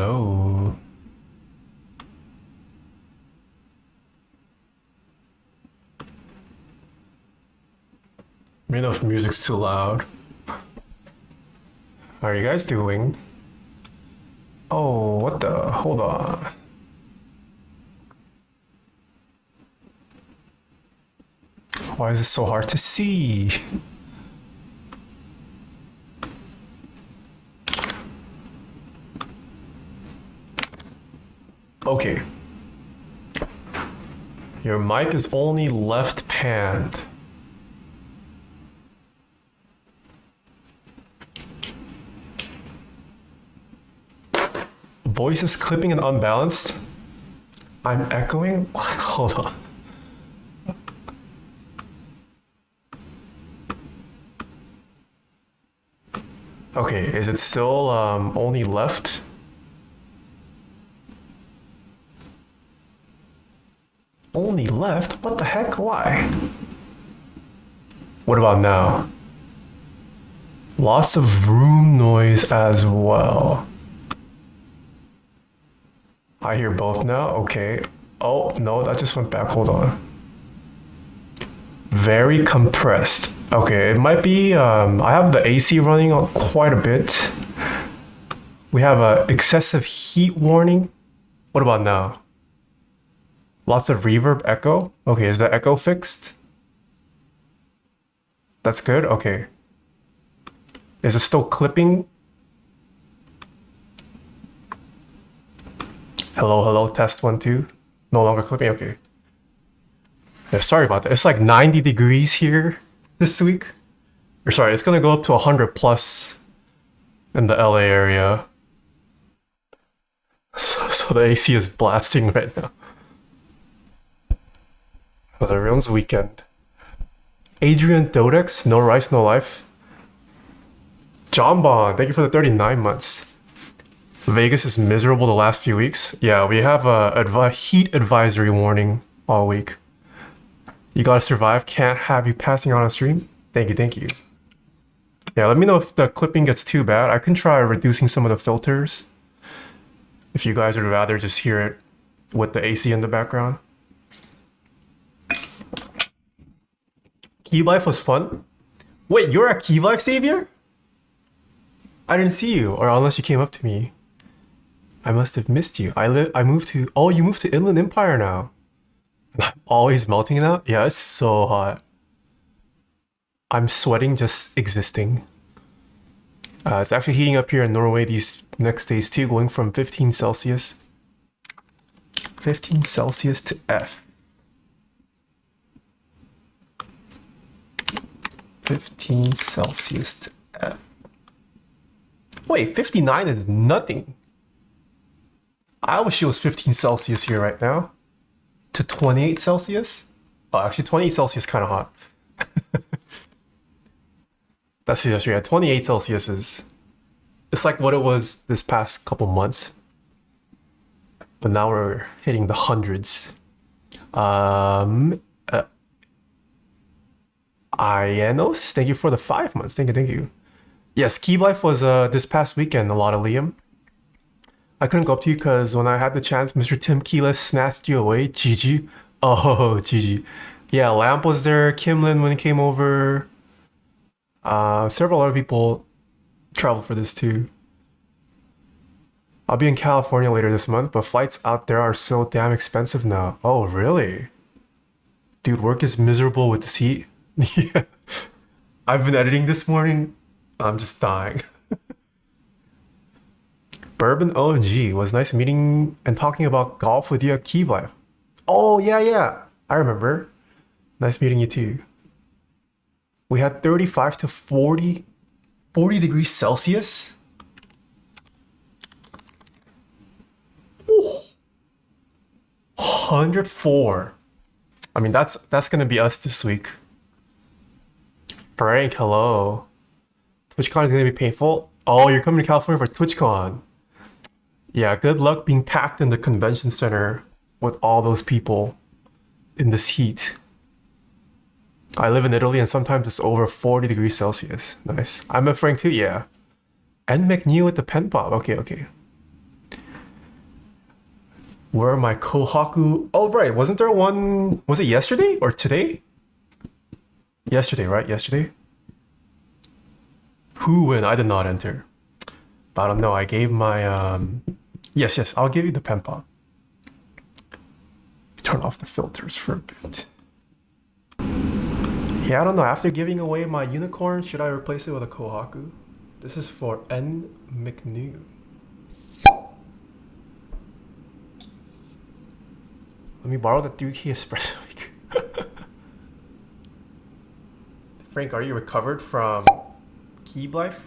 Hello. Let me know if music's too loud. How are you guys doing? Oh, what the? Hold on. Why is it so hard to see? Okay. Your mic is only left panned. Voice is clipping and unbalanced. I'm echoing? Hold on. Okay, is it still only left? Only left? What the heck? Why? What about now? Lots of room noise as well. I hear both now. Okay. Oh, no, that just went back. Hold on. Very compressed. Okay, it might be, I have the AC running on quite a bit. We have a excessive heat warning. What about now? Lots of reverb echo. Okay, is the echo fixed? That's good? Okay. Is it still clipping? Hello, hello, test 1, 2. No longer clipping, okay. Yeah, sorry about that. It's like 90 degrees here this week. Or sorry, it's gonna go up to 100 plus in the LA area. So the AC is blasting right now. How's everyone's weekend? Adrian Dodex, no rice, no life. John Bond, thank you for the 39 months. Vegas is miserable the last few weeks. Yeah, we have a heat advisory warning all week. You gotta survive. Can't have you passing out on stream. Thank you, thank you. Yeah, let me know if the clipping gets too bad. I can try reducing some of the filters. If you guys would rather just hear it with the AC in the background. Key Life was fun. Wait, you're at Key Life, Savior? I didn't see you, or unless you came up to me. I must have missed you. I moved to... Oh, you moved to Inland Empire now. I'm always melting now? Yeah, it's so hot. I'm sweating just existing. It's actually heating up here in Norway these next days too, going from 15 Celsius. 15 Celsius to F. 15 Celsius to F. Wait, 59 is nothing. I wish it was 15 Celsius here right now. To 28 Celsius? Oh, actually 28 Celsius is kind of hot. That's the issue. Yeah, 28 Celsius is... It's like what it was this past couple months. But now we're hitting the hundreds. Ienos, thank you for the 5 months. Thank you, thank you. Yes, Key Life was this past weekend, a lot of Liam. I couldn't go up to you because when I had the chance, Mr. Tim Keyless snatched you away. GG. Oh, GG. Yeah, Lamp was there. Kimlin when he came over. Several other people traveled for this too. I'll be in California later this month, but flights out there are so damn expensive now. Oh, really? Dude, work is miserable with this heat. Yeah. I've been editing this morning. I'm just dying. Bourbon OMG, was nice meeting and talking about golf with you at Key Life. Oh, yeah. I remember. Nice meeting you too. We had 35 to 40 degrees Celsius. Ooh. 104. I mean, that's gonna be us this week. Frank, hello. TwitchCon is gonna be painful. Oh, you're coming to California for TwitchCon. Yeah, good luck being packed in the convention center with all those people in this heat. I live in Italy and sometimes it's over 40 degrees Celsius. Nice. I'm a Frank too, yeah. And McNeil with the pen pop. Okay. Where are my Kohaku? Oh, right. Wasn't there one? Was it yesterday or today? Yesterday, right? Yesterday? Who win? I did not enter. But I don't know. I gave my... Yes, I'll give you the pen pop. Turn off the filters for a bit. Yeah, I don't know. After giving away my unicorn, should I replace it with a Kohaku? This is for N. McNew. Let me borrow the 3K espresso maker. Frank, are you recovered from Key Life?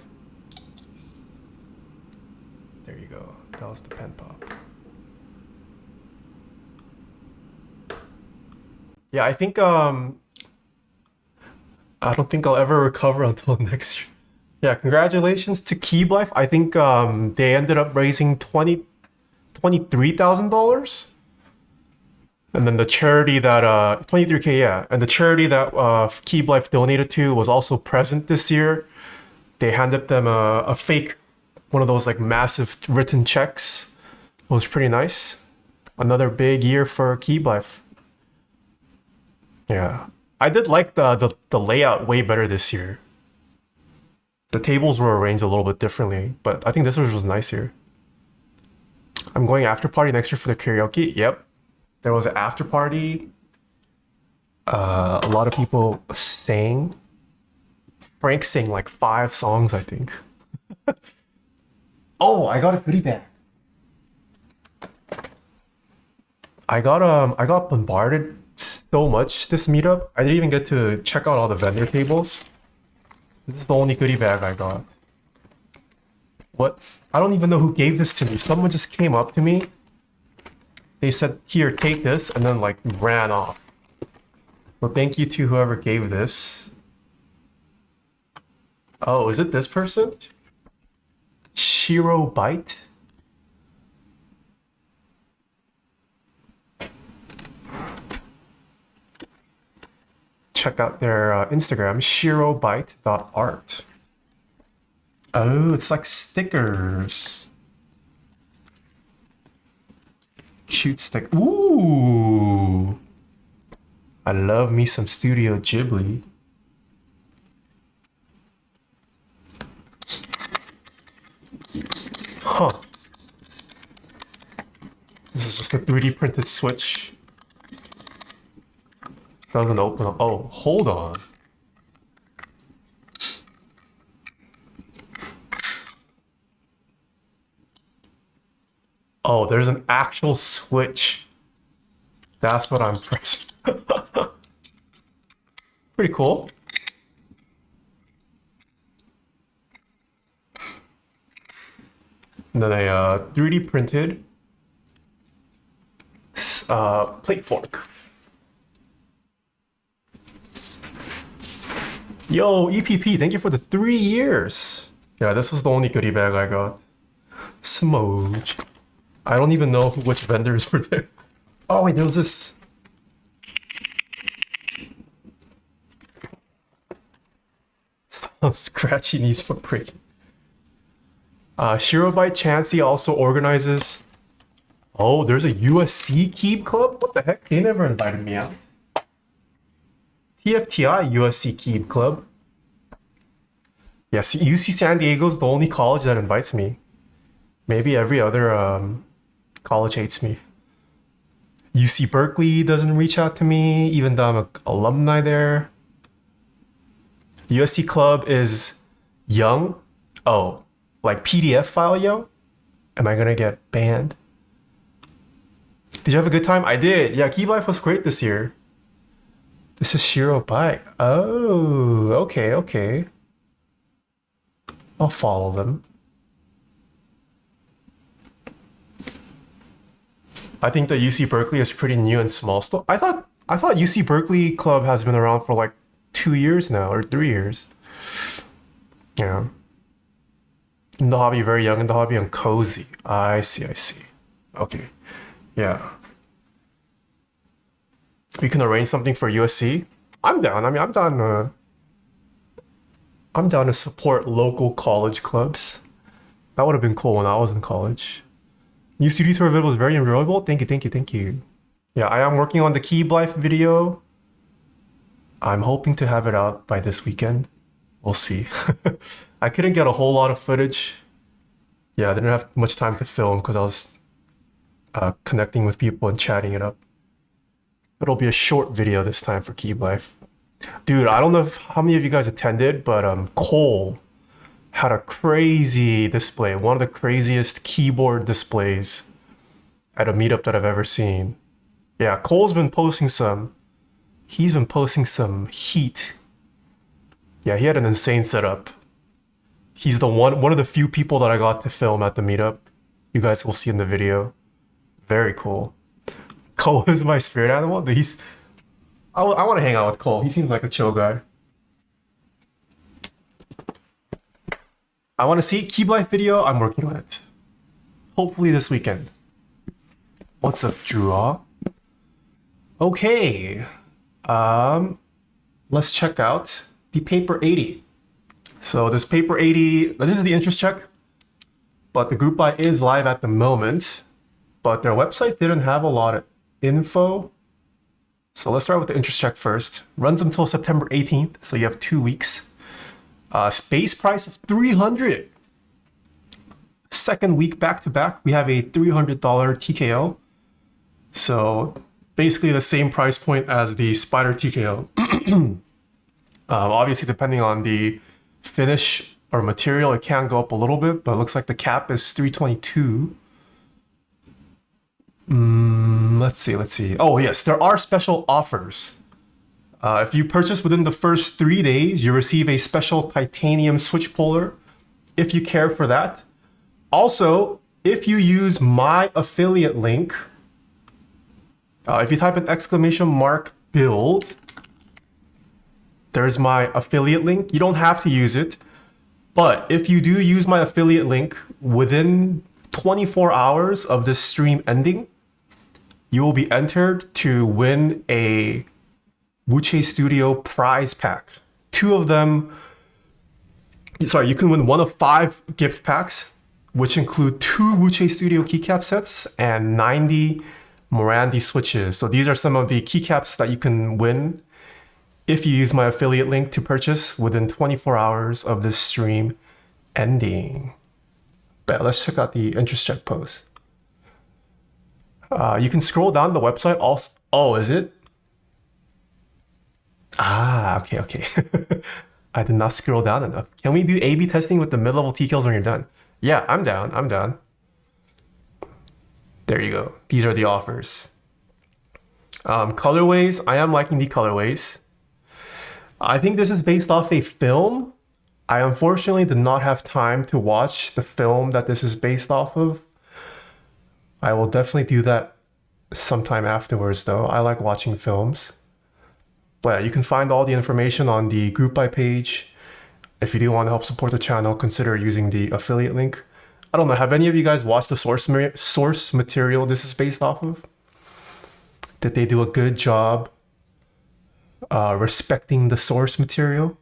There you go. That was the pen pop. Yeah, I think I don't think I'll ever recover until next year. Yeah, congratulations to Key Life. I think they ended up raising $23,000. And then the charity that 23K, yeah, and the charity that Key Life donated to was also present this year. They handed them a fake, one of those like massive written checks. It was pretty nice. Another big year for Key Life. Yeah, I did like the layout way better this year. The tables were arranged a little bit differently, but I think this was nicer. I'm going after party next year for the karaoke. Yep. There was an after party. A lot of people sang. Frank sang like 5 songs, I think. Oh, I got a goodie bag. I got bombarded so much this meetup. I didn't even get to check out all the vendor tables. This is the only goodie bag I got. What? I don't even know who gave this to me. Someone just came up to me. They said, here, take this, and then like ran off. So thank you to whoever gave this. Oh, is it this person? Shiro Bite? Check out their Instagram, shirobite.art. Oh, it's like stickers. Cute stick. Ooh. I love me some Studio Ghibli. Huh. This is just a 3D printed Switch. Doesn't open up. Oh, hold on. Oh, there's an actual Switch. That's what I'm pressing. Pretty cool. And then a 3D printed plate fork. Yo, EPP, thank you for the 3 years. Yeah, this was the only goodie bag I got. Smooch. I don't even know which vendors were there. Oh wait, there was this. Sounds scratchy knees for breaking. Shirobite Chansey also organizes. Oh, there's a USC Keep Club? What the heck? They never invited me out. TFTI USC Keep Club. Yeah, see, UC San Diego's the only college that invites me. Maybe every other college hates me. UC Berkeley doesn't reach out to me, even though I'm an alumni there. USC Club is young. Oh, like PDF file young? Am I gonna get banned? Did you have a good time? I did. Yeah, Key Life was great this year. This is Shiro Bite. Oh, okay. I'll follow them. I think the UC Berkeley is pretty new and small still. I thought UC Berkeley Club has been around for like 2 years now, or 3 years. Yeah. In the hobby, very young in the hobby, and cozy. I see. Okay. Yeah. We can arrange something for USC. I'm down. I mean, I'm down to support local college clubs. That would have been cool when I was in college. New studio tour video was very enjoyable. Thank you, thank you, thank you. Yeah, I am working on the Key Blythe video. I'm hoping to have it out by this weekend. We'll see. I couldn't get a whole lot of footage. Yeah, I didn't have much time to film because I was connecting with people and chatting it up. It'll be a short video this time for Key Blythe. Dude, I don't know how many of you guys attended, but Cole had a crazy display, one of the craziest keyboard displays at a meetup that I've ever seen. Yeah, Cole's been posting some. He's been posting some heat. Yeah, he had an insane setup. He's the one of the few people that I got to film at the meetup. You guys will see in the video. Very cool. Cole is my spirit animal. I want to hang out with Cole. He seems like a chill guy. I want to see Key Blythe video. I'm working on it. Hopefully this weekend. What's up, Drew? Okay. Let's check out the Paper80. So this Paper80, this is the interest check, but the group buy is live at the moment, but their website didn't have a lot of info. So let's start with the interest check first. Runs until September 18th, so you have 2 weeks. Space price of $300. Second week back to back, we have a $300 TKO. So basically the same price point as the Spider TKO. Obviously, depending on the finish or material, it can go up a little bit, but it looks like the cap is $322. Let's see. Oh yes, there are special offers. If you purchase within the first 3 days, you receive a special titanium switch puller if you care for that. Also, if you use my affiliate link, if you type in !build, there's my affiliate link. You don't have to use it, but if you do use my affiliate link within 24 hours of this stream ending, you will be entered to win a Wuche Studio prize pack. Two of them, sorry, you can win one of 5 gift packs, which include 2 Wuche Studio keycap sets and 90 Morandi switches. So these are some of the keycaps that you can win if you use my affiliate link to purchase within 24 hours of this stream ending. But let's check out the interest check post. You can scroll down the website also. Oh, is it? Ah, okay. I did not scroll down enough. Can we do A/B testing with the mid-level TKLs when you're done? Yeah, I'm down. There you go. These are the offers. Colorways, I am liking the colorways. I think this is based off a film. I unfortunately did not have time to watch the film that this is based off of. I will definitely do that sometime afterwards though. I like watching films. But yeah, you can find all the information on the group buy page. If you do want to help support the channel, consider using the affiliate link. I don't know, have any of you guys watched the source material this is based off of? Did they do a good job respecting the source material?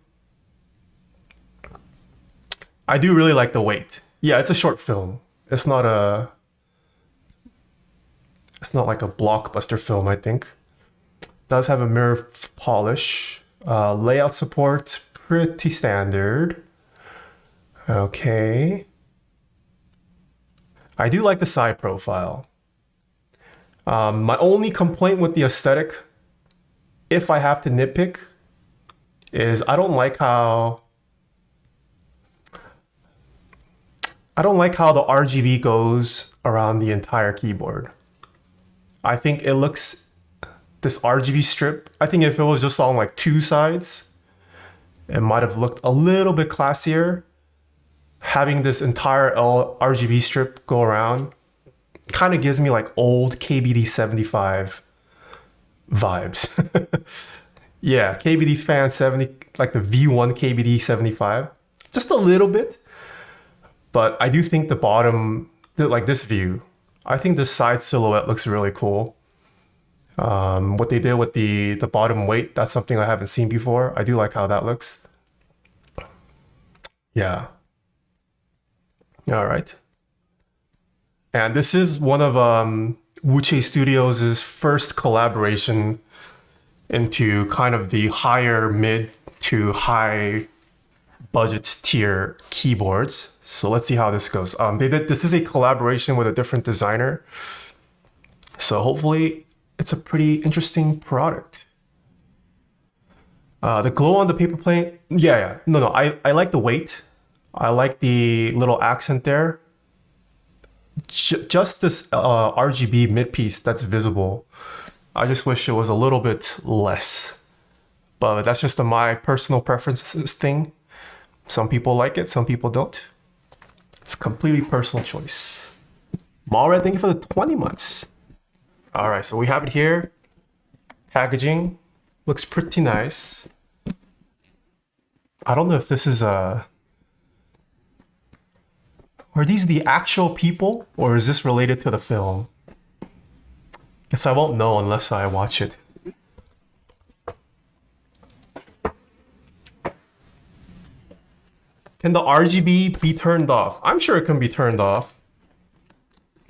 I do really like the weight. Yeah, it's a short film. It's not like a blockbuster film, I think. Does have a mirror polish. Layout support, pretty standard. Okay. I do like the side profile. My only complaint with the aesthetic, if I have to nitpick, is I don't like how the RGB goes around the entire keyboard. I think it looks, this RGB strip, I think if it was just on like 2 sides, it might have looked a little bit classier. Having this entire RGB strip go around kind of gives me like old KBD 75 vibes. Yeah, KBD fan 70, like the V1 KBD 75, just a little bit. But I do think the bottom, like this view, I think this side silhouette looks really cool. What they did with the bottom weight, that's something I haven't seen before. I do like how that looks. Yeah. All right. And this is one of Wuche Studios' first collaboration into kind of the higher mid to high budget tier keyboards. So let's see how this goes. This is a collaboration with a different designer. So hopefully it's a pretty interesting product. The glow on the paper plate, yeah. No, I like the weight. I like the little accent there. Just this RGB mid piece that's visible. I just wish it was a little bit less. But that's just my personal preferences thing. Some people like it, some people don't. It's completely personal choice. Malred, thank you for the 20 months. All right, so we have it here. Packaging looks pretty nice. I don't know if this is are these the actual people or is this related to the film? Guess I won't know unless I watch it. Can the RGB be turned off? I'm sure it can be turned off.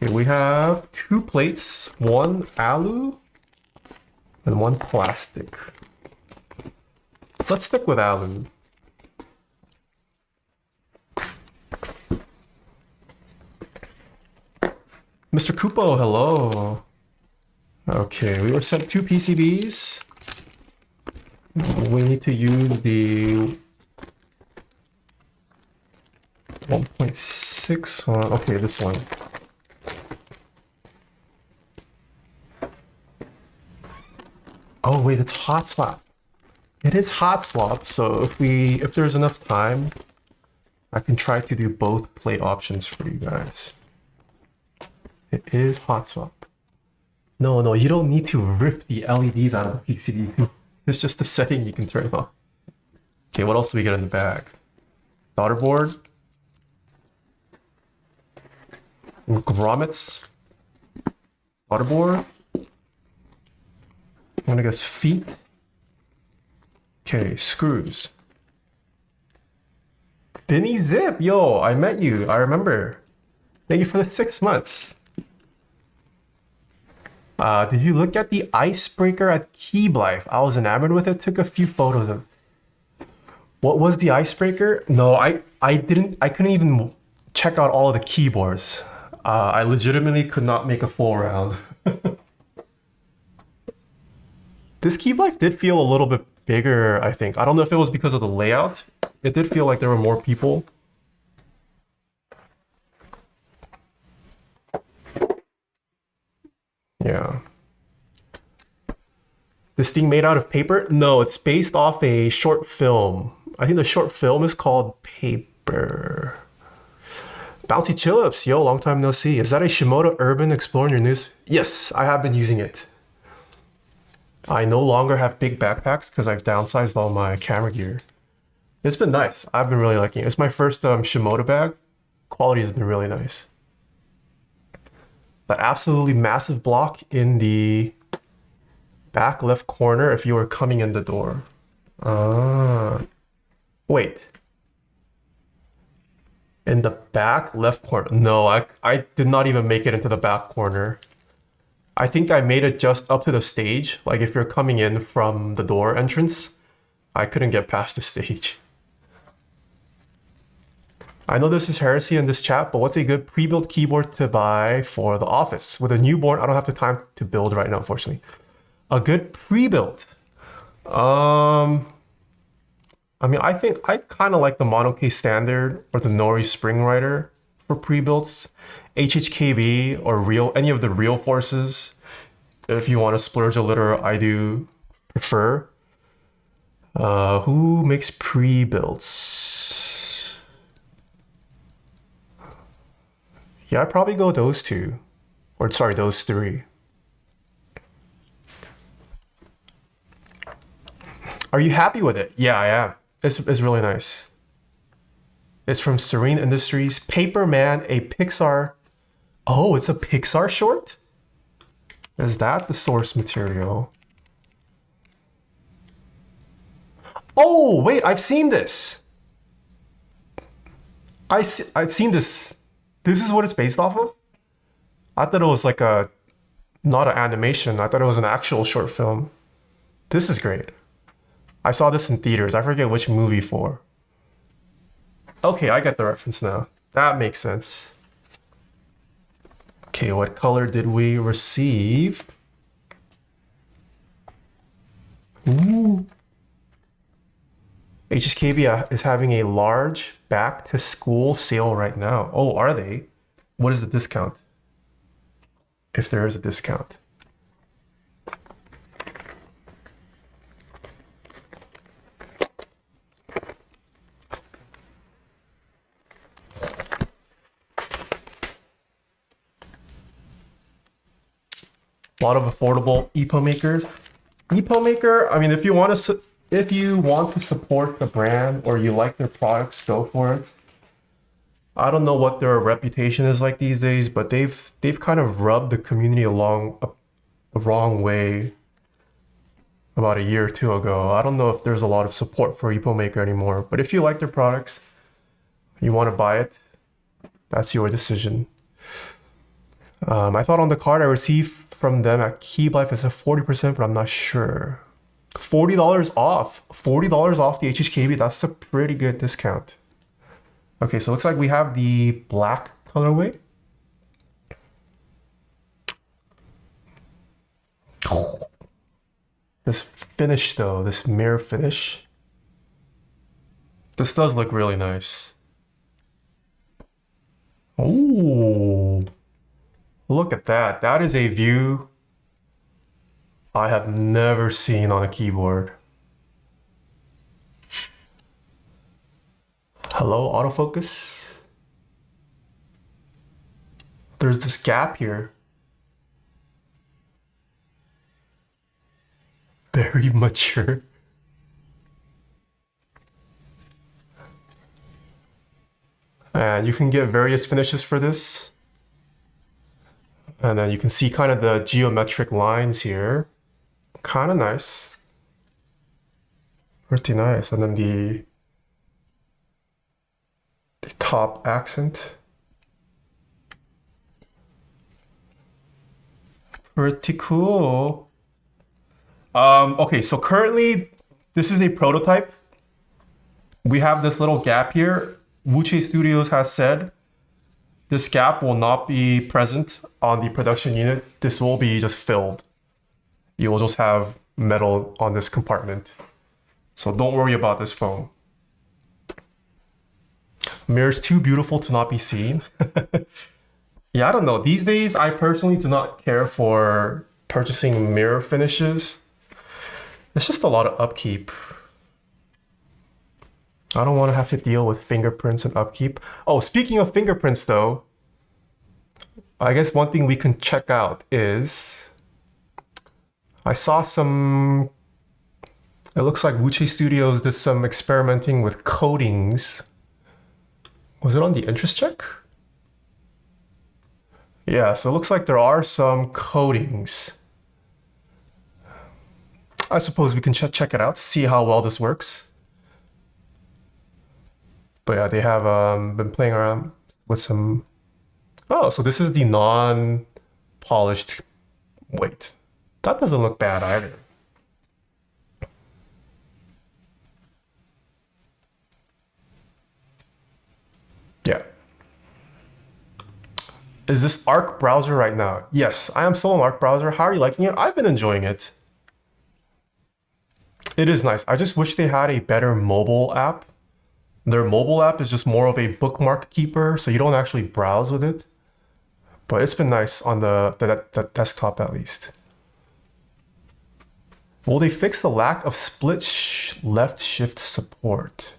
Okay, we have 2 plates, 1 alu and 1 plastic. Let's stick with alu. Mr. Kupo, hello. Okay, we were sent 2 PCBs. We need to use the 1.6 one. Okay, this one. Oh wait, it's hot swap. It is hot swap, so if there's enough time, I can try to do both plate options for you guys. It is hot swap. No, you don't need to rip the LEDs out of the PCB. It's just a setting you can turn off. Okay, what else do we get in the bag? Daughter board. Grommets. Daughter board. I'm gonna guess feet. Okay, screws. Vinny Zip, yo, I met you. I remember. Thank you for the 6 months. Did you look at the icebreaker at Keyblife? I was enamored with it. Took a few photos of. What was the icebreaker? No, I didn't. I couldn't even check out all of the keyboards. I legitimately could not make a full round. This Keyblife did feel a little bit bigger, I think. I don't know if it was because of the layout. It did feel like there were more people. Yeah. This thing made out of paper? No, it's based off a short film. I think the short film is called Paper. Bouncy Chillips, yo, long time no see. Is that a Shimoda Urban Explorer in your news? Yes, I have been using it. I no longer have big backpacks because I've downsized all my camera gear. It's been nice. I've been really liking it. It's my first Shimoda bag. Quality has been really nice. That absolutely massive block in the back left corner if you were coming in the door. Wait. In the back left corner. No, I did not even make it into the back corner. I think I made it just up to the stage. Like if you're coming in from the door entrance, I couldn't get past the stage. I know this is heresy in this chat, but what's a good pre-built keyboard to buy for the office? With a newborn, I don't have the time to build right now, unfortunately. A good pre-built. I mean, I think I kind of like the Monoke Standard or the Nori Spring Rider for pre-builts. HHKB or any of the Real Forces. If you want to splurge a little, I do prefer. Who makes pre-builts? Yeah, I'd probably go those two. Or sorry, those 3. Are you happy with it? Yeah, I am. It's really nice. It's from Serene Industries. Paper Man, a Pixar. Oh, it's a Pixar short? Is that the source material? Oh, wait, I've seen this. I've seen this. This is what it's based off of? I thought it was like a, not an animation. I thought it was an actual short film. This is great. I saw this in theaters. I forget which movie for. Okay, I get the reference now. That makes sense. Okay, what color did we receive? Ooh. HHKB is having a large back to school sale right now. Oh, are they? What is the discount? If there is a discount. A lot of affordable EPO makers. EPO maker, I mean, if you want to support the brand or you like their products, go for it. I don't know what their reputation is like these days, but they've kind of rubbed the community along the wrong way about a year or two ago. I don't know if there's a lot of support for EPO maker anymore, but if you like their products, you want to buy it, that's your decision. I thought on the card I received from them at KeyBlife is a 40%, but I'm not sure. $40 off. $40 off the HHKB. That's a pretty good discount. Okay, so it looks like we have the black colorway. This finish though, this mirror finish. This does look really nice. Oh. Look at that. That is a view I have never seen on a keyboard. Hello, autofocus. There's this gap here. Very mature. And you can get various finishes for this. And then you can see kind of the geometric lines here. Kind of nice. Pretty nice. And then the top accent. Pretty cool. Okay, so currently this is a prototype. We have this little gap here. Wuche Studios has said this gap will not be present on the production unit. This will be just filled. You will just have metal on this compartment. So don't worry about this phone. Mirror's too beautiful to not be seen. Yeah, I don't know. These days, I personally do not care for purchasing mirror finishes. It's just a lot of upkeep. I don't want to have to deal with fingerprints and upkeep. Oh, speaking of fingerprints though, I guess one thing we can check out is, I saw some, it looks like Wuche Studios did some experimenting with coatings. Was it on the interest check? Yeah, so it looks like there are some coatings. I suppose we can check it out, see how well this works. But yeah, they have been playing around with some... Oh, so this is the non-polished... Wait, that doesn't look bad either. Yeah. Is this Arc browser right now? Yes, I am still in Arc browser. How are you liking it? I've been enjoying it. It is nice. I just wish they had a better mobile app. Their mobile app is just more of a bookmark keeper, so you don't actually browse with it. But it's been nice on the desktop at least. Will they fix the lack of split left shift support?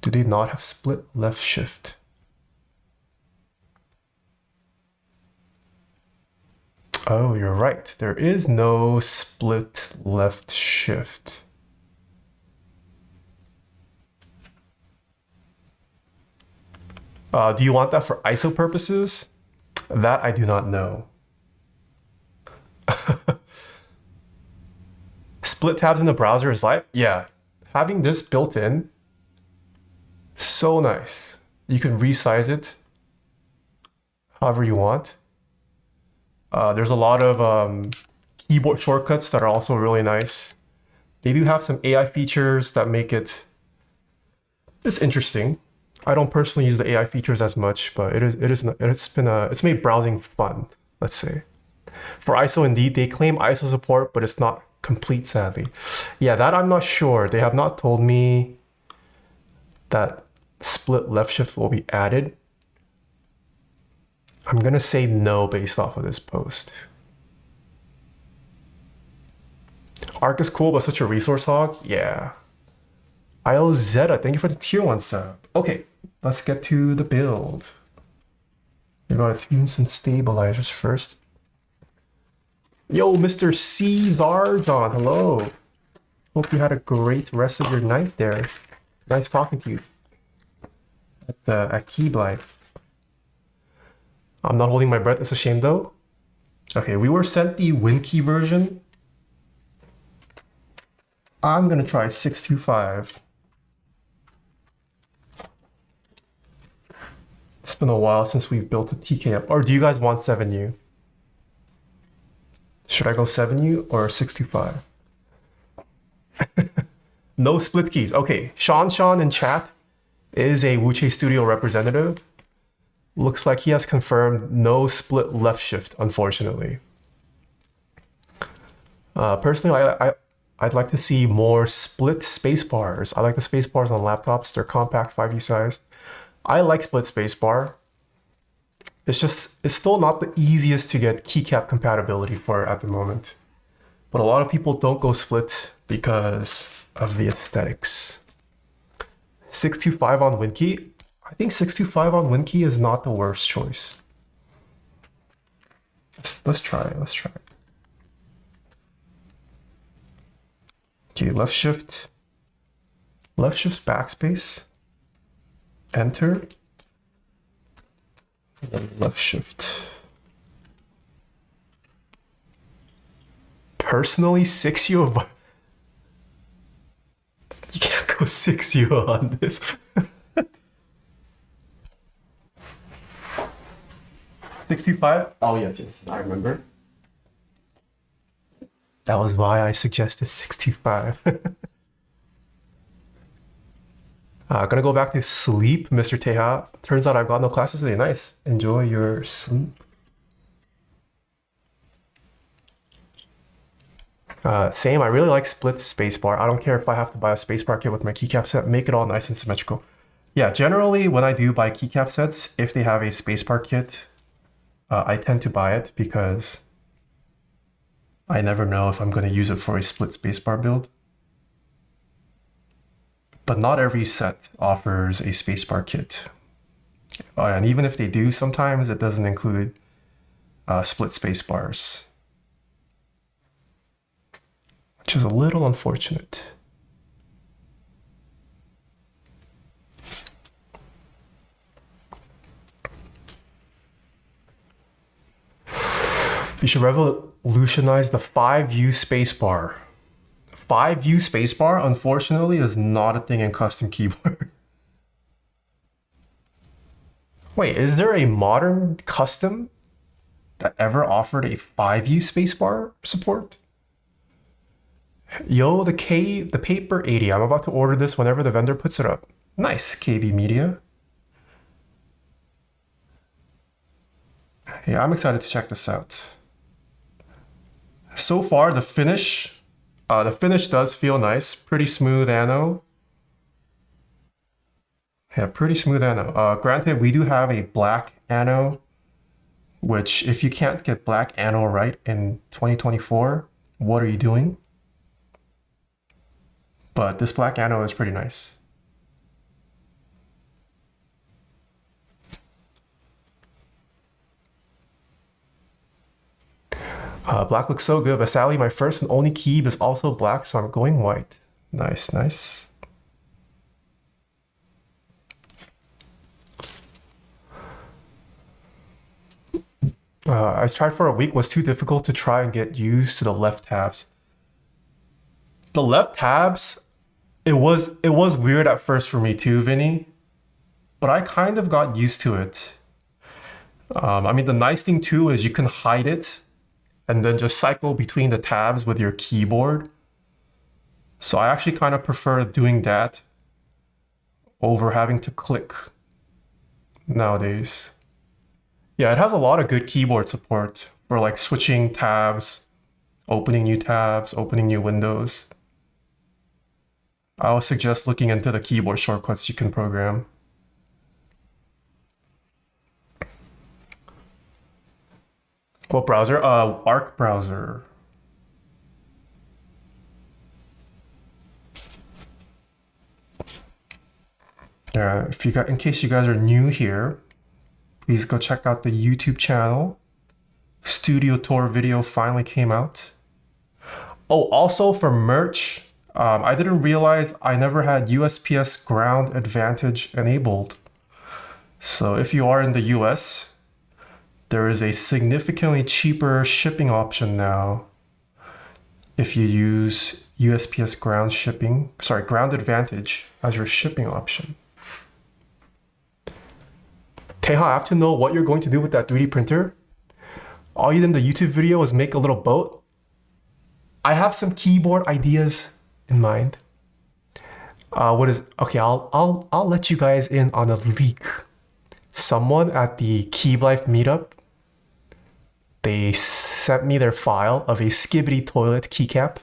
Do they not have split left shift? Oh, you're right. There is no split left shift. Do you want that for ISO purposes? That I do not know. Split tabs in the browser is live? Yeah. Having this built in, so nice. You can resize it however you want. There's a lot of keyboard shortcuts that are also really nice. They do have some AI features that make it's interesting. I don't personally use the AI features as much, but it's made browsing fun, let's say. For ISO, indeed, they claim ISO support, but it's not complete, sadly. Yeah, that I'm not sure. They have not told me that split left shift will be added. I'm gonna say no based off of this post. Arc is cool, but such a resource hog? Yeah. IO Zeta, thank you for the tier 1 sub. Okay, let's get to the build. We're gonna tune some stabilizers first. Yo, Mr. Caesar-John, hello. Hope you had a great rest of your night there. Nice talking to you at Keyblight. I'm not holding my breath, it's a shame though. Okay, we were sent the WinKey version. I'm gonna try 625. It's been a while since we've built a TK up. Or do you guys want 7U? Should I go 7U or 625? No split keys. Okay, Sean in chat is a Wuche Studio representative. Looks like he has confirmed no split left shift, unfortunately. Personally, I'd like to see more split space bars. I like the space bars on laptops. They're compact, 5U sized. I like split space bar. It's still not the easiest to get keycap compatibility for at the moment. But a lot of people don't go split because of the aesthetics. 625 on WinKey. I think 625 on WinKey is not the worst choice. Let's try. Okay, left shift's backspace. Enter. And then left shift. Personally, 6U. You can't go 6U on this. 65? Oh, yes, I remember. That was why I suggested 65. Gonna go back to sleep, Mr. Taeha. Turns out I've got no classes today. Nice. Enjoy your sleep. Same, I really like split spacebar. I don't care if I have to buy a spacebar kit with my keycap set. Make it all nice and symmetrical. Yeah, generally when I do buy keycap sets, if they have a spacebar kit, I tend to buy it because I never know if I'm going to use it for a split spacebar build. But not every set offers a spacebar kit. And even if they do, sometimes it doesn't include split spacebars, which is a little unfortunate. You should revolutionize the 5U spacebar. 5U spacebar, unfortunately, is not a thing in custom keyboard. Wait, is there a modern custom that ever offered a 5U spacebar support? Yo, the Paper80. I'm about to order this whenever the vendor puts it up. Nice, KB Media. Yeah, I'm excited to check this out. So far, the finish does feel nice. Pretty smooth ano. Yeah, pretty smooth ano. Granted, we do have a black ano, which if you can't get black ano right in 2024, what are you doing? But this black ano is pretty nice. Black looks so good, but sadly my first and only keyb is also black, so I'm going white. Nice, nice. I tried for a week, was too difficult to try and get used to the left tabs. The left tabs, it was weird at first for me too, Vinny, but I kind of got used to it. I mean, the nice thing too is you can hide it and then just cycle between the tabs with your keyboard. So I actually kind of prefer doing that over having to click nowadays. Yeah, it has a lot of good keyboard support for like switching tabs, opening new tabs, opening new windows. I would suggest looking into the keyboard shortcuts you can program. What browser? Arc browser. Yeah, in case you guys are new here, please go check out the YouTube channel. Studio tour video finally came out. Oh, also for merch, I didn't realize I never had USPS ground advantage enabled. So if you are in the US, there is a significantly cheaper shipping option now if you use USPS ground advantage as your shipping option. Taeha, I have to know what you're going to do with that 3D printer. All you did in the YouTube video was make a little boat. I have some keyboard ideas in mind. Okay, I'll let you guys in on a leak. Someone at the Keylife meetup, they sent me their file of a Skibbity toilet keycap.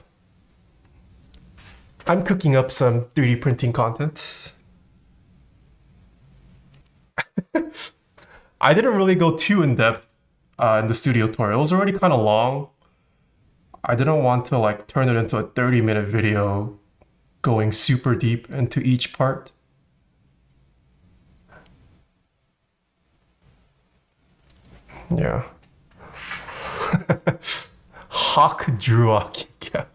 I'm cooking up some 3D printing content. I didn't really go too in depth in the studio tour. It was already kind of long. I didn't want to like turn it into a 30-minute video going super deep into each part. Yeah. Hawk Druak. Yeah.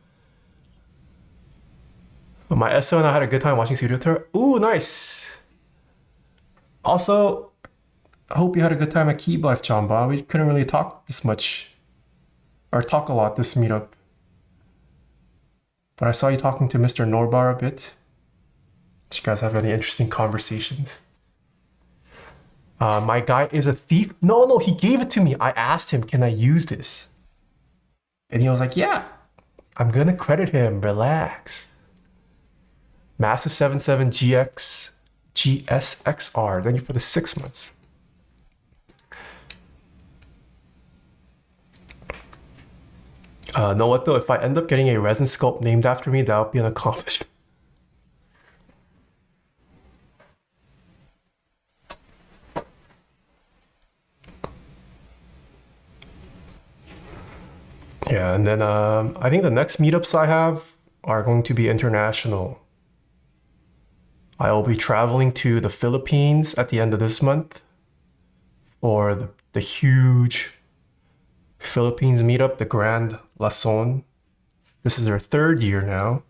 My SO and I had a good time watching studio tour. Ooh, nice. Also, I hope you had a good time at Keylife, Chamba. We couldn't really talk this much, or talk a lot this meetup. But I saw you talking to Mr. Norbar a bit. Did you guys have any interesting conversations? My guy is a thief. No, he gave it to me. I asked him, can I use this? And he was like, yeah, I'm gonna credit him, relax. Massive 77 GSXR, thank you for the 6 months. Know what though, if I end up getting a resin sculpt named after me, that would be an accomplishment. Yeah, and then I think the next meetups I have are going to be international. I will be traveling to the Philippines at the end of this month for the huge Philippines meetup, the Grand Lason. This is their 3rd year now.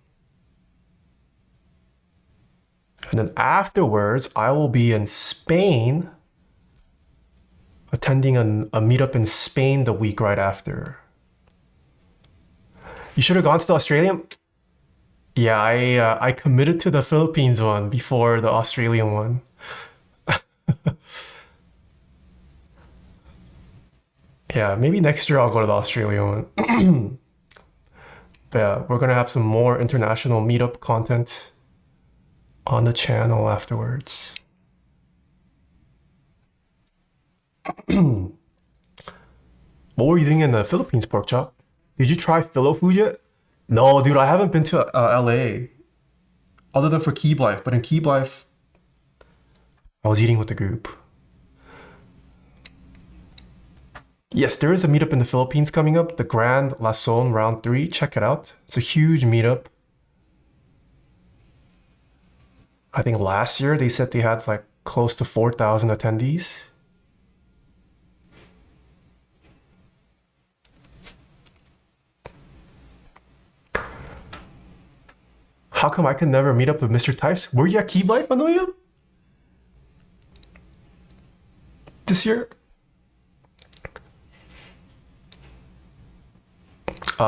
And then afterwards, I will be in Spain, attending a meetup in Spain the week right after. You should have gone to the Australian. Yeah, I committed to the Philippines one before the Australian one. Yeah, maybe next year I'll go to the Australian one. But yeah, we're gonna have some more international meetup content on the channel afterwards. What were you doing in the Philippines, pork chop? Did you try Philo food yet? No, dude, I haven't been to LA other than for Keylife, but in Keylife, I was eating with the group. Yes, there is a meetup in the Philippines coming up, the Grand Lason Round 3. Check it out. It's a huge meetup. I think last year they said they had like close to 4,000 attendees. How come I could never meet up with Mr. Tice? Were you at Keylife, Manoya? This year?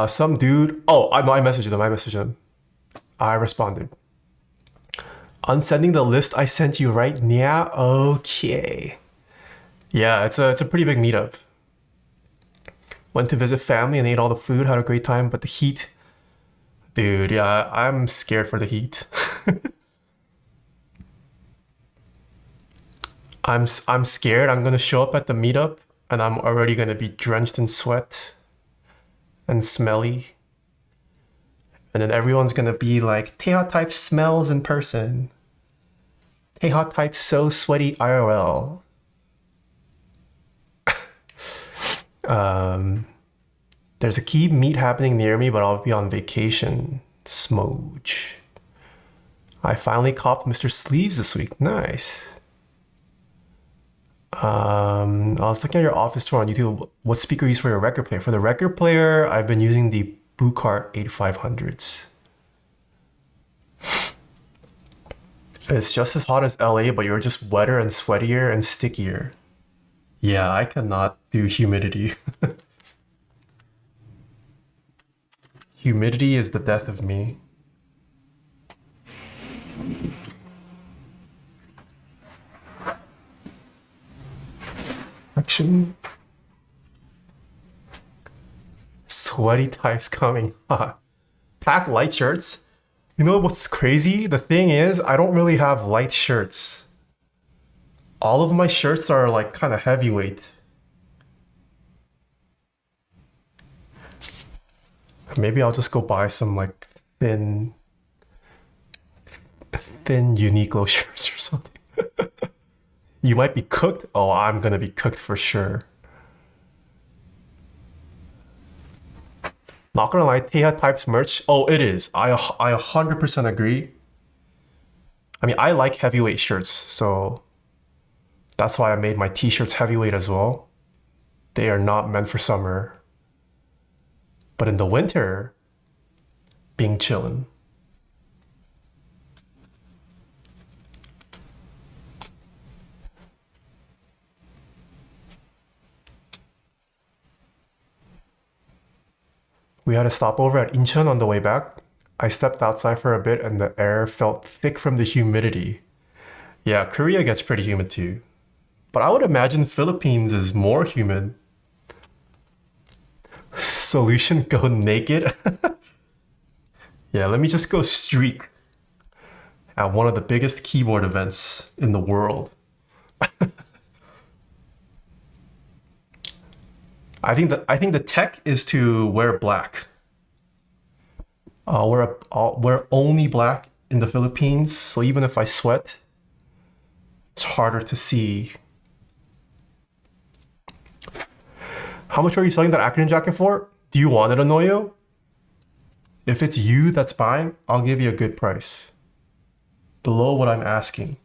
Some dude. Oh, I messaged him. I responded. Unsending the list I sent you right now? Okay. Yeah, it's a pretty big meetup. Went to visit family and ate all the food, had a great time, but the heat, dude, yeah, I'm scared for the heat. I'm scared I'm gonna show up at the meetup and I'm already gonna be drenched in sweat and smelly. And then everyone's gonna be like, Taeha type smells in person. Taeha type so sweaty IRL. There's a key meet happening near me, but I'll be on vacation. Smooge. I finally copped Mr. Sleeves this week. Nice. I was looking at your office tour on YouTube. What speaker you use for your record player? For the record player, I've been using the Bucart 8500s. It's just as hot as LA, but you're just wetter and sweatier and stickier. Yeah, I cannot do humidity. Humidity is the death of me. Action. Sweaty types coming. Pack light shirts. You know what's crazy? The thing is, I don't really have light shirts. All of my shirts are like kind of heavyweight. Maybe I'll just go buy some like thin Uniqlo shirts or something. You might be cooked. Oh, I'm gonna be cooked for sure. Not gonna lie, Taeha types merch. Oh, it is. I 100% agree. I mean, I like heavyweight shirts, so that's why I made my t-shirts heavyweight as well. They are not meant for summer. But in the winter, being chillin'. We had a stopover at Incheon on the way back. I stepped outside for a bit and the air felt thick from the humidity. Yeah, Korea gets pretty humid too. But I would imagine Philippines is more humid. Solution, go naked? Yeah, let me just go streak at one of the biggest keyboard events in the world. I think the tech is to wear black. We're only black in the Philippines, so even if I sweat, it's harder to see. How much are you selling that acronym jacket for? Do you want it, Anoyo? If it's you that's buying, I'll give you a good price. Below what I'm asking.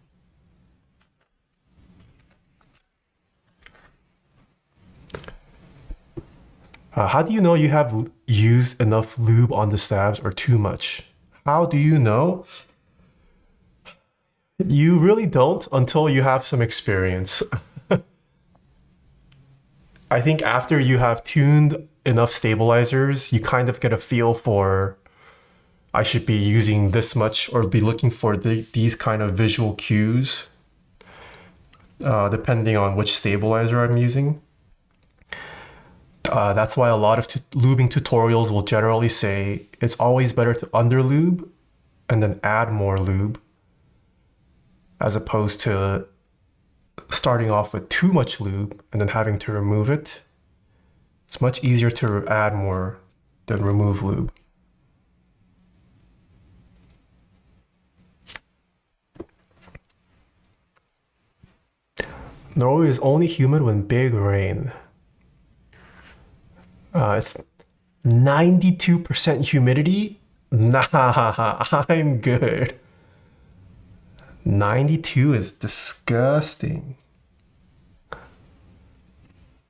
How do you know you have used enough lube on the stabs or too much? How do you know? You really don't until you have some experience. I think after you have tuned enough stabilizers, you kind of get a feel for I should be using this much or be looking for these kind of visual cues, depending on which stabilizer I'm using. That's why a lot of lubing tutorials will generally say it's always better to under lube and then add more lube as opposed to starting off with too much lube and then having to remove it. It's much easier to add more than remove lube. Norway is only humid when big rain. It's 92% humidity? Nah, I'm good. 92 is disgusting.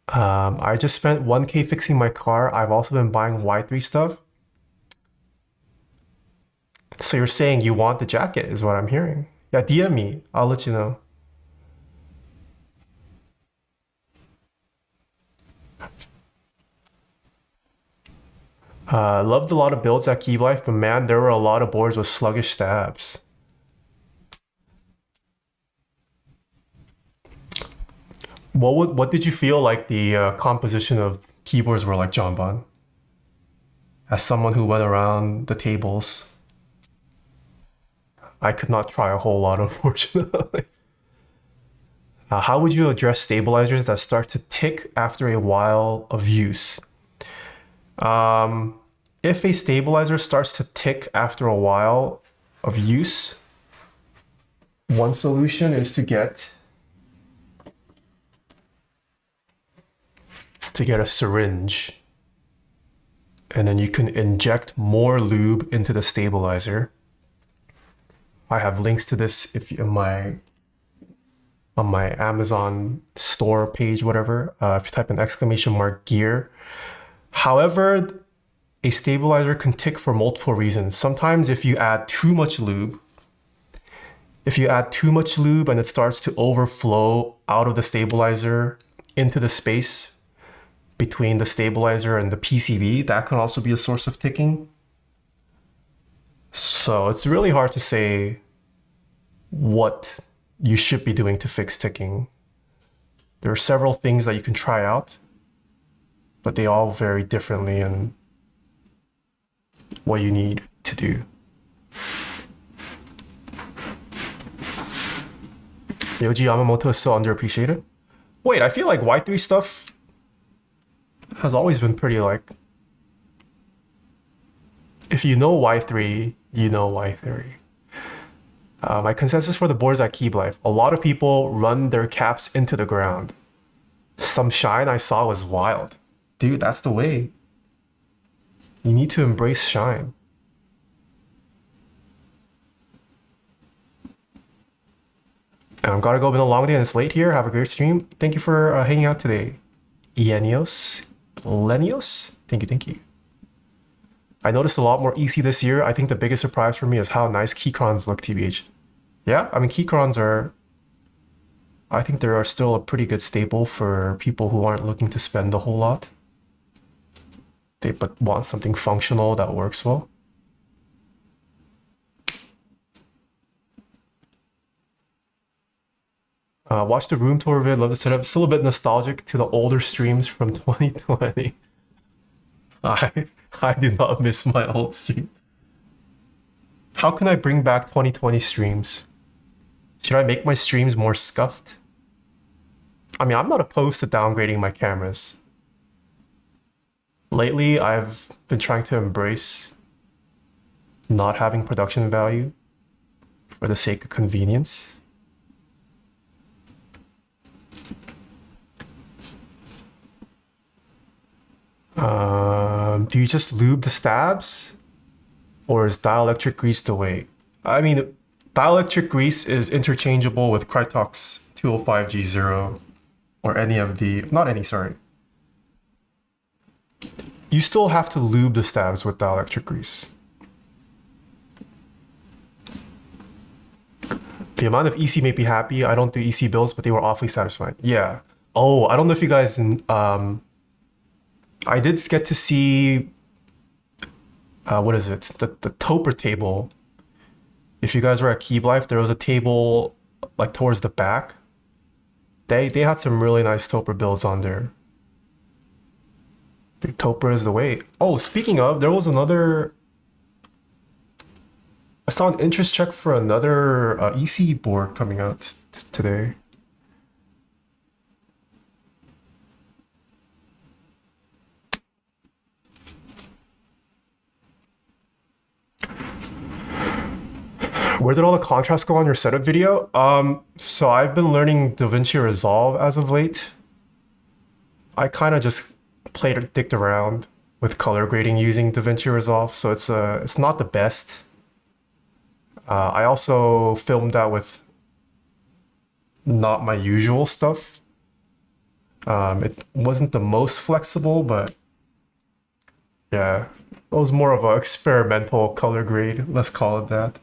I just spent 1K fixing my car. I've also been buying Y3 stuff. So you're saying you want the jacket is what I'm hearing. Yeah, DM me. I'll let you know. Loved a lot of builds at Key Life, but man, there were a lot of boards with sluggish stabs. What did you feel like the composition of keyboards were like, John Bon? As someone who went around the tables, I could not try a whole lot, unfortunately. How would you address stabilizers that start to tick after a while of use? If a stabilizer starts to tick after a while of use, one solution is to get a syringe, and then you can inject more lube into the stabilizer. I have links to this if you, on my Amazon store page, whatever. If you type in !gear. However, a stabilizer can tick for multiple reasons. Sometimes if you add too much lube, and it starts to overflow out of the stabilizer into the space between the stabilizer and the PCB, that can also be a source of ticking. So it's really hard to say what you should be doing to fix ticking. There are several things that you can try out, but they all vary differently in what you need to do. Yoji Yamamoto is so underappreciated. Wait, I feel like Y3 stuff has always been pretty like... If you know Y3, you know Y3. My consensus for the boards at Keyblife. A lot of people run their caps into the ground. Some shine I saw was wild. Dude, that's the way. You need to embrace shine. And I've got to go. Been a long day and it's late here. Have a great stream. Thank you for hanging out today. Lenios? Thank you. I noticed a lot more EC this year. I think the biggest surprise for me is how nice Keycrons look, TBH. Yeah, I mean, Keycrons are... I think they are still a pretty good staple for people who aren't looking to spend a whole lot. But want something functional that works well. Watch the room tour vid, love the setup. Still a bit nostalgic to the older streams from 2020. I do not miss my old stream. How can I bring back 2020 streams? Should I make my streams more scuffed? I mean, I'm not opposed to downgrading my cameras. Lately, I've been trying to embrace not having production value for the sake of convenience. Do you just lube the stabs? Or is dielectric grease the way? I mean, dielectric grease is interchangeable with Krytox 205G0 or any of the... Not any, sorry. You still have to lube the stabs with dielectric grease. The amount of EC made me happy. I don't do EC builds, but they were awfully satisfying. Yeah. Oh, I don't know if you guys... I did get to see... what is it? The Toper table. If you guys were at Keyblife, there was a table like towards the back. They had some really nice Toper builds on there. The Toper is the way. Oh, speaking of, there was another... I saw an interest check for another EC board coming out today. Where did all the contrast go on your setup video? So I've been learning DaVinci Resolve as of late. I kind of just dicked around with color grading using DaVinci Resolve, so it's not the best. I also filmed that with not my usual stuff. It wasn't the most flexible, but yeah, it was more of an experimental color grade, let's call it that.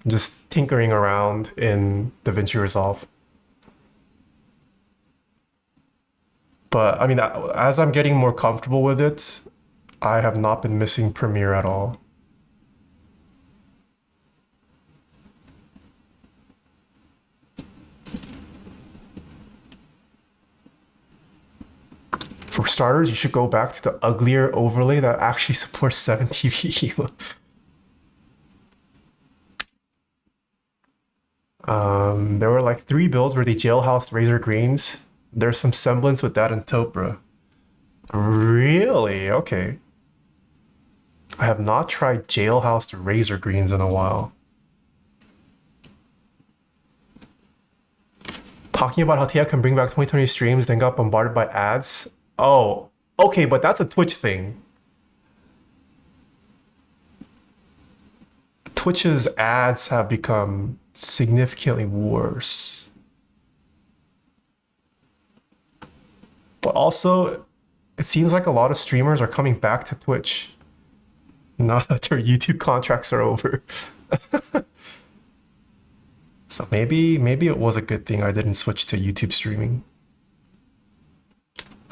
Just tinkering around in DaVinci Resolve. But I mean, as I'm getting more comfortable with it, I have not been missing Premiere at all. For starters, you should go back to the uglier overlay that actually supports 7TV. There were like 3 builds where they jailhoused Razor Greens. There's some semblance with that in Topra. Really? Okay. I have not tried jailhoused Razor Greens in a while. Talking about how Taeha can bring back 2020 streams, then got bombarded by ads. Oh, okay, but that's a Twitch thing. Twitch's ads have become significantly worse. But also, it seems like a lot of streamers are coming back to Twitch now that their YouTube contracts are over. So maybe it was a good thing I didn't switch to YouTube streaming.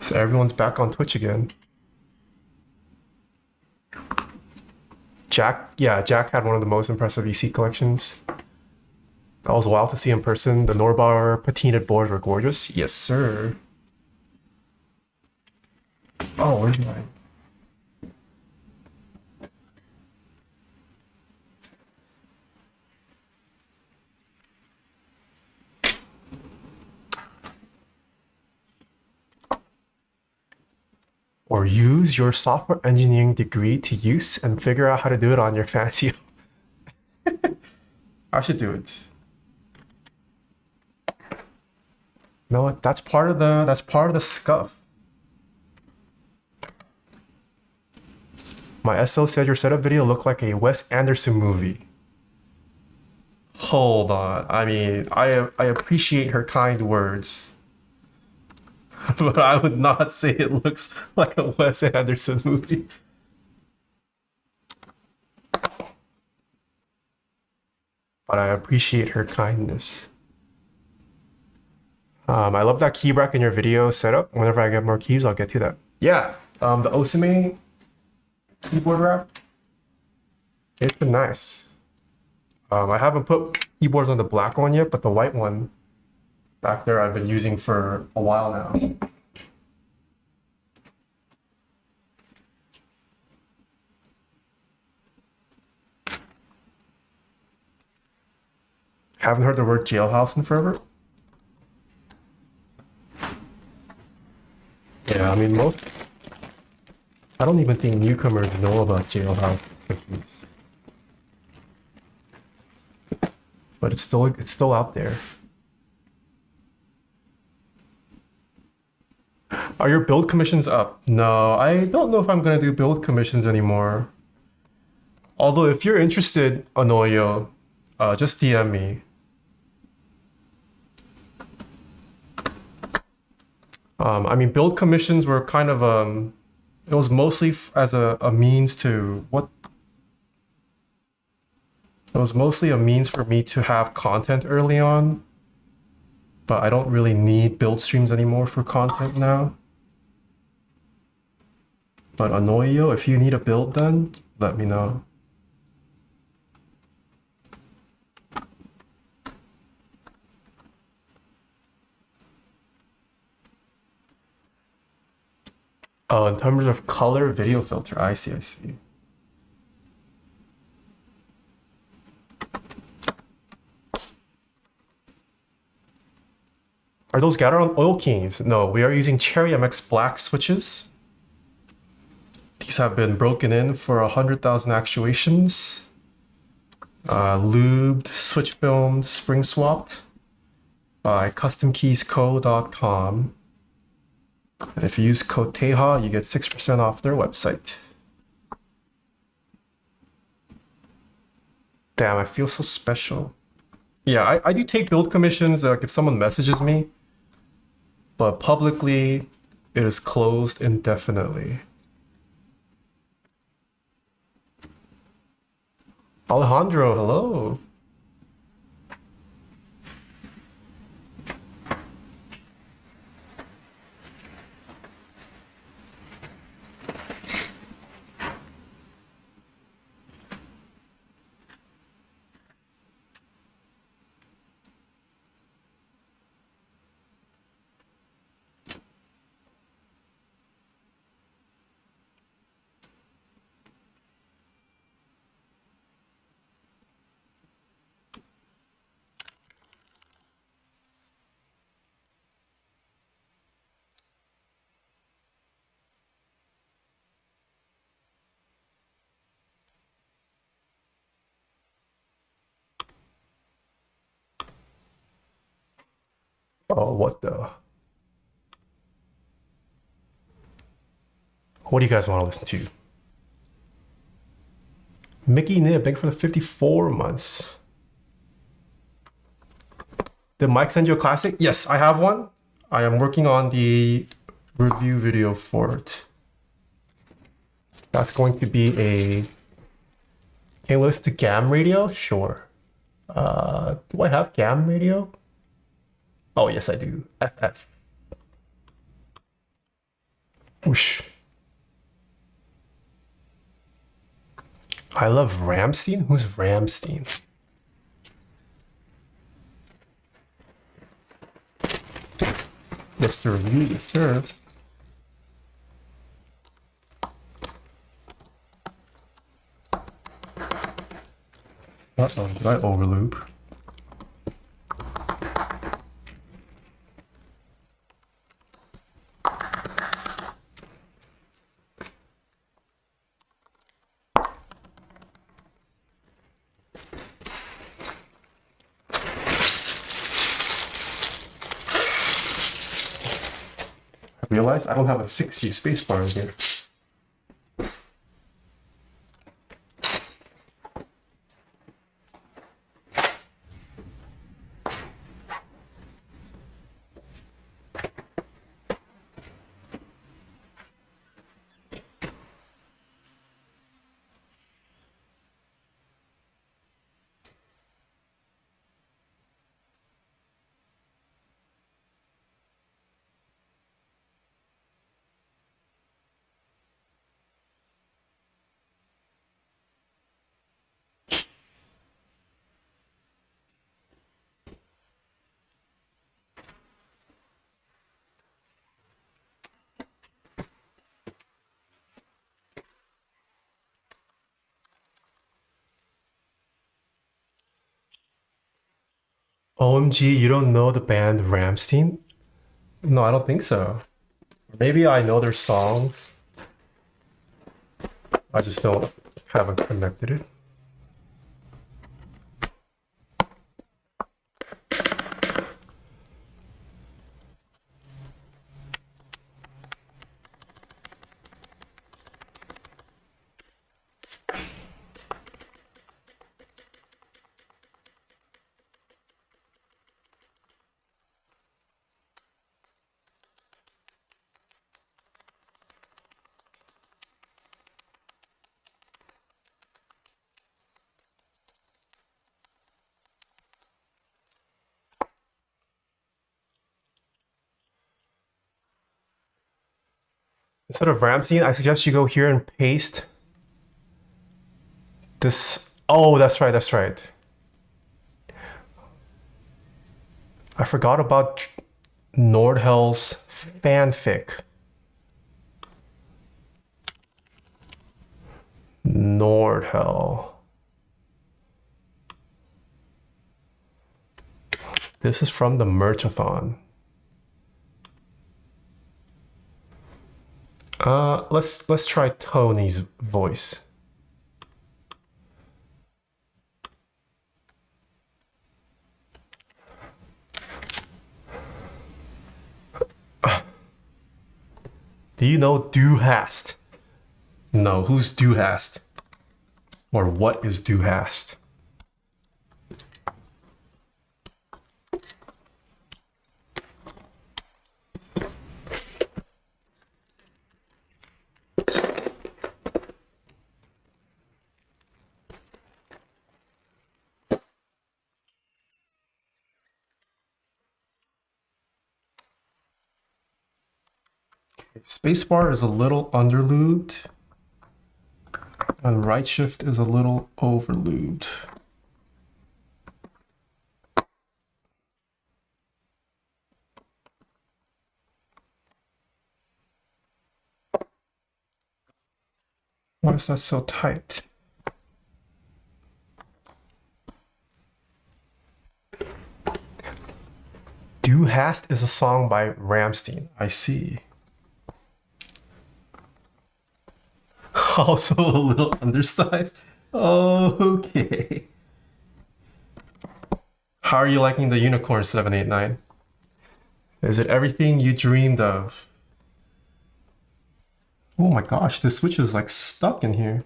So everyone's back on Twitch again. Jack had one of the most impressive EC collections. That was wild to see in person. The Norbar patinaed boards were gorgeous. Yes, sir. Oh, where's mine? Or use your software engineering degree to use and figure out how to do it on your fancy. I should do it. No, that's part of the scuff. My SO said your setup video looked like a Wes Anderson movie. Hold on. I mean, I appreciate her kind words. But I would not say it looks like a Wes Anderson movie. But I appreciate her kindness. I love that key rack in your video setup. Whenever I get more keys, I'll get to that. Yeah, the Osame keyboard wrap, it's been nice. I haven't put keyboards on the black one yet, but the white one back there I've been using for a while now. Haven't heard the word jailhouse in forever. Yeah, I mean I don't even think newcomers know about jailhouse. But it's still out there. Are your build commissions up? No, I don't know if I'm gonna do build commissions anymore. Although if you're interested, Anoyo, just DM me. I mean, build commissions were kind of it was mostly as a means to what? It was mostly a means for me to have content early on, but I don't really need build streams anymore for content now. But Anoyo, if you need a build done, let me know. Oh, in terms of color video filter, I see. Are those Gateron oil keys? No, we are using Cherry MX black switches. These have been broken in for 100,000 actuations. Lubed, switch filmed, spring swapped by customkeysco.com. And if you use code Taeha, you get 6% off their website. Damn, I feel so special. Yeah, I do take build commissions like if someone messages me, but publicly it is closed indefinitely. Alejandro, hello. Oh, what the? What do you guys want to listen to? Mickey Nib, thank you for the 54 months. Did Mike send you a classic? Yes, I have one. I am working on the review video for it. That's going to be a... Can we listen to GAM radio? Sure. Do I have GAM radio? Oh, yes, I do. FF. Whoosh. I love Ramstein? Who's Ramstein? Mr. Review, yes, sir. Uh-oh, did I overloop? I realize I don't have a 6U spacebar in here. OMG, you don't know the band Ramstein? No, I don't think so. Maybe I know their songs. I just haven't connected it. Instead of Ramstein, I suggest you go here and paste this. Oh, that's right, that's right. I forgot about Nordhell's fanfic. Nordhell. This is from the Merchathon. Let's try Tony's voice. Do you know Du Hast? No, who's Du Hast? Or what is Du Hast? Spacebar is a little underlubed, and right shift is a little overlubed. Why is that so tight? Du Hast is a song by Ramstein. I see. Also a little undersized. Oh, okay. How are you liking the Unicorn 789? Is it everything you dreamed of? Oh my gosh, this switch is like stuck in here.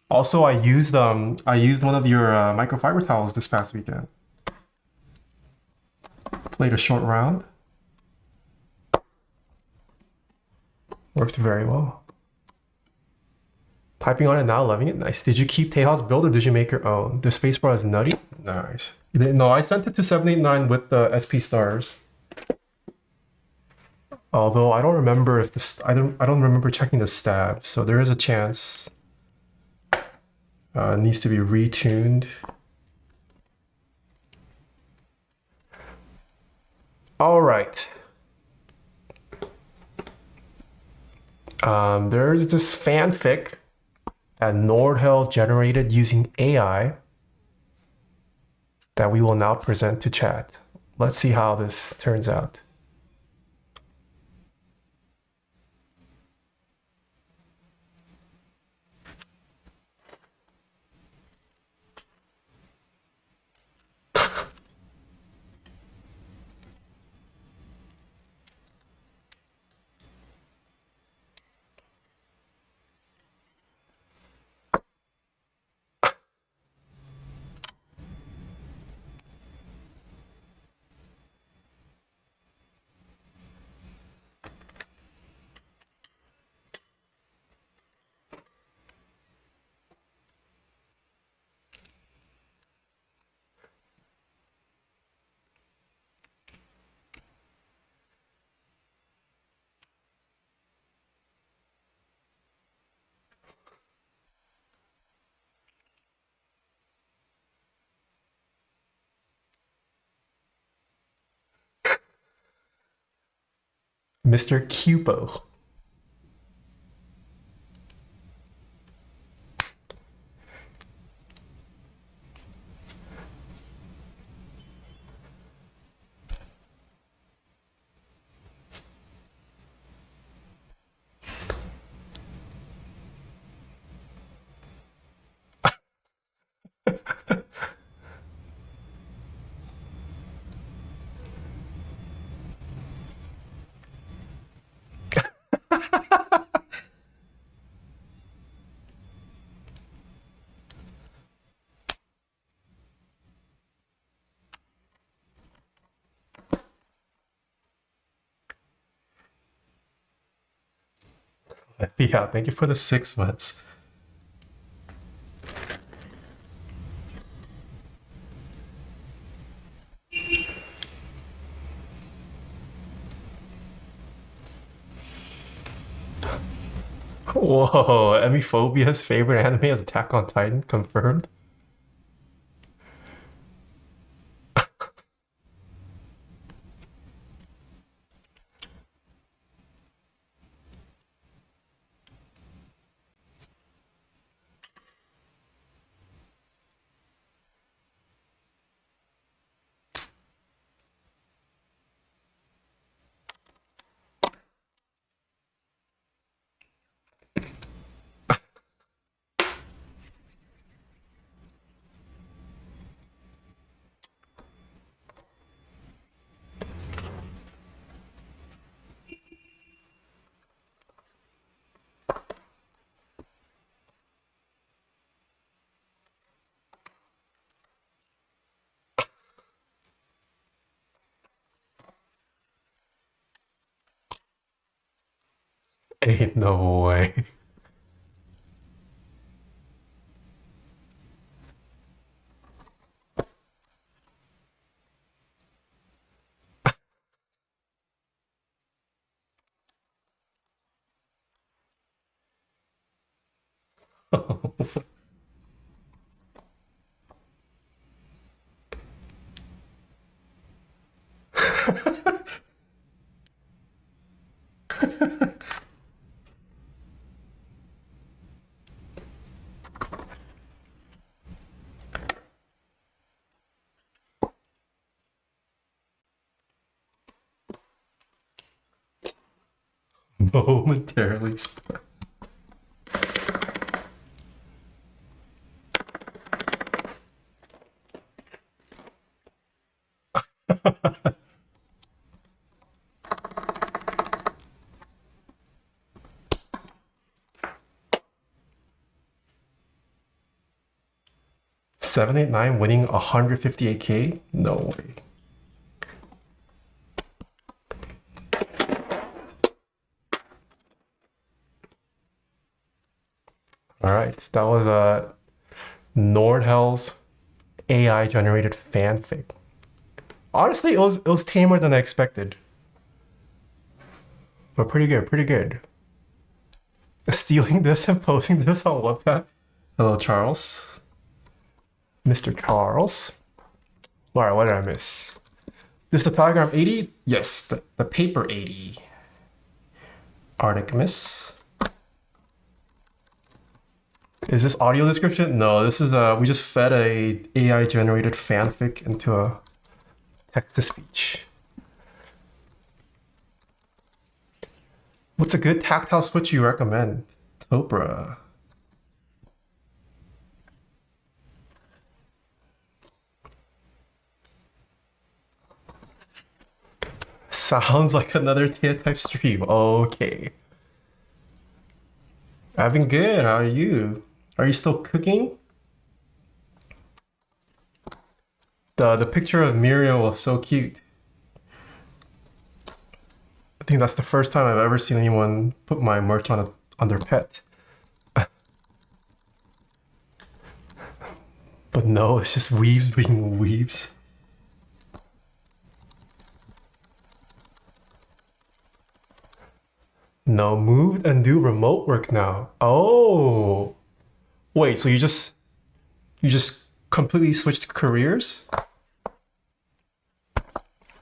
Also, I used one of your microfiber towels this past weekend. Played a short round. Worked very well. Typing on it now, loving it. Nice. Did you keep Taeha's build or did you make your own? The spacebar is nutty. Nice. No, I sent it to 789 with the SP stars. Although I don't remember if the I don't remember checking the stab, so there is a chance it needs to be retuned. All right. There's this fanfic that Nordhell generated using AI that we will now present to chat. Let's see how this turns out. Mr. Cupo. Yeah, thank you for the 6 months. Whoa, Emiphobia's favorite anime is Attack on Titan, confirmed. Ain't no way. Momentarily stuck. $789 winning 158K? No way. All right, that was Nordhell's AI generated fanfic. Honestly, it was tamer than I expected. But pretty good, pretty good. Stealing this and posting this on Wattpad. Hello, Charles. Mr. Charles. Alright, what did I miss? This the Telegram 80? Yes, the Paper80. Artemis. Is this audio description? No, this is we just fed a AI generated fanfic into a text to speech. What's a good tactile switch you recommend? Topra. Sounds like another Taeha type stream. Okay. I've been good. How are you? Are you still cooking? The picture of Muriel was so cute. I think that's the first time I've ever seen anyone put my merch on their pet. But no, it's just weaves being weaves. No, moved and do remote work now. Oh, wait, so you just completely switched careers?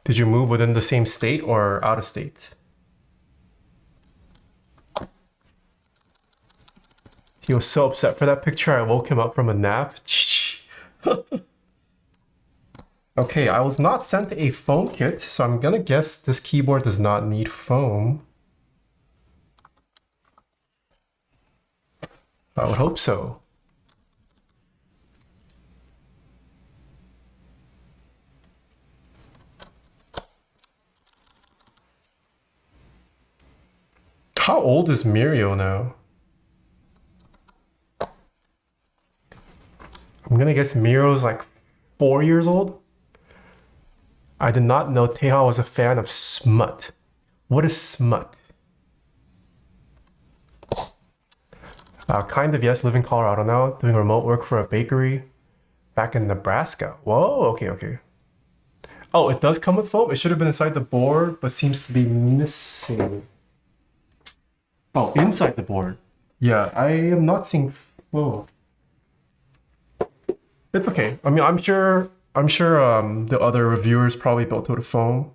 Did you move within the same state or out of state? He was so upset for that picture, I woke him up from a nap. Okay, I was not sent a foam kit, so I'm gonna guess this keyboard does not need foam. I would hope so. How old is Muriel now? I'm gonna guess Muriel's like 4 years old. I did not know Taeha was a fan of smut. What is smut? Kind of, yes, live in Colorado now, doing remote work for a bakery back in Nebraska. Whoa, okay, okay. Oh, it does come with foam? It should have been inside the board, but seems to be missing. Oh, inside the board. Yeah, I am not seeing foam. It's okay. I mean, I'm sure the other reviewers probably built with foam.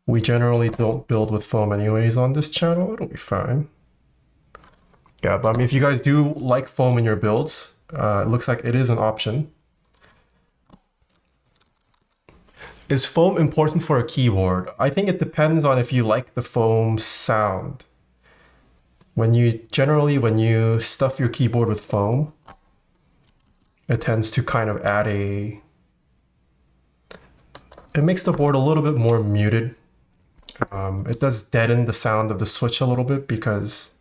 We generally don't build with foam anyways on this channel. It'll be fine. Yeah, but I mean, if you guys do like foam in your builds, it looks like it is an option. Is foam important for a keyboard? I think it depends on if you like the foam sound. When you stuff your keyboard with foam, it tends to kind of add it makes the board a little bit more muted. It does deaden the sound of the switch a little bit because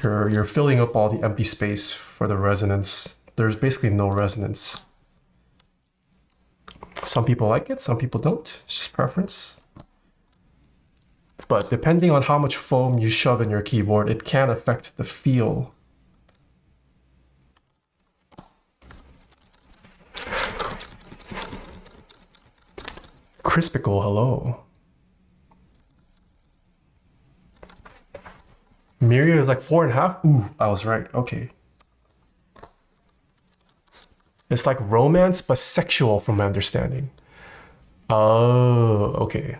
you're filling up all the empty space for the resonance. There's basically no resonance. Some people like it, some people don't. It's just preference. But depending on how much foam you shove in your keyboard, it can affect the feel. Crispicle, hello. Miriam is like 4.5. Ooh, I was right. Okay. It's like romance, but sexual from my understanding. Oh, okay.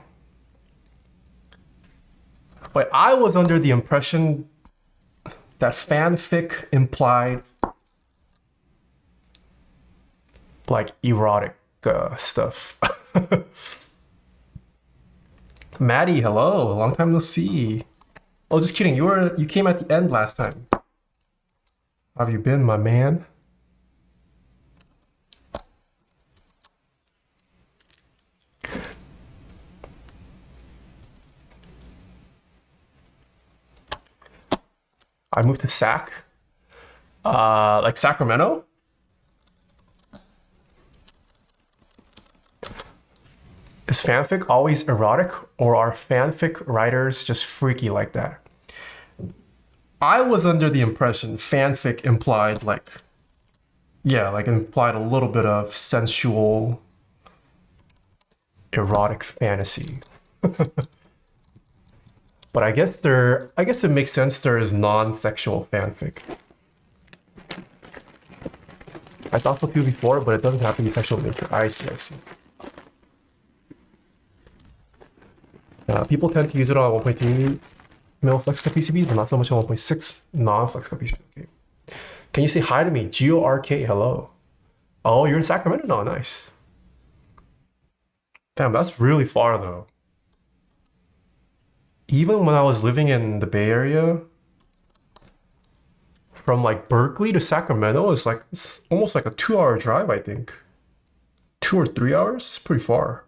But I was under the impression that fanfic implied like erotic stuff. Maddie, hello. Long time no see. Oh, just kidding. You came at the end last time. How have you been, my man? I moved to like Sacramento. Is fanfic always erotic, or are fanfic writers just freaky like that? I was under the impression fanfic implied like, yeah, like implied a little bit of sensual, erotic fantasy. But I guess it makes sense there is non-sexual fanfic. I thought so too before, but it doesn't have to be sexual in nature. I see, I see. People tend to use it on 1.3 mil flex cut PCBs, but not so much on 1.6 non-flex cut PCB. Okay. Can you say hi to me? GORK, hello. Oh, you're in Sacramento? No, nice. Damn, that's really far though. Even when I was living in the Bay Area, from like Berkeley to Sacramento, it's almost like a 2-hour drive, I think. 2 or 3 hours? It's pretty far.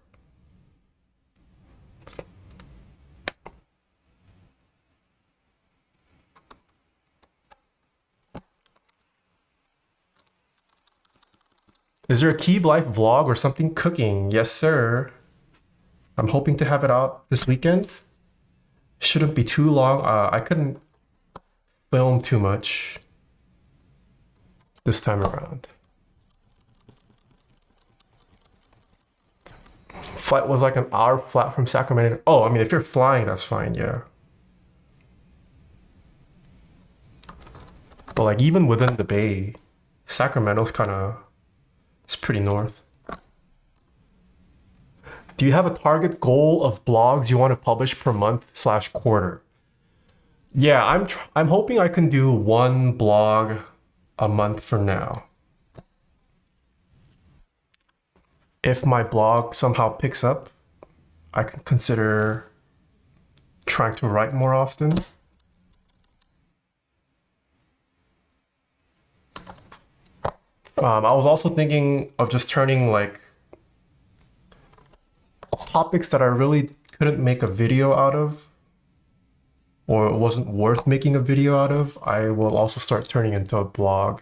Is there a Keep Life vlog or something cooking? Yes, sir. I'm hoping to have it out this weekend. Shouldn't be too long. I couldn't film too much this time around. Flight was like an hour flat from Sacramento. Oh, I mean, if you're flying, that's fine, yeah. But like even within the Bay, Sacramento's it's pretty north. Do you have a target goal of blogs you want to publish per month/quarter? Yeah, I'm hoping I can do 1 blog a month for now. If my blog somehow picks up, I can consider trying to write more often. I was also thinking of just turning like topics that I really couldn't make a video out of, or it wasn't worth making a video out of, I will also start turning into a blog.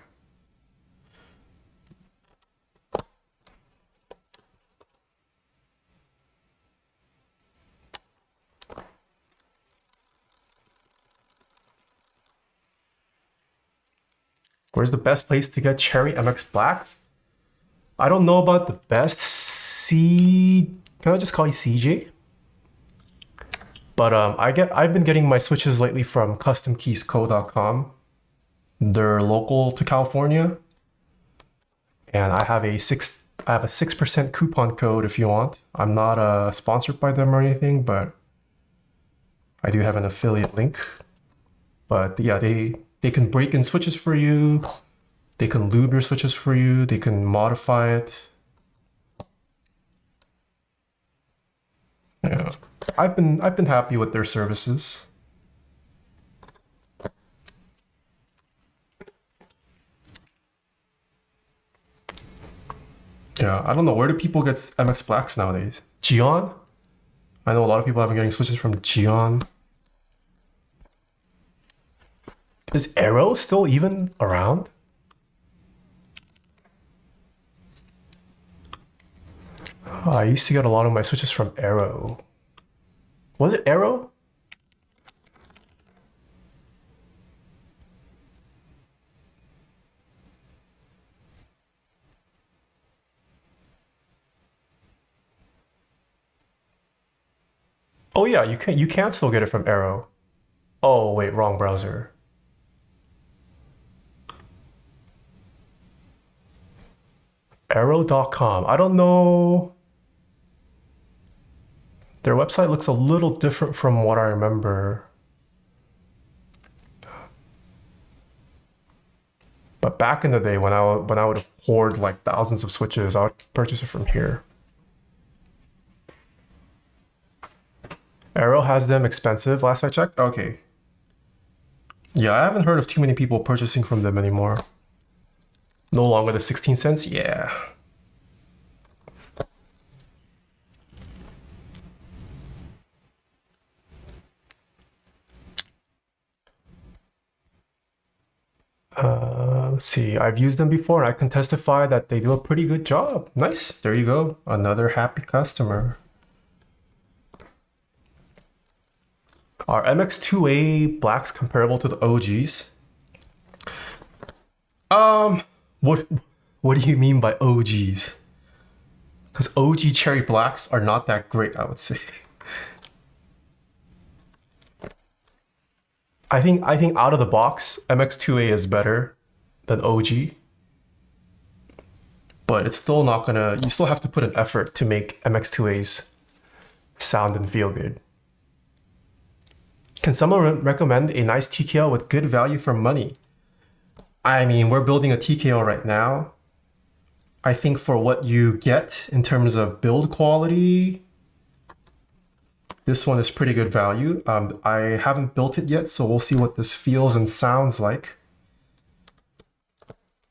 Where's the best place to get Cherry MX Blacks? I don't know about the best. Can I just call you CJ? But I've been getting my switches lately from customkeysco.com. They're local to California, and I have a 6% coupon code if you want. I'm not sponsored by them or anything, but I do have an affiliate link. But yeah, they can break in switches for you. They can lube your switches for you. They can modify it. Yeah, I've been happy with their services. Yeah, I don't know, where do people get MX Blacks nowadays? Gion? I know a lot of people have been getting switches from Gion. Is Arrow still even around? Oh, I used to get a lot of my switches from Arrow. Was it Arrow? Oh yeah, you can still get it from Arrow. Oh wait, wrong browser. Arrow.com. I don't know. Their website looks a little different from what I remember. But back in the day when I would hoard like thousands of switches, I would purchase it from here. Arrow has them expensive last I checked. Okay. Yeah, I haven't heard of too many people purchasing from them anymore. No longer the 16 cents? Yeah. see, I've used them before and I can testify that they do a pretty good job. Nice, there you go. Another happy customer. Are MX2A blacks comparable to the OGs? What do you mean by OGs? Because OG cherry blacks are not that great, I would say. I think out of the box, MX2A is better than OG. But it's still not gonna, you still have to put an effort to make MX2As sound and feel good. Can someone recommend a nice TKO with good value for money? I mean, we're building a TKO right now. I think for what you get in terms of build quality, this one is pretty good value. I haven't built it yet, so we'll see what this feels and sounds like.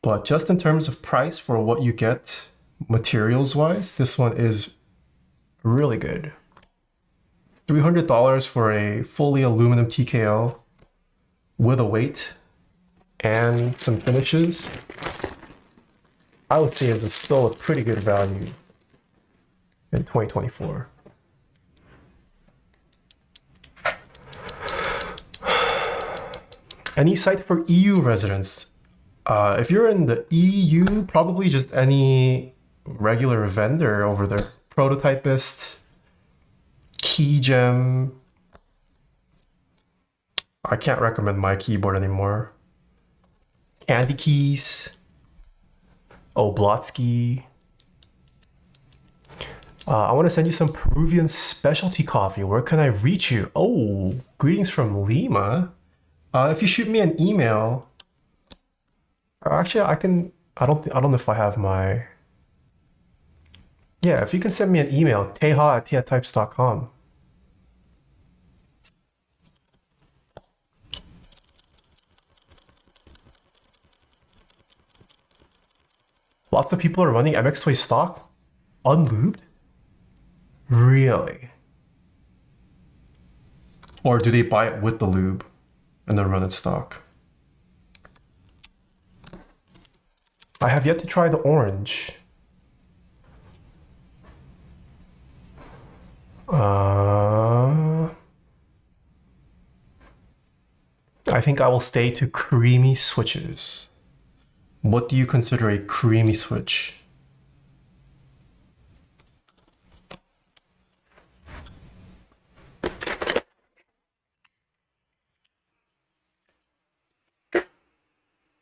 But just in terms of price for what you get materials-wise, this one is really good. $300 for a fully aluminum TKO with a weight and some finishes. I would say is still a pretty good value in 2024. Any site for EU residents? If you're in the EU, probably just any regular vendor over there. Prototypist, Keygem. I can't recommend my keyboard anymore. Candy Keys. Oblotsky. I want to send you some Peruvian specialty coffee. Where can I reach you? Oh, greetings from Lima. If you shoot me an email, actually I can. I don't know if I have my. Yeah, if you can send me an email, Taeha@taehatypes.com. Lots of people are running MX Toy stock unlubed? Really? Or do they buy it with the lube and then run it stock? I have yet to try the orange. I think I will stay to creamy switches. What do you consider a creamy switch?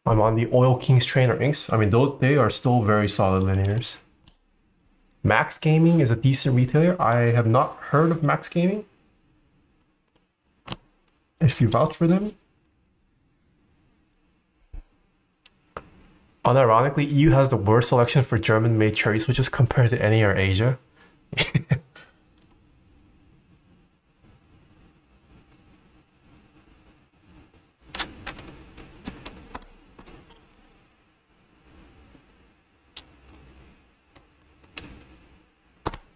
I'm on the Oil Kings Trainer inks. I mean, they are still very solid linears. Max Gaming is a decent retailer. I have not heard of Max Gaming. If you vouch for them. Unironically, EU has the worst selection for German-made cherry switches compared to anywhere Asia.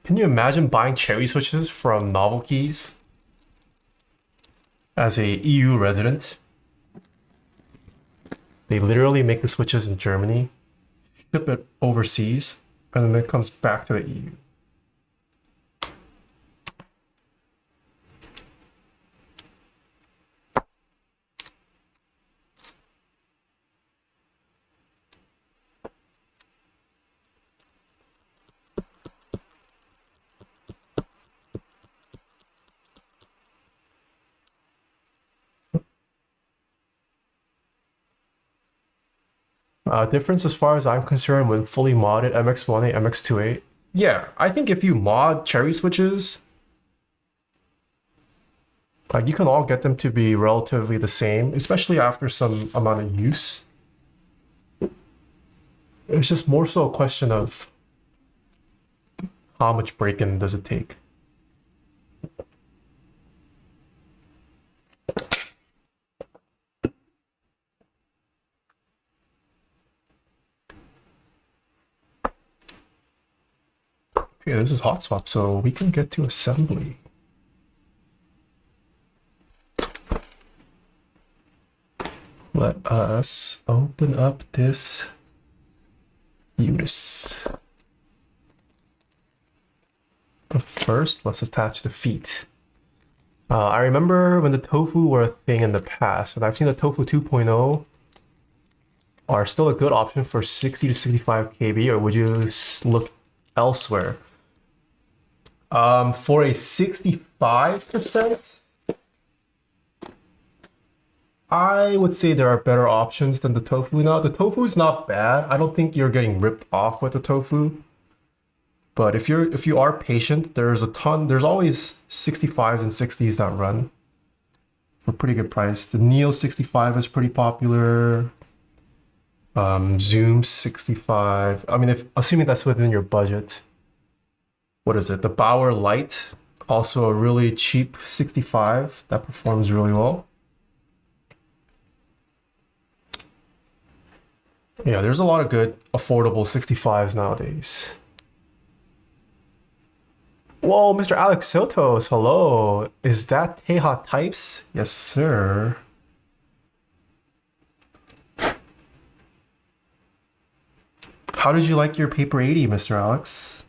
Can you imagine buying cherry switches from Novel Keys as a EU resident? They literally make the switches in Germany, ship it overseas, and then it comes back to the EU. Difference as far as I'm concerned when fully modded MX1A, MX2A. Yeah, I think if you mod cherry switches, like you can all get them to be relatively the same, especially after some amount of use. It's just more so a question of how much break-in does it take. Okay, this is hot swap, so we can get to assembly. Let us open up this uterus. But first, let's attach the feet. I remember when the tofu were a thing in the past, and I've seen the tofu 2.0 are still a good option for 60 to 65 kb, or would you look elsewhere? For a 65%, I would say there are better options than the tofu now. The tofu is not bad. I don't think you're getting ripped off with the tofu. But if you are patient, there's always 65s and 60s that run for pretty good price. The Neo 65 is pretty popular. Zoom 65. I mean, assuming that's within your budget. What is it? The Bauer Light, also a really cheap 65 that performs really well. Yeah, there's a lot of good, affordable 65s nowadays. Whoa, Mr. Alex Sotos, hello. Is that Taeha types? Yes, sir. How did you like your Paper 80, Mr. Alex?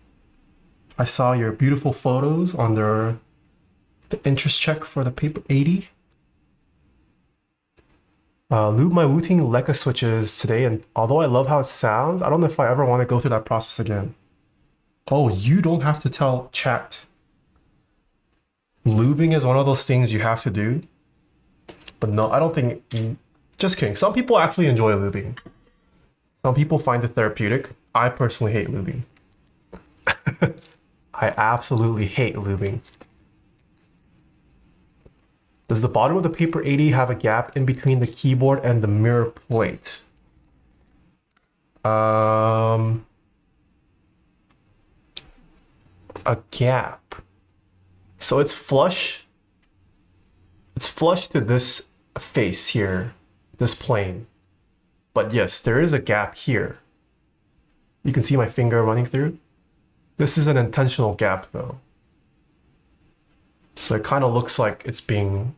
I saw your beautiful photos on the interest check for the Paper 80. Lube my Wu-Ting Leica switches today, and although I love how it sounds, I don't know if I ever want to go through that process again. Oh, you don't have to tell chat. Lubing is one of those things you have to do. But no, I don't think... Just kidding. Some people actually enjoy lubing. Some people find it therapeutic. I personally hate lubing. I absolutely hate lubing. Does the bottom of the Paper 80 have a gap in between the keyboard and the mirror plate? A gap. So it's flush. It's flush to this face here, this plane. But yes, there is a gap here. You can see my finger running through. This is an intentional gap though. So it kind of looks like it's being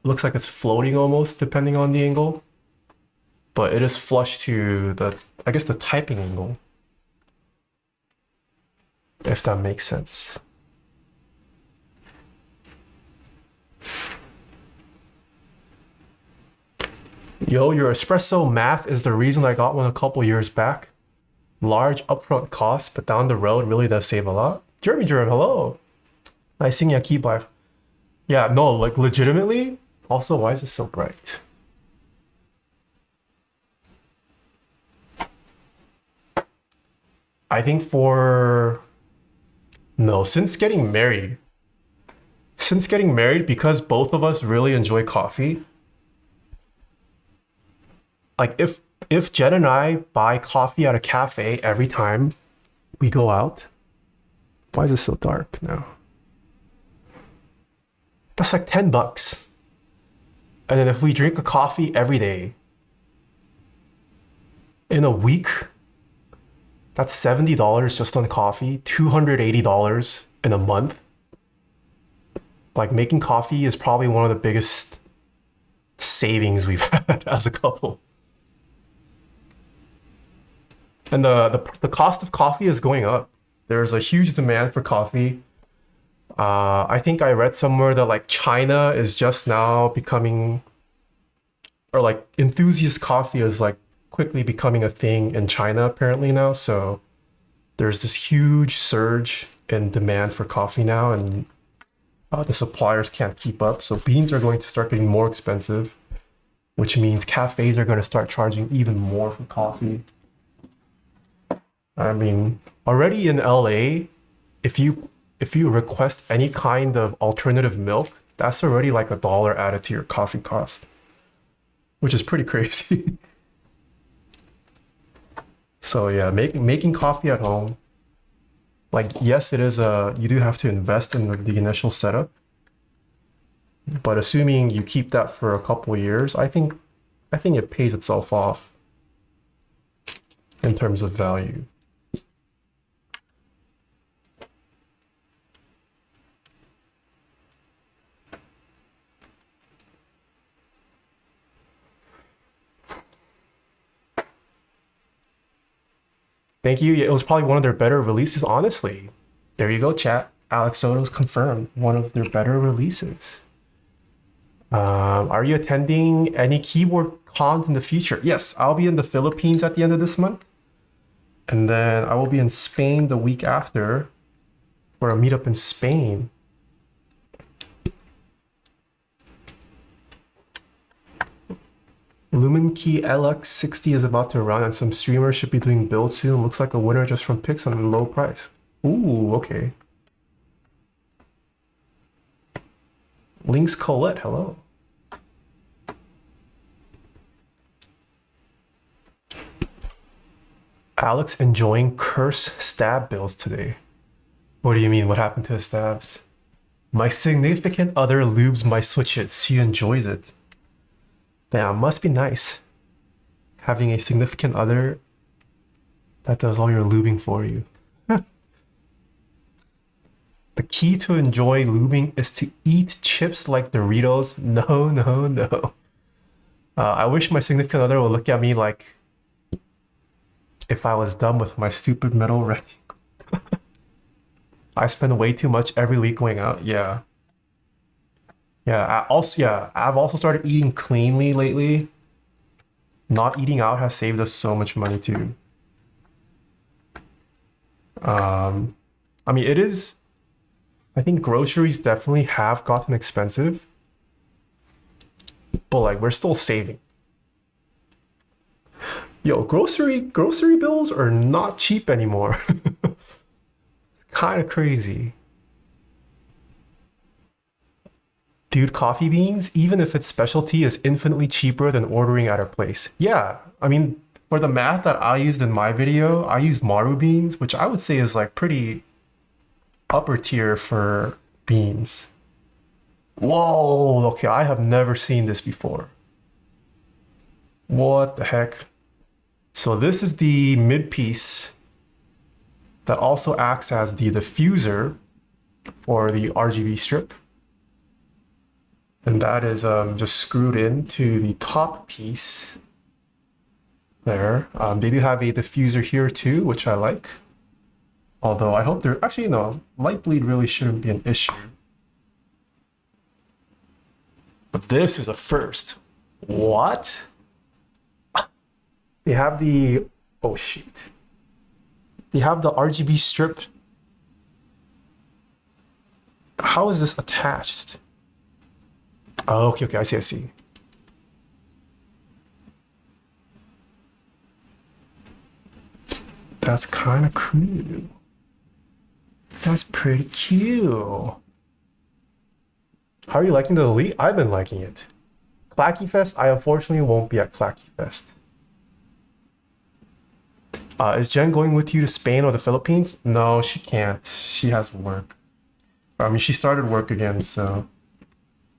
looks like it's floating almost depending on the angle. But it is flush to I guess the typing angle. If that makes sense. Yo, your espresso math is the reason I got one a couple years back. Large upfront cost, but down the road really does save a lot. Jeremy Jerem, hello. Nice seeing you, Keycaps. Yeah, no, like legitimately. Also, why is it so bright? I think since getting married, because both of us really enjoy coffee, like if Jen and I buy coffee at a cafe every time we go out, why is it so dark now? That's like $10. And then if we drink a coffee every day, in a week, that's $70 just on coffee, $280 in a month. Like making coffee is probably one of the biggest savings we've had as a couple. And the cost of coffee is going up. There's a huge demand for coffee. I think I read somewhere that like China is just now becoming, or like enthusiast coffee is like quickly becoming a thing in China apparently now. So there's this huge surge in demand for coffee now, and the suppliers can't keep up. So beans are going to start getting more expensive, which means cafes are going to start charging even more for coffee. I mean, already in LA, if you request any kind of alternative milk, that's already like $1 added to your coffee cost, which is pretty crazy. So yeah, making coffee at home, like yes, it is you do have to invest in the initial setup, but assuming you keep that for a couple of years, I think it pays itself off in terms of value. Thank you. It was probably one of their better releases, honestly. There you go, chat. Alex Soto's confirmed one of their better releases. Are you attending any keyboard cons in the future? Yes, I'll be in the Philippines at the end of this month. And then I will be in Spain the week after for a meetup in Spain. Lumen Key LX60 is about to run and some streamers should be doing builds soon. Looks like a winner just from picks on a low price. Ooh, okay. Links Colette, hello. Alex enjoying curse stab builds today. What do you mean? What happened to his stabs? My significant other lubes my switches. She enjoys it. Damn, must be nice. Having a significant other that does all your lubing for you. The key to enjoy lubing is to eat chips like Doritos. No, no, no. I wish my significant other would look at me like if I was done with my stupid metal rectangle. I spend way too much every week going out. Yeah. Yeah, I've also started eating cleanly lately. Not eating out has saved us so much money too. I mean, it is, I think groceries definitely have gotten expensive, but like we're still saving. Yo, grocery bills are not cheap anymore. It's kind of crazy. Dude, coffee beans, even if it's specialty, is infinitely cheaper than ordering at our place. Yeah, I mean, for the math that I used in my video, I used Maru beans, which I would say is like pretty upper tier for beans. Whoa, okay, I have never seen this before. What the heck? So this is the mid piece that also acts as the diffuser for the RGB strip. And that is just screwed into the top piece there. They do have a diffuser here too, which I like. Although I hope they're actually, no, light bleed really shouldn't be an issue. But this is a first. What? They have the, oh shit. They have the RGB strip. How is this attached? Oh, okay, I see. That's kind of cool. That's pretty cute. How are you liking the Elite? I've been liking it. Clacky Fest, I unfortunately won't be at Clacky Fest. Is Jen going with you to Spain or the Philippines? No, she can't. She has work. I mean, she started work again, so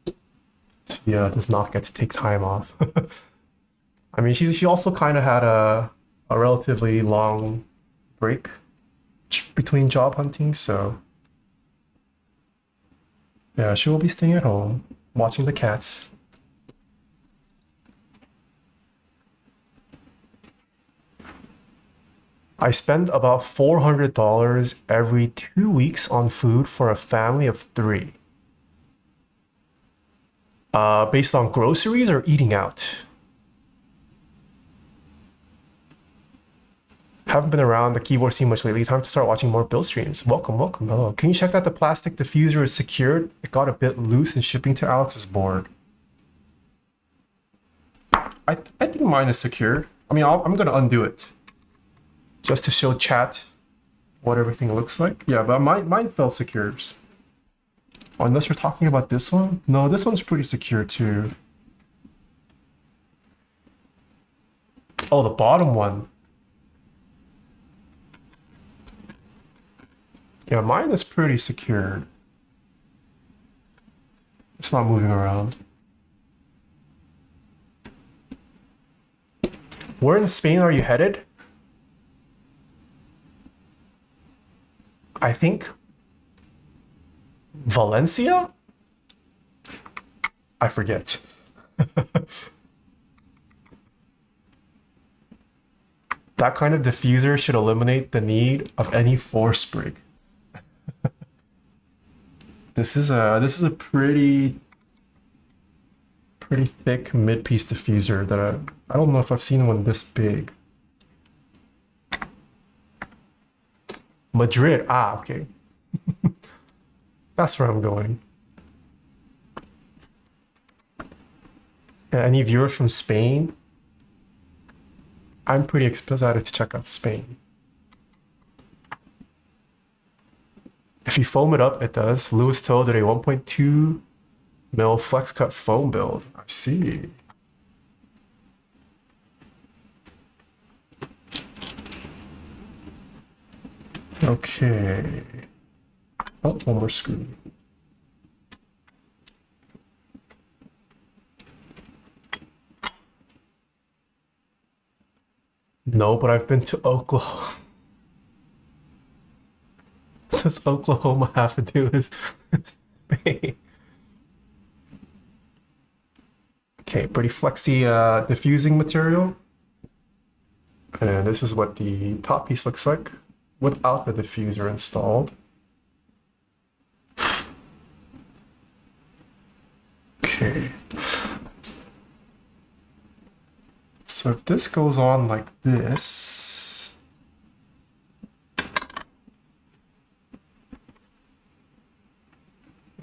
she does not get to take time off. I mean, she also kind of had a relatively long break between job hunting, so yeah, she will be staying at home watching the cats. I spend about $400 every 2 weeks on food for a family of 3. Based on groceries or eating out? Haven't been around the keyboard scene much lately. Time to start watching more build streams. Welcome. Hello. Can you check that the plastic diffuser is secured? It got a bit loose in shipping to Alex's board. I think mine is secured. I mean, I'm gonna undo it just to show chat what everything looks like. Yeah, but mine felt secure. Oh, unless you're talking about this one? No, this one's pretty secure too. Oh, the bottom one. Yeah, mine is pretty secured. It's not moving around. Where in Spain are you headed? I think Valencia? I forget. That kind of diffuser should eliminate the need of any force sprig. This is a pretty thick mid-piece diffuser that I don't know if I've seen one this big. Madrid, okay. That's where I'm going. Yeah, any viewers from Spain? I'm pretty excited to check out Spain. If you foam it up, it does. Lewis Toe did a 1.2 mil flex cut foam build. I see. Okay. Oh, one more screw. No, but I've been to Oklahoma. What does Oklahoma have to do with Spain? Okay, pretty flexy diffusing material. And this is what the top piece looks like without the diffuser installed. Okay. So if this goes on like this,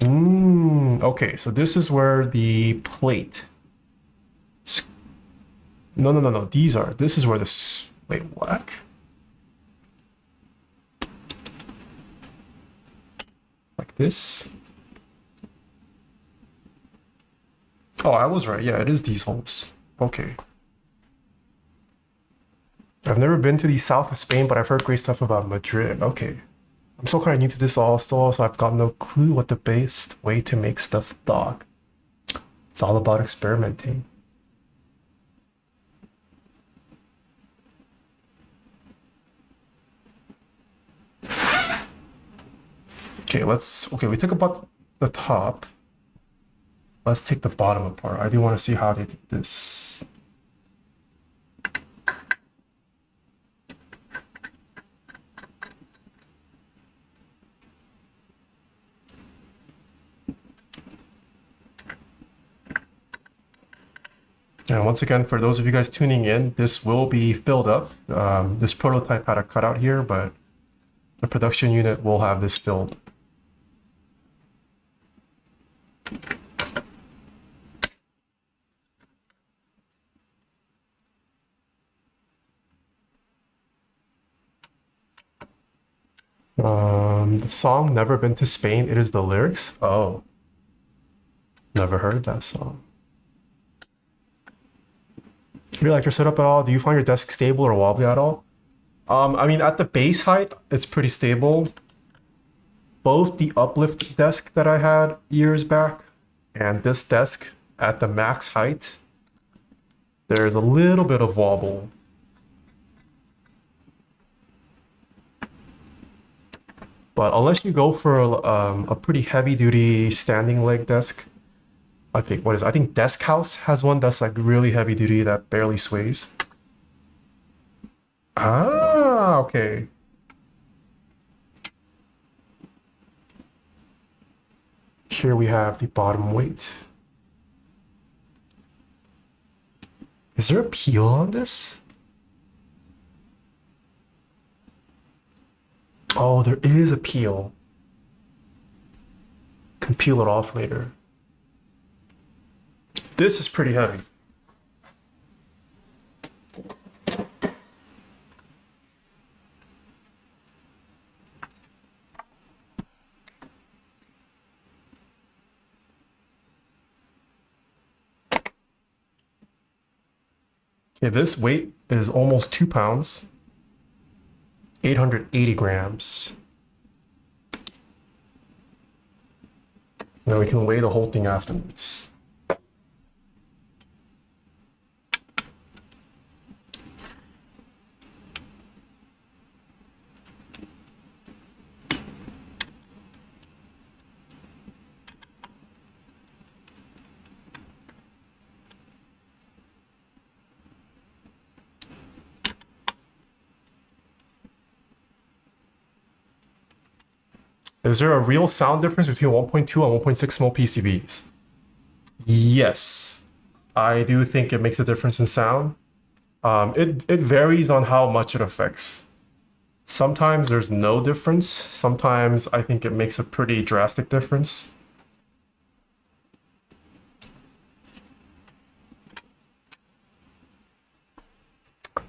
okay, so this is where the plate. No. This is where this. Wait, what? Like this? Oh, I was right. Yeah, it is these holes. Okay. I've never been to the south of Spain, but I've heard great stuff about Madrid. Okay. I'm still kind of new to this all still, so I've got no clue what the best way to make stuff dog. It's all about experimenting. Okay, we took about the top. Let's take the bottom apart. I do want to see how they did this. And once again, for those of you guys tuning in, this will be filled up. This prototype had a cutout here, but the production unit will have this filled. The song Never Been to Spain, it is the lyrics. Oh, never heard that song. Do you like your setup at all? Do you find your desk stable or wobbly at all? I mean, at the base height, it's pretty stable. Both the uplift desk that I had years back and this desk at the max height, there's a little bit of wobble. But unless you go for a pretty heavy-duty standing leg desk, I think Desk House has one that's like really heavy-duty that barely sways. Ah, okay. Here we have the bottom weight. Is there a peel on this? Oh, there is a peel. Can peel it off later. This is pretty heavy. Okay, this weight is almost 2 pounds. 880 grams. Now we can weigh the whole thing afterwards. Is there a real sound difference between 1.2 and 1.6 small PCBs? Yes, I do think it makes a difference in sound. It varies on how much it affects. Sometimes there's no difference. Sometimes I think it makes a pretty drastic difference.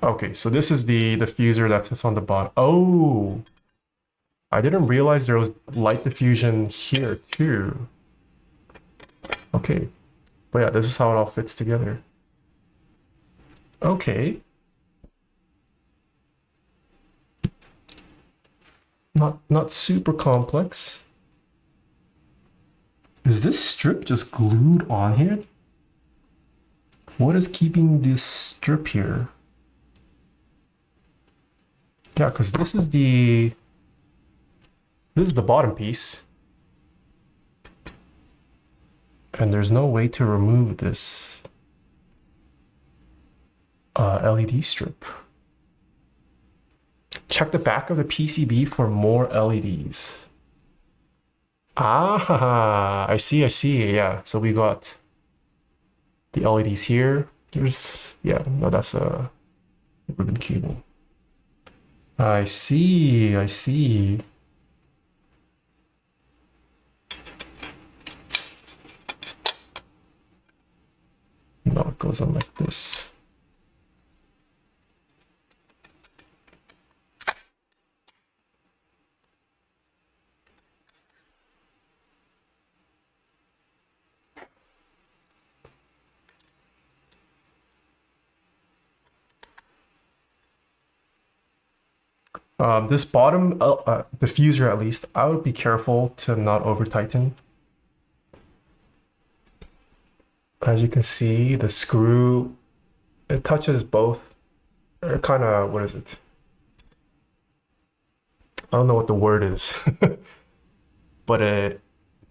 Okay, so this is the diffuser that sits on the bottom. Oh, I didn't realize there was light diffusion here too. Okay, but yeah, this is how it all fits together. Okay. Not super complex. Is this strip just glued on here? What is keeping this strip here? Yeah, because this is the bottom piece. And there's no way to remove this LED strip. Check the back of the PCB for more LEDs. Ah, I see, yeah. So we got the LEDs here. There's, yeah, no, that's a ribbon cable. I see. No, it goes on like this. This bottom diffuser, at least, I would be careful to not over tighten. As you can see, the screw, it touches both, or kind of, what is it? I don't know what the word is, but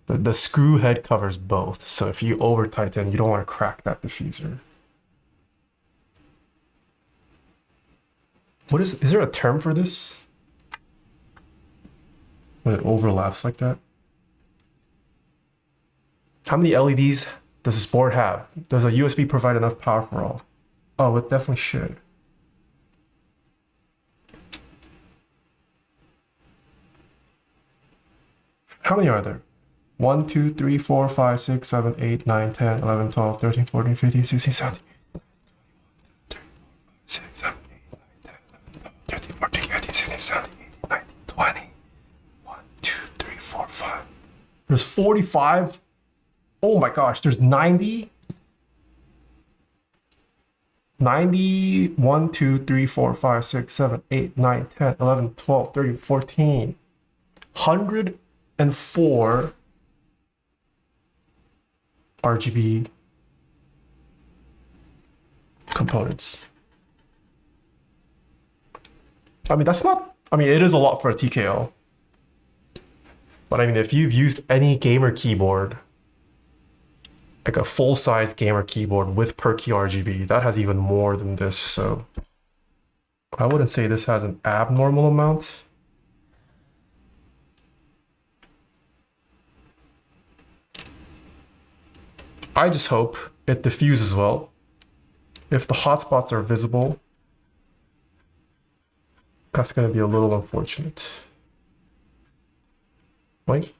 the screw head covers both. So if you over tighten, you don't want to crack that diffuser. What is there a term for this? When it overlaps like that? How many LEDs does this board have? Does a USB provide enough power for all? Oh, it definitely should. How many are there? 1, 2, 3, 4, 5, 6, 7, 8, 9, 10, 11, 12, 13, 14, 15, 16, 17, 6, 7, 8, 9, 10, 11, 12, 13, 14, 15, 16, 17, 18, 19, 20. 1, 2, 3, 4, 5. There's 45. Oh my gosh, there's 90. 90, 1, 2, 3, 4, 5, 6, 7, 8, 9, 10, 11, 12, 13, 14. 104 RGB components. I mean, that's not, I mean, it is a lot for a TKO. But I mean, if you've used any gamer keyboard, like a full-size gamer keyboard with per key RGB, that has even more than this. So I wouldn't say this has an abnormal amount. I just hope it diffuses well. If the hotspots are visible, that's going to be a little unfortunate. Wait.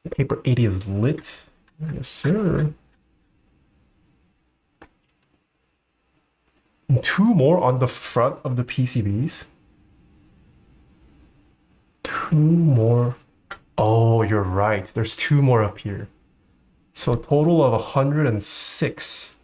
Paper80 is lit. Yes, sir. And 2 more on the front of the PCBs. 2 more. Oh, you're right. There's 2 more up here. So a total of 106.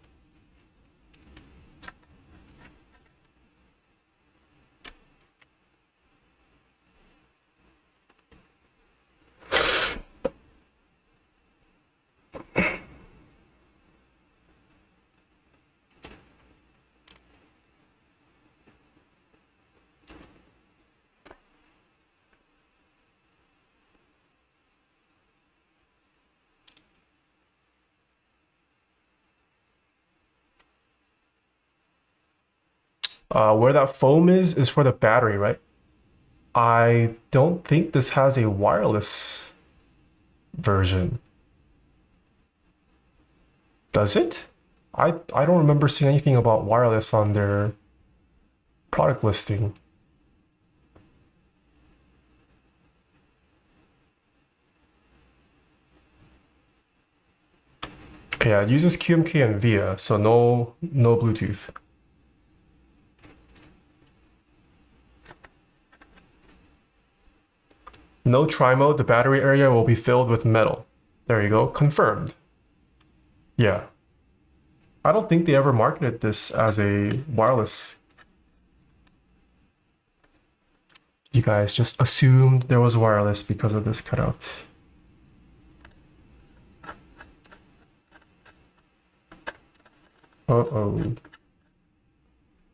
Where that foam is for the battery, right? I don't think this has a wireless version. Does it? I don't remember seeing anything about wireless on their product listing. Yeah, it uses QMK and VIA, so no Bluetooth. No tri-mode, the battery area will be filled with metal. There you go, confirmed. Yeah. I don't think they ever marketed this as a wireless. You guys just assumed there was wireless because of this cutout. Uh-oh.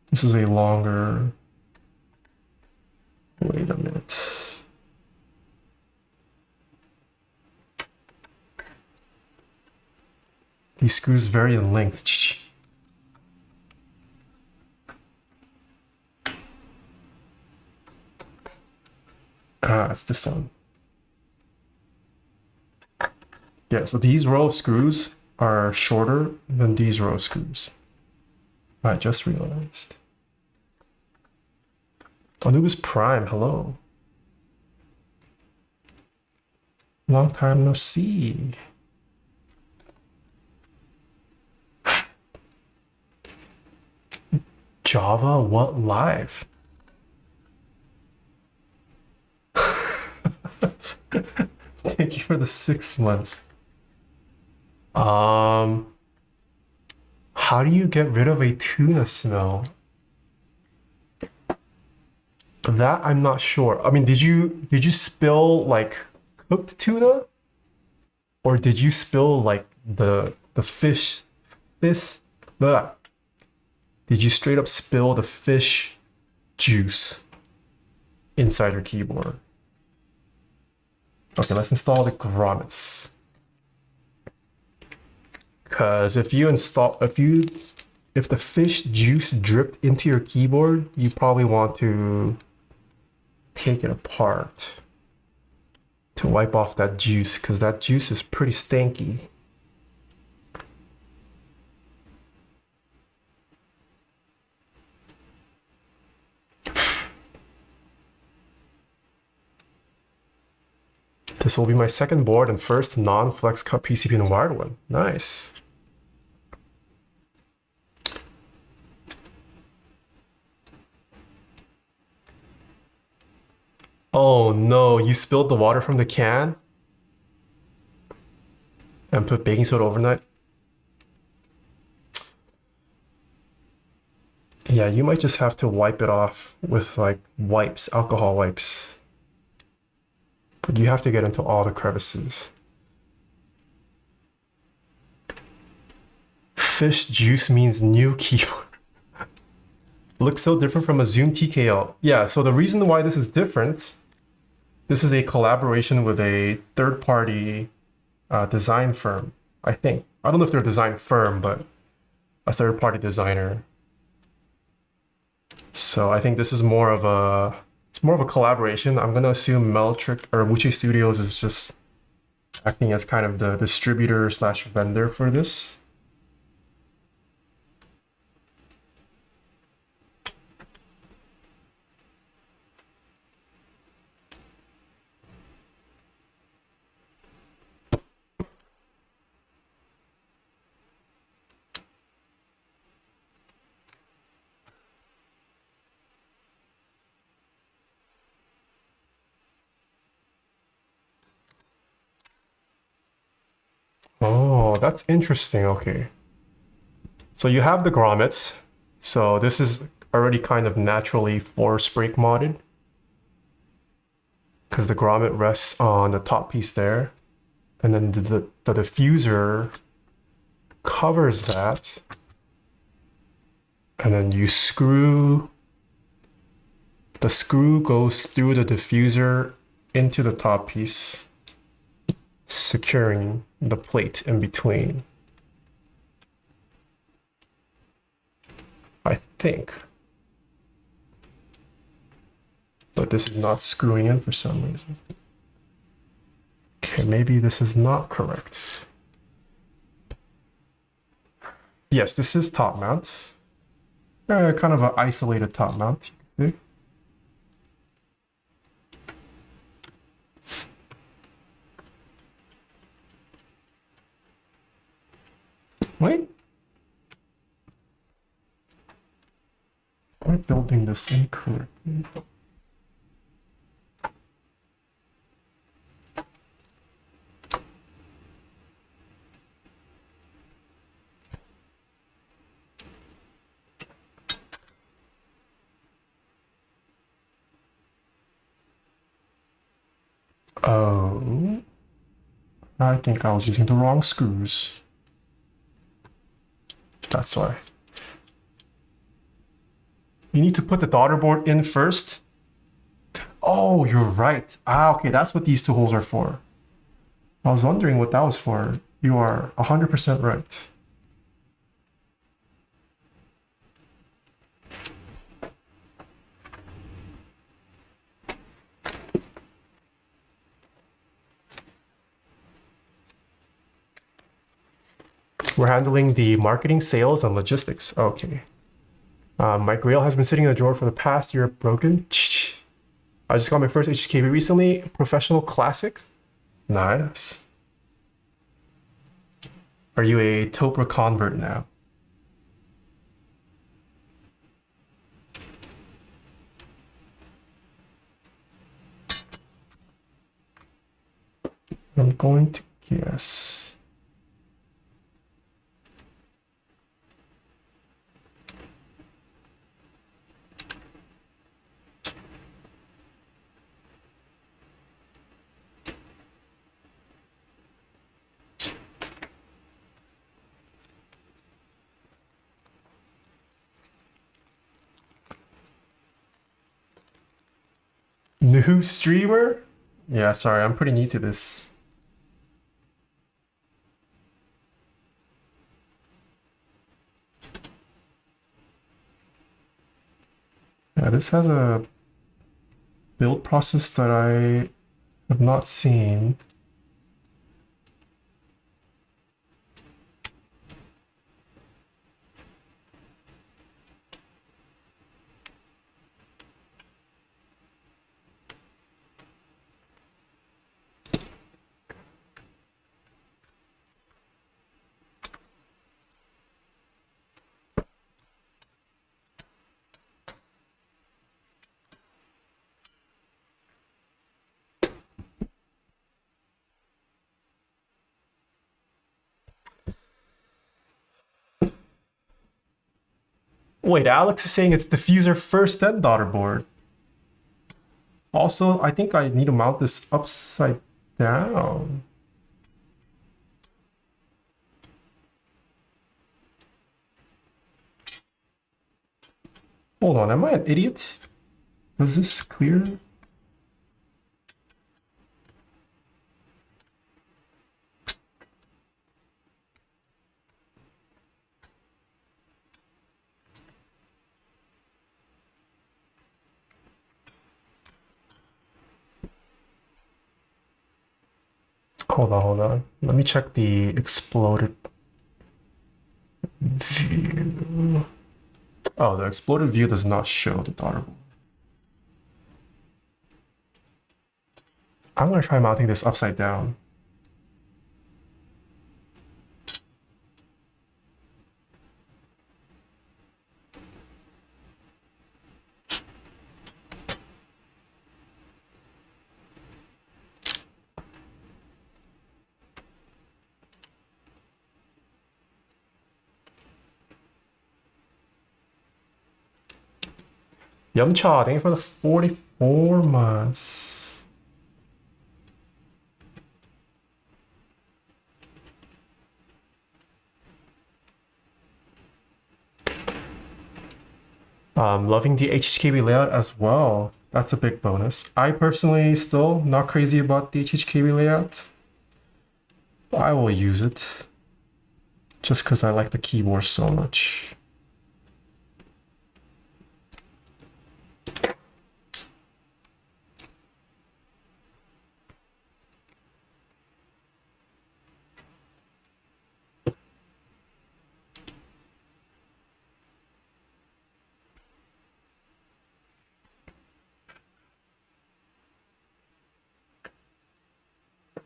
This is a longer... Wait a minute. These screws vary in length. Ah, it's this one. Yeah, so these row of screws are shorter than these row of screws. I just realized. Anubis Prime, hello. Long time no see. Java, what live? Thank you for the 6 months. How do you get rid of a tuna smell? That I'm not sure. I mean, did you spill like cooked tuna? Or did you spill like the fish blah. Did you straight up spill the fish juice inside your keyboard? Okay, let's install the grommets. Cause if the fish juice dripped into your keyboard, you probably want to take it apart to wipe off that juice, because that juice is pretty stanky. This will be my second board and first non-flex cut PCB and wired one. Nice. Oh no, you spilled the water from the can and put baking soda overnight? Yeah, you might just have to wipe it off with like wipes, alcohol wipes. But you have to get into all the crevices. Fish juice means new keyboard. Looks so different from a Zoom TKL. Yeah, so the reason why this is different, this is a collaboration with a third-party design firm, I think. I don't know if they're a design firm, but a third-party designer. So I think this is more of a, it's more of a collaboration. I'm gonna assume Meltrick or Wuche Studios is just acting as kind of the distributor slash vendor for this. Oh, that's interesting. Okay. So you have the grommets. So this is already kind of naturally force brake modded, because the grommet rests on the top piece there. And then the diffuser covers that. And then you screw, the screw goes through the diffuser into the top piece, securing the plate in between. I think. but this is not screwing in for some reason. Okay, maybe this is not correct. Yes, this is top mount. Kind of an isolated top mount, you can see. Wait. Am I building this incorrectly? Oh, I think I was using the wrong screws. That's why. You need to put the daughter board in first. Oh, you're right. Ah, okay, that's what these two holes are for. I was wondering what that was for. You are 100% right. We're handling the marketing, sales, and logistics. Okay. My grail has been sitting in the drawer for the past year, broken. I just got my first HKB recently. Professional classic. Nice. Are you a Topra convert now? I'm going to guess. New streamer? Yeah, sorry, I'm pretty new to this. Yeah, this has a build process that I have not seen. Wait, Alex is saying it's diffuser first, then daughter board. Also, I think I need to mount this upside down. Hold on, am I an idiot? Is this clear? Hold on. Let me check the exploded view. Oh, the exploded view does not show the daughter board. I'm gonna try mounting this upside down. Yumcha, thank you for the 44 months. Loving the HHKB layout as well. That's a big bonus. I personally still not crazy about the HHKB layout. I will use it just because I like the keyboard so much.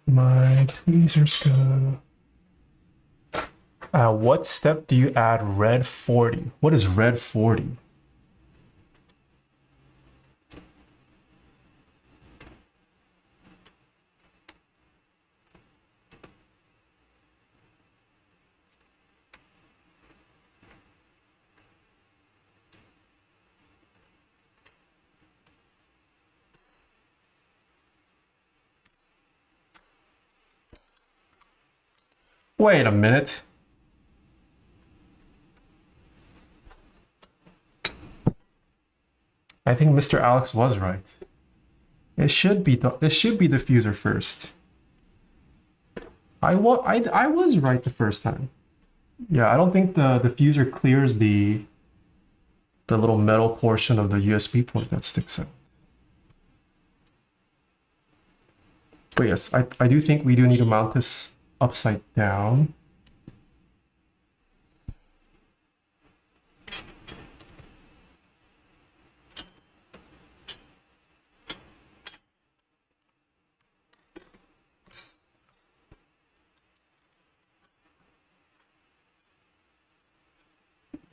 My tweezers go. What step do you add red 40? What is red 40? Wait a minute. I think Mr. Alex was right. It should be diffuser first. I was right the first time. Yeah, I don't think the diffuser clears the little metal portion of the USB port that sticks out. But yes, I do think we do need to mount this upside down.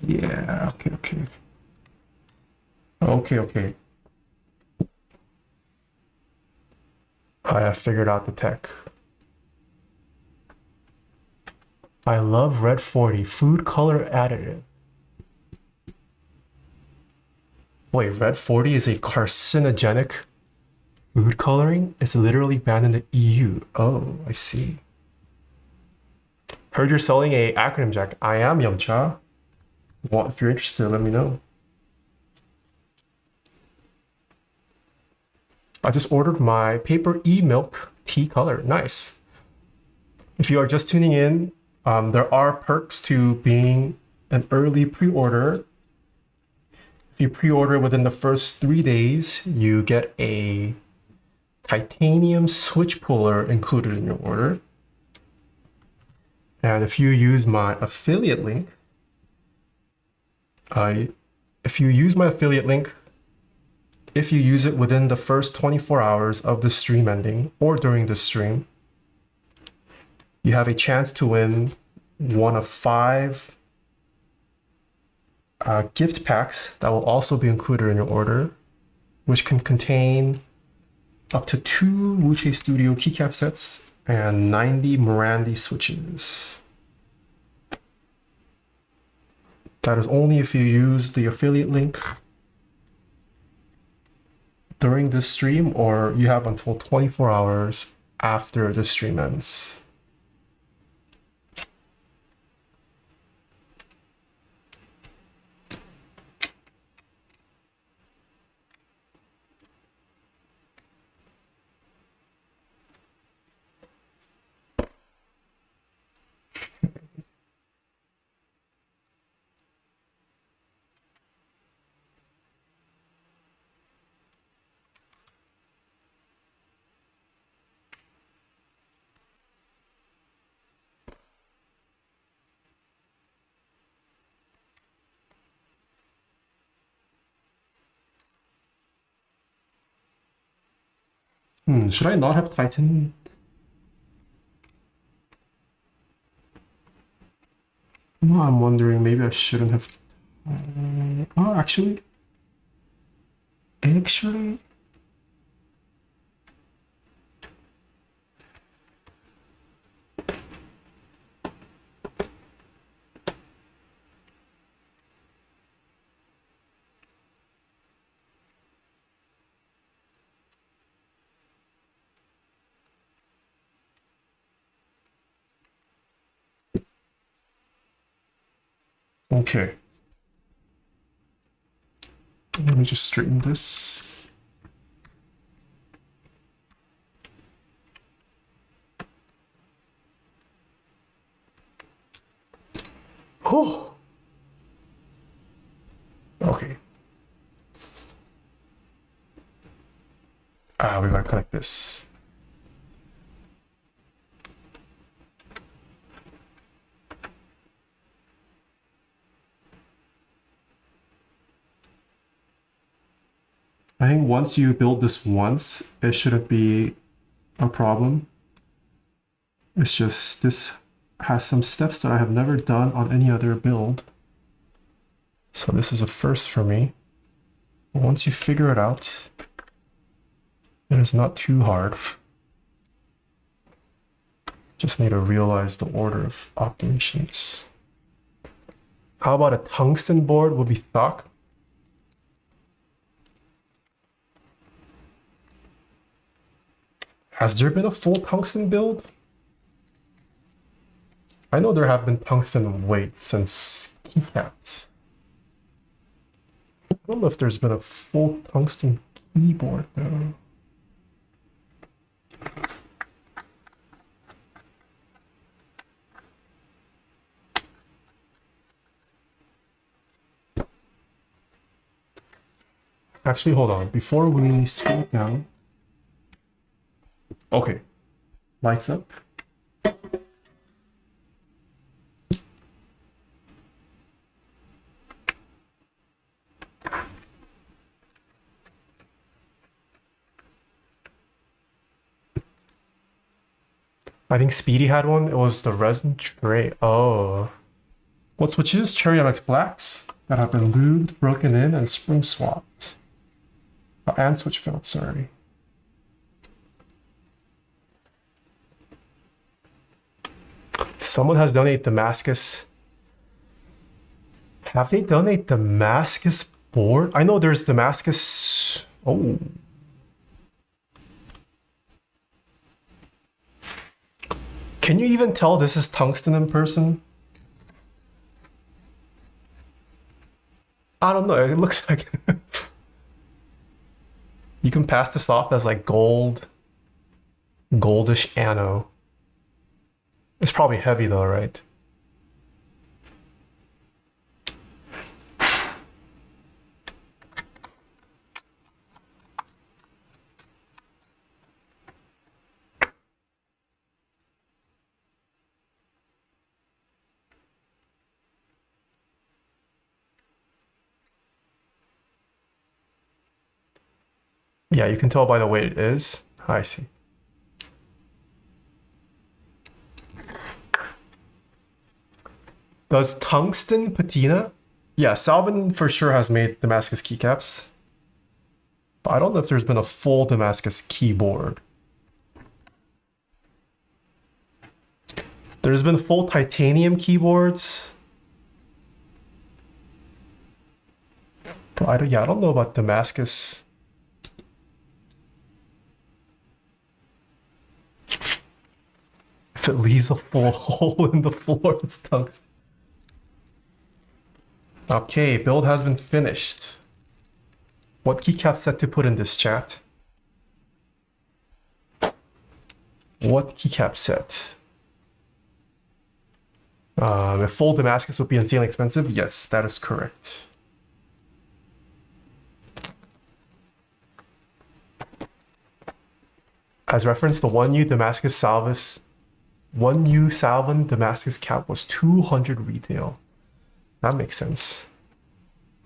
Yeah, okay. Okay. I have figured out the tech. I love red 40, food color additive. Wait, red 40 is a carcinogenic food coloring? It's literally banned in the EU. Oh, I see. Heard you're selling a acronym jack. I am Yumcha. Well, if you're interested, let me know. I just ordered my Paper80 milk tea color. Nice. If you are just tuning in, there are perks to being an early pre-order. If you pre-order within the first 3 days, you get a titanium switch puller included in your order. And if you use my affiliate link, if you use it within the first 24 hours of the stream ending or during the stream, you have a chance to win one of 5 gift packs that will also be included in your order, which can contain up to 2 Wuche Studio keycap sets and 90 Morandi switches. That is only if you use the affiliate link during this stream, or you have until 24 hours after the stream ends. Should I not have tightened? No, I'm wondering, maybe I shouldn't have. Oh, actually. Okay. Let me just straighten this. Oh. Okay. We gotta connect this. I think once you build this once, it shouldn't be a problem. It's just this has some steps that I have never done on any other build. So this is a first for me. Once you figure it out, it is not too hard. Just need to realize the order of operations. How about a tungsten board would be thought? Has there been a full tungsten build? I know there have been tungsten weights since keycaps. I don't know if there's been a full tungsten keyboard though. Actually, hold on. Before we scroll down. Okay. Lights up. I think Speedy had one. It was the resin tray. Oh. What switches? Cherry MX Blacks that have been lubed, broken in, and spring swapped. And switch filled, sorry. Someone has donated Damascus. Have they donated Damascus board? I know there's Damascus. Oh. Can you even tell this is tungsten in person? I don't know. It looks like you can pass this off as like gold, goldish anno. It's probably heavy though, right? Yeah, you can tell by the weight it is. I see. Does tungsten patina? Yeah, Salvin for sure has made Damascus keycaps. But I don't know if there's been a full Damascus keyboard. There's been full titanium keyboards. But I don't know about Damascus. If it leaves a full hole in the floor, it's tungsten. Okay, build has been finished. What keycap set to put in this chat? What keycap set? If full Damascus would be insanely expensive, yes, that is correct. As referenced, the 1U Damascus Salvis, 1U Salvin Damascus cap was 200 retail. That makes sense.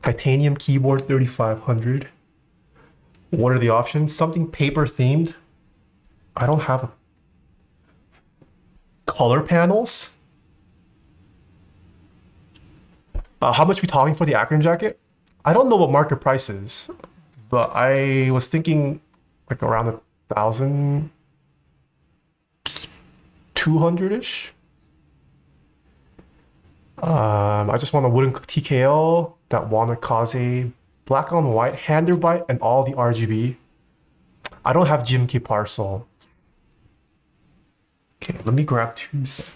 Titanium keyboard 3500. What are the options? Something paper themed. I don't have a... color panels. How much we talking for the acronym jacket? I don't know what market price is, but I was thinking like around 1,000, 200-ish. I just want a wooden TKL that want to cause a black on white hander bite and all the RGB. I don't have GMK parcel. Okay, let me grab 2 seconds.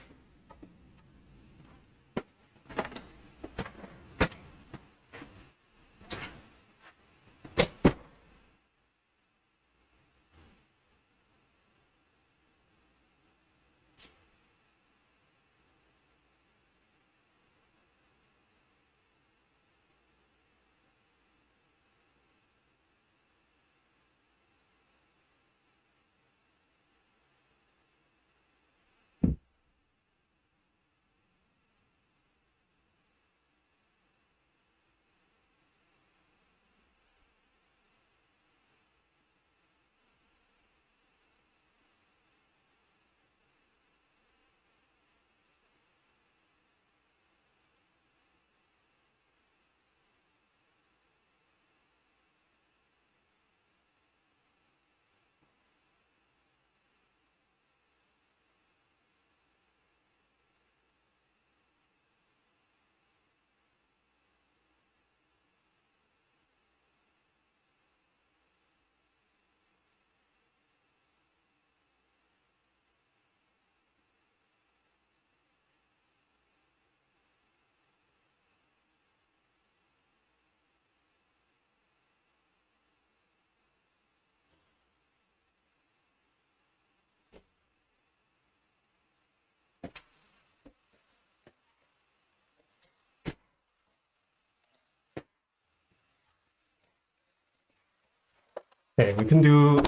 Okay, we can do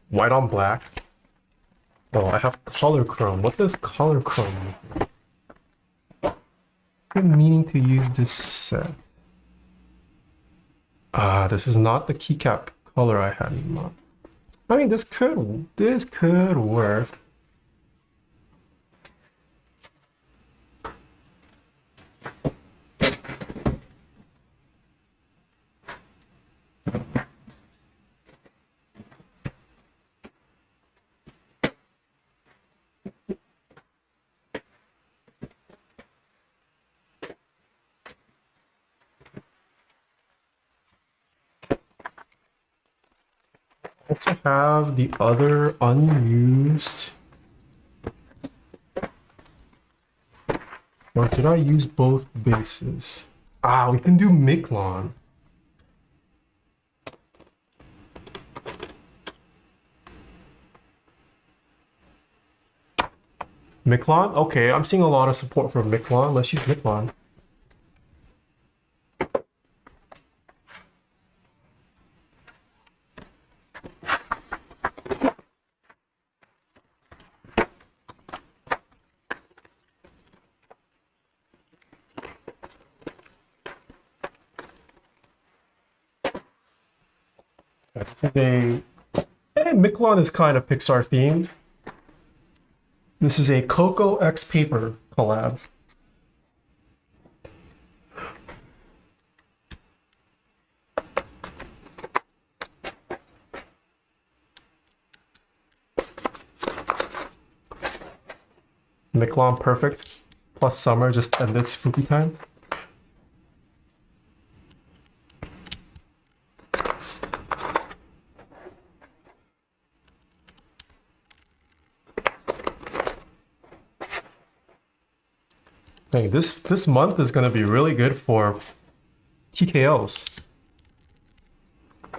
white on black. Oh, I have color chrome. What does color chrome mean? I've been meaning to use this set. Ah, this is not the keycap color I had in mind. I mean, this could work. Also have the other unused. Or did I use both bases? Ah, we can do Mictlan. Mictlan? Okay, I'm seeing a lot of support for Mictlan. Let's use Mictlan. Today, Mictlan is kind of Pixar themed. This is a Cocoa X Paper collab. Mictlan perfect, plus summer just ended spooky time. Hey, this month is gonna be really good for TKOs.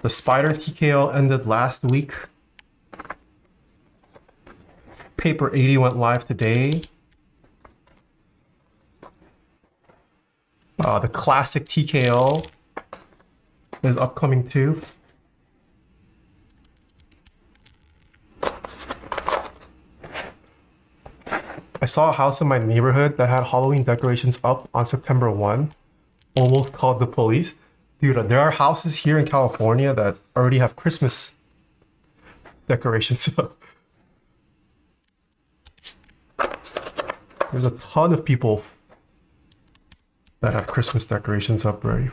The Spider TKO ended last week. Paper80 went live today. The classic TKO is upcoming too. I saw a house in my neighborhood that had Halloween decorations up on September 1. Almost called the police. Dude, there are houses here in California that already have Christmas decorations up. There's a ton of people that have Christmas decorations up already.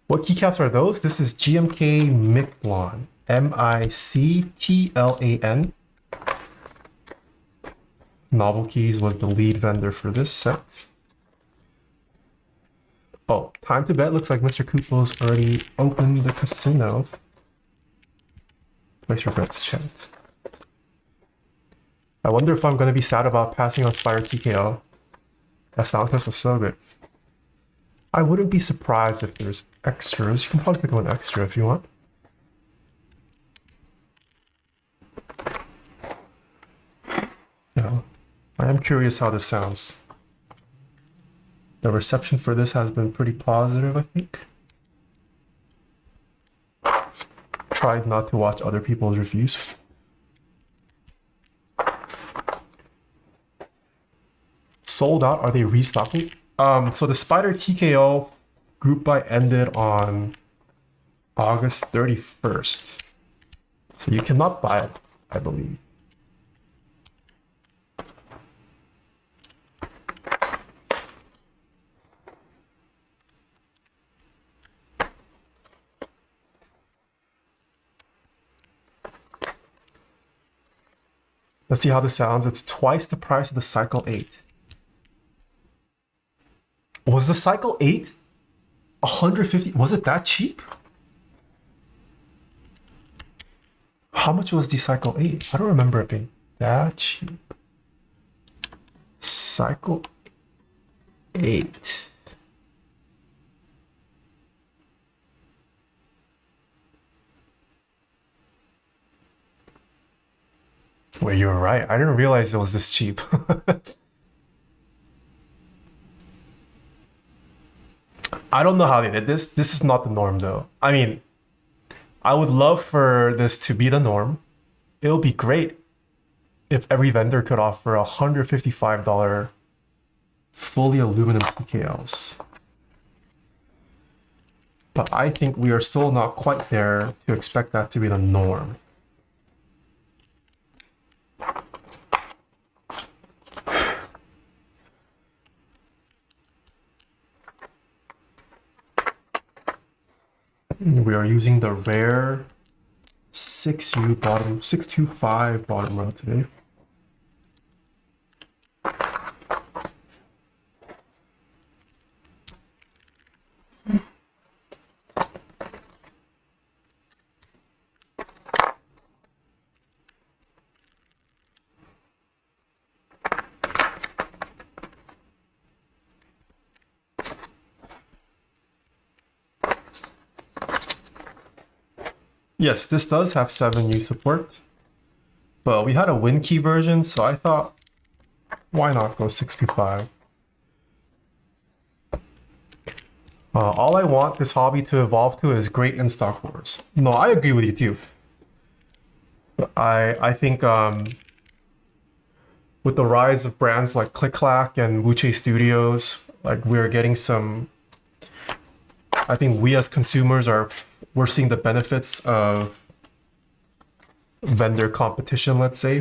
What keycaps are those? This is GMK Mictlan. Mictlan. Novel Keys was the lead vendor for this set. Oh, time to bet. Looks like Mr. Kupo's already opened the casino. Place your bets, chat. I wonder if I'm going to be sad about passing on Spire TKO. That sound test was so good. I wouldn't be surprised if there's extras. You can probably pick one extra if you want. Yeah. I am curious how this sounds. The reception for this has been pretty positive, I think. Tried not to watch other people's reviews. Sold out? Are they restocking? So the Spider TKO group buy ended on August 31st. So you cannot buy it, I believe. Let's see how this sounds. It's twice the price of the Cycle 8. Was the Cycle 8 150? Was it that cheap? How much was the Cycle 8? I don't remember it being that cheap. Cycle 8. Wait, you were right. I didn't realize it was this cheap. I don't know how they did this. This is not the norm though. I mean, I would love for this to be the norm. It would be great if every vendor could offer $155 fully aluminum PKLs. But I think we are still not quite there to expect that to be the norm. We are using the rare 625 bottom row today. Yes, this does have 7U support, but we had a WinKey version, so I thought, why not go 625? All I want this hobby to evolve to is great in-stock wars. No, I agree with you too. I think with the rise of brands like Click-Clack and Wuche Studios, like we're getting some. I think we as consumers we're seeing the benefits of vendor competition, let's say.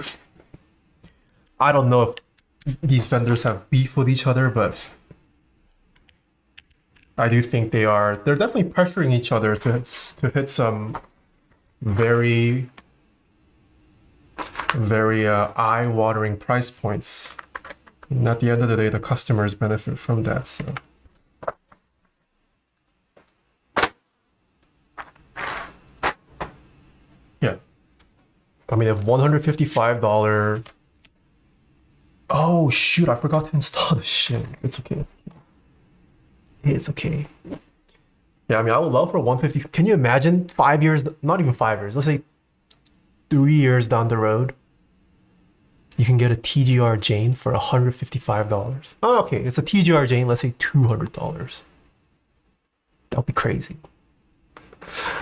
I don't know if these vendors have beef with each other, but I do think they're definitely pressuring each other to hit some very, very eye-watering price points. And at the end of the day, the customers benefit from that, so. Yeah. I mean, if $155. Oh shoot! I forgot to install the shit. It's okay. It's okay. Yeah, I mean, I would love for 150. Can you imagine 5 years? Not even 5 years. Let's say 3 years down the road, you can get a TGR Jane for $155. Oh, okay, it's a TGR Jane. Let's say $200. That'd be crazy.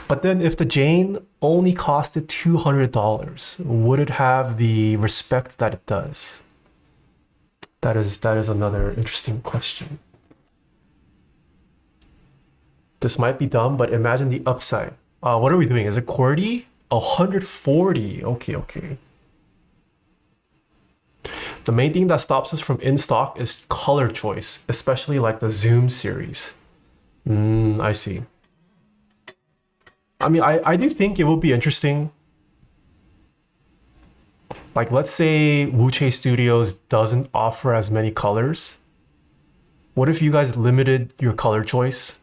But then if the Jane only costed $200, would it have the respect that it does? That is another interesting question. This might be dumb, but imagine the upside. What are we doing? Is it QWERTY? 140. Okay. The main thing that stops us from in stock is color choice, especially like the Zoom series. I see. I mean, I do think it would be interesting. Like, let's say Wuche Studios doesn't offer as many colors. What if you guys limited your color choice,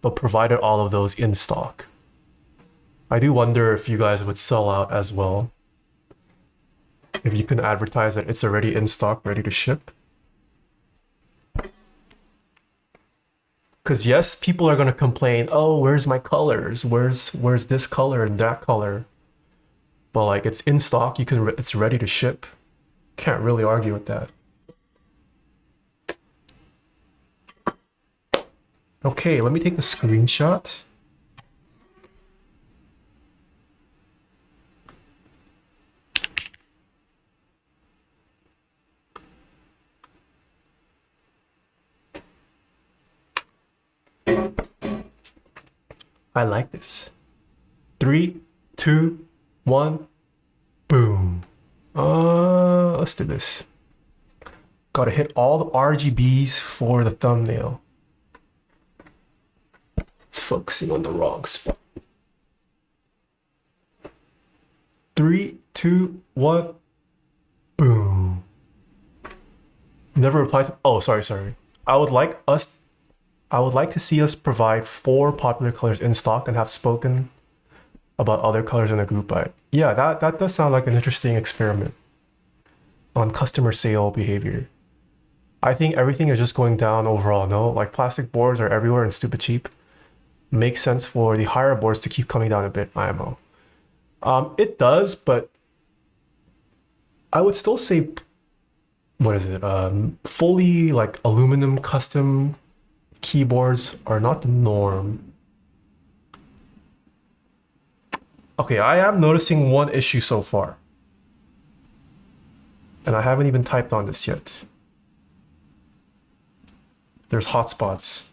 but provided all of those in stock? I do wonder if you guys would sell out as well. If you can advertise that it's already in stock, ready to ship. Because yes, people are gonna complain, oh, where's my colors? Where's this color and that color? But like, it's in stock, it's ready to ship. Can't really argue with that. Okay, let me take the screenshot. I like this. 3, 2, 1, boom. Let's do this. Gotta hit all the RGBs for the thumbnail. It's focusing on the wrong spot. 3, 2, 1, boom. Never replied to, oh, sorry. I would like to see us provide 4 popular colors in stock and have spoken about other colors in the group. But yeah, that does sound like an interesting experiment on customer sale behavior. I think everything is just going down overall, no? Like, plastic boards are everywhere and stupid cheap. Makes sense for the higher boards to keep coming down a bit, IMO. It does, but I would still say, what is it? Fully like aluminum custom keyboards are not the norm. Okay, I am noticing one issue so far. And I haven't even typed on this yet. There's hotspots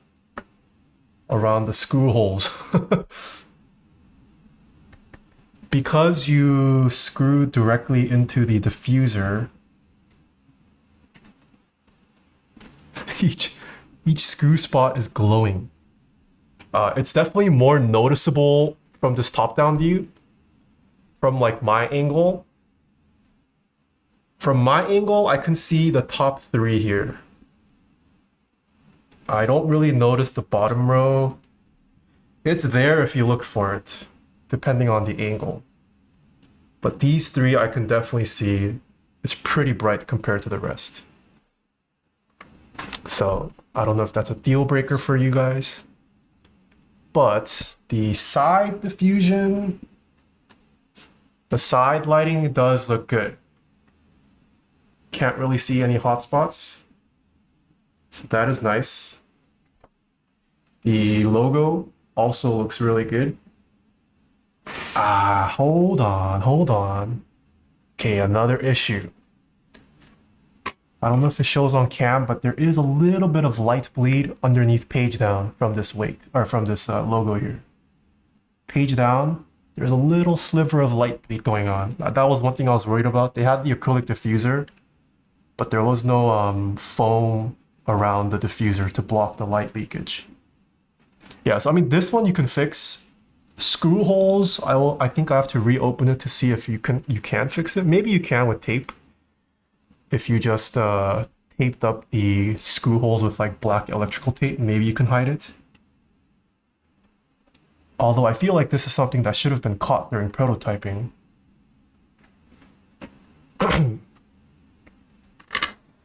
around the screw holes. Because you screw directly into the diffuser, each screw spot is glowing. It's definitely more noticeable from this top-down view. From like my angle. From my angle, I can see the top three here. I don't really notice the bottom row. It's there if you look for it, depending on the angle. But these three I can definitely see. It's pretty bright compared to the rest. So I don't know if that's a deal breaker for you guys. But the side diffusion, the side lighting does look good. Can't really see any hotspots. So that is nice. The logo also looks really good. Hold on. Okay, another issue. I don't know if it shows on cam, but there is a little bit of light bleed underneath page down from this weight, or from this logo here. Page down, there's a little sliver of light bleed going on. That was one thing I was worried about. They had the acrylic diffuser, but there was no foam around the diffuser to block the light leakage. Yeah, so I mean, this one you can fix. Screw holes, I think I have to reopen it to see if you can fix it. Maybe you can with tape. If you just taped up the screw holes with like black electrical tape, maybe you can hide it. Although I feel like this is something that should have been caught during prototyping.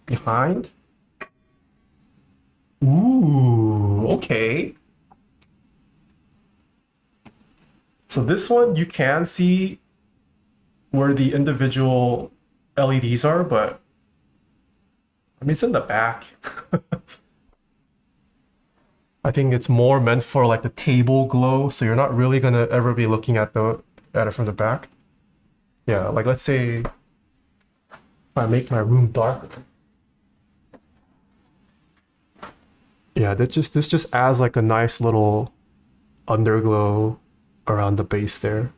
Behind. Ooh, okay. So this one, you can see where the individual LEDs are, but I mean, it's in the back. I think it's more meant for like the table glow, so you're not really gonna ever be looking at it from the back. Yeah, like let's say if I make my room darker. Yeah, this just adds like a nice little underglow around the base there.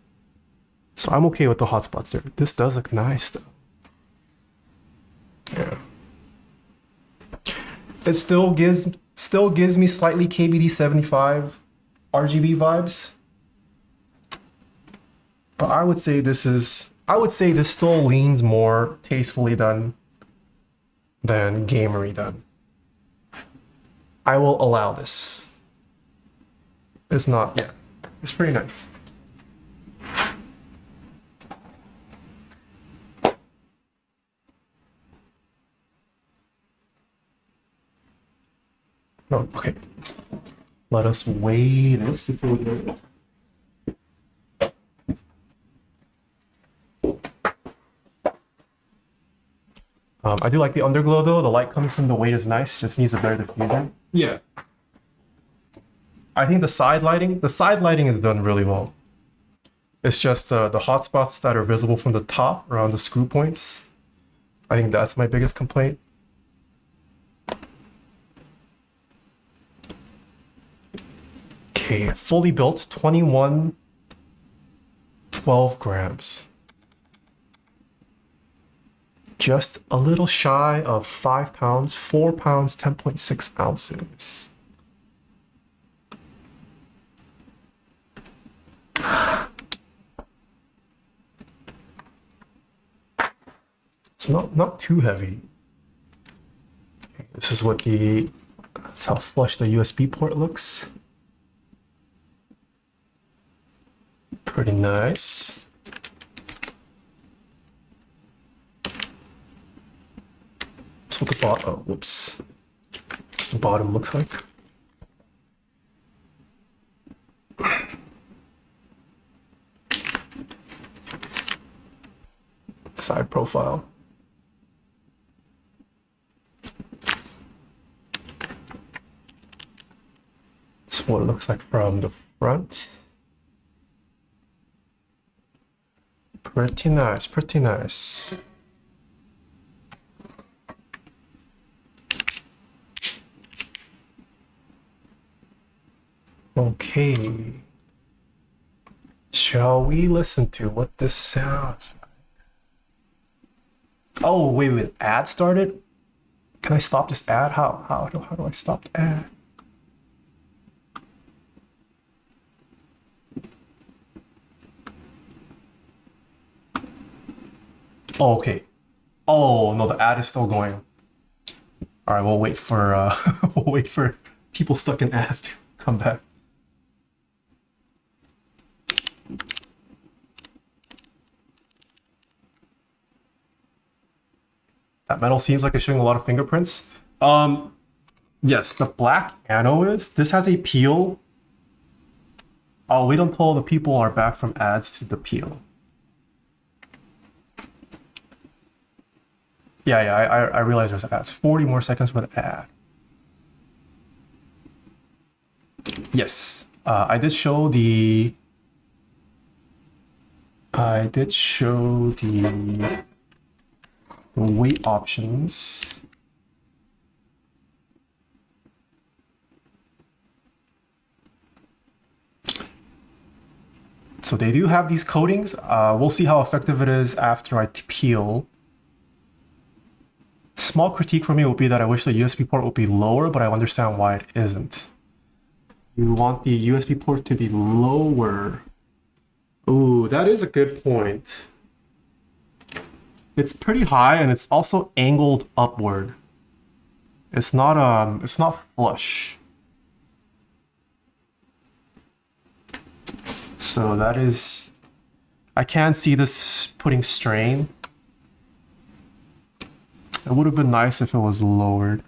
So I'm okay with the hotspots there. This does look nice though. Yeah. It still gives me slightly KBD 75 RGB vibes. But I would say this still leans more tastefully done than gamery done. I will allow this. It's not, yeah. It's pretty nice. No, okay. Let us weigh this if we go. I do like the underglow though. The light coming from the weight is nice. Just needs a better diffuser. Yeah. I think the side lighting is done really well. It's just the hotspots that are visible from the top around the screw points. I think that's my biggest complaint. Okay, fully built, 21, 12 grams. Just a little shy of 5 pounds, 4 pounds, 10.6 ounces. So not too heavy. Okay, this is what that's how flush the USB port looks. Pretty nice. That's what the bottom, oh, whoops. That's what the bottom looks like. Side profile. That's what it looks like from the front. Pretty nice, pretty nice. Okay. Shall we listen to what this sounds like? Oh, wait, ad started? Can I stop this ad? How do I stop the ad? Oh, okay. Oh no, the ad is still going. All right, we'll wait for we'll wait for people stuck in ads to come back. That metal seems like it's showing a lot of fingerprints. Yes, the black anode is. This has a peel. I'll wait until the people are back from ads to the peel. Yeah, I realize there's ads. 40 more seconds for the ad. Yes, I did show the weight options. So they do have these coatings. We'll see how effective it is after I peel. Small critique for me would be that I wish the USB port would be lower, but I understand why it isn't. You want the USB port to be lower. Ooh, that is a good point. It's pretty high and it's also angled upward. It's not flush. So that is, I can see this putting strain. It would have been nice if it was lowered.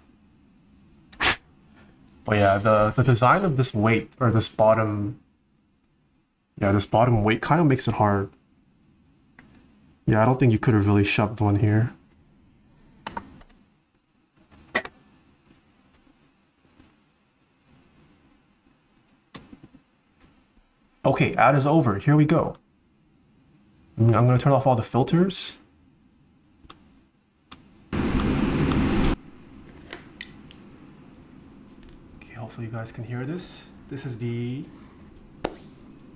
But yeah, the design of this weight, or this bottom weight kind of makes it hard. Yeah, I don't think you could have really shoved one here. Okay, ad is over. Here we go. I'm going to turn off all the filters. Hopefully you guys can hear this. This is the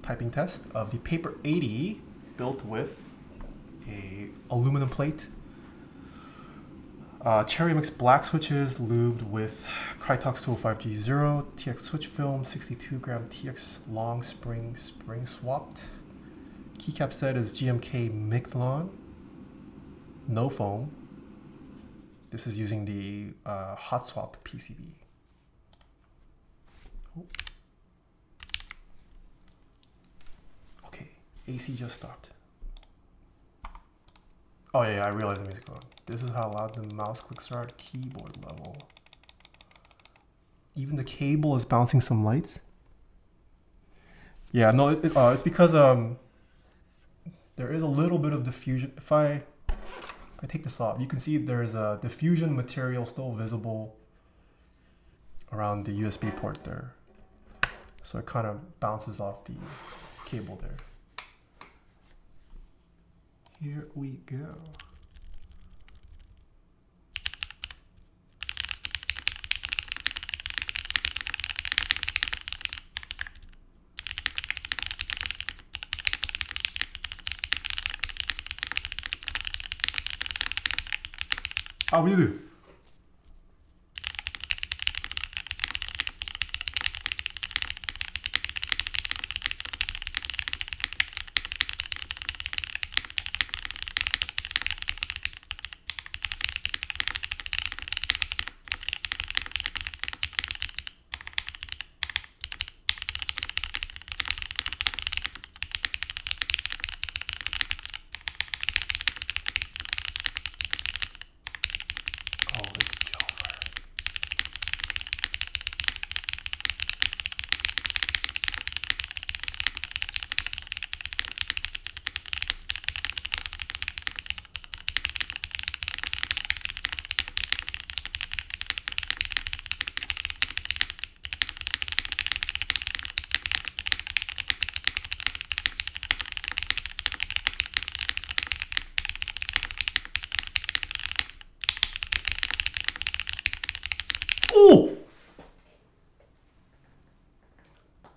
typing test of the Paper80 built with a aluminum plate. Cherry mix black switches lubed with Krytox 205G0, TX switch film, 62 gram TX long spring swapped. Keycap set is GMK Mictlan, no foam. This is using the hot swap PCB. Okay, AC just stopped. Oh yeah, I realized the music going. This is how loud the mouse clicks are at keyboard level. Even the cable is bouncing some lights. Yeah, no, it's because there is a little bit of diffusion. If I take this off, you can see there's a diffusion material still visible around the USB port there. So it kind of bounces off the cable there. Here we go. How will you do?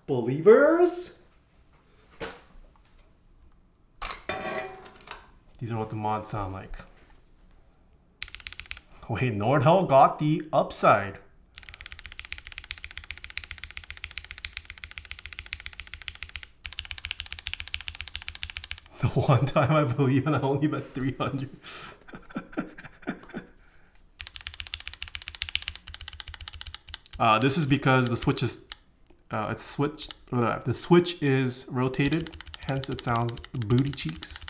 Believers? These are what the mods sound like. Wait, Nordhell got the upside. The one time I believe and I only bet 300. This is because the switch is the switch is rotated, hence it sounds booty cheeks.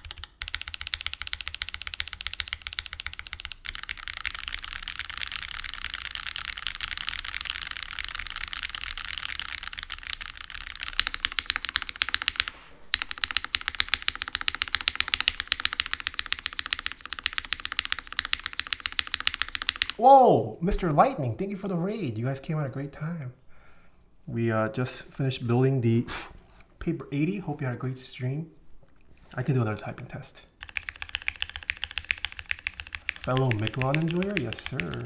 Whoa, Mr. Lightning, thank you for the raid. You guys came at a great time. We just finished building the Paper80. Hope you had a great stream. I can do another typing test. Fellow Mictlan enjoyer? Yes, sir.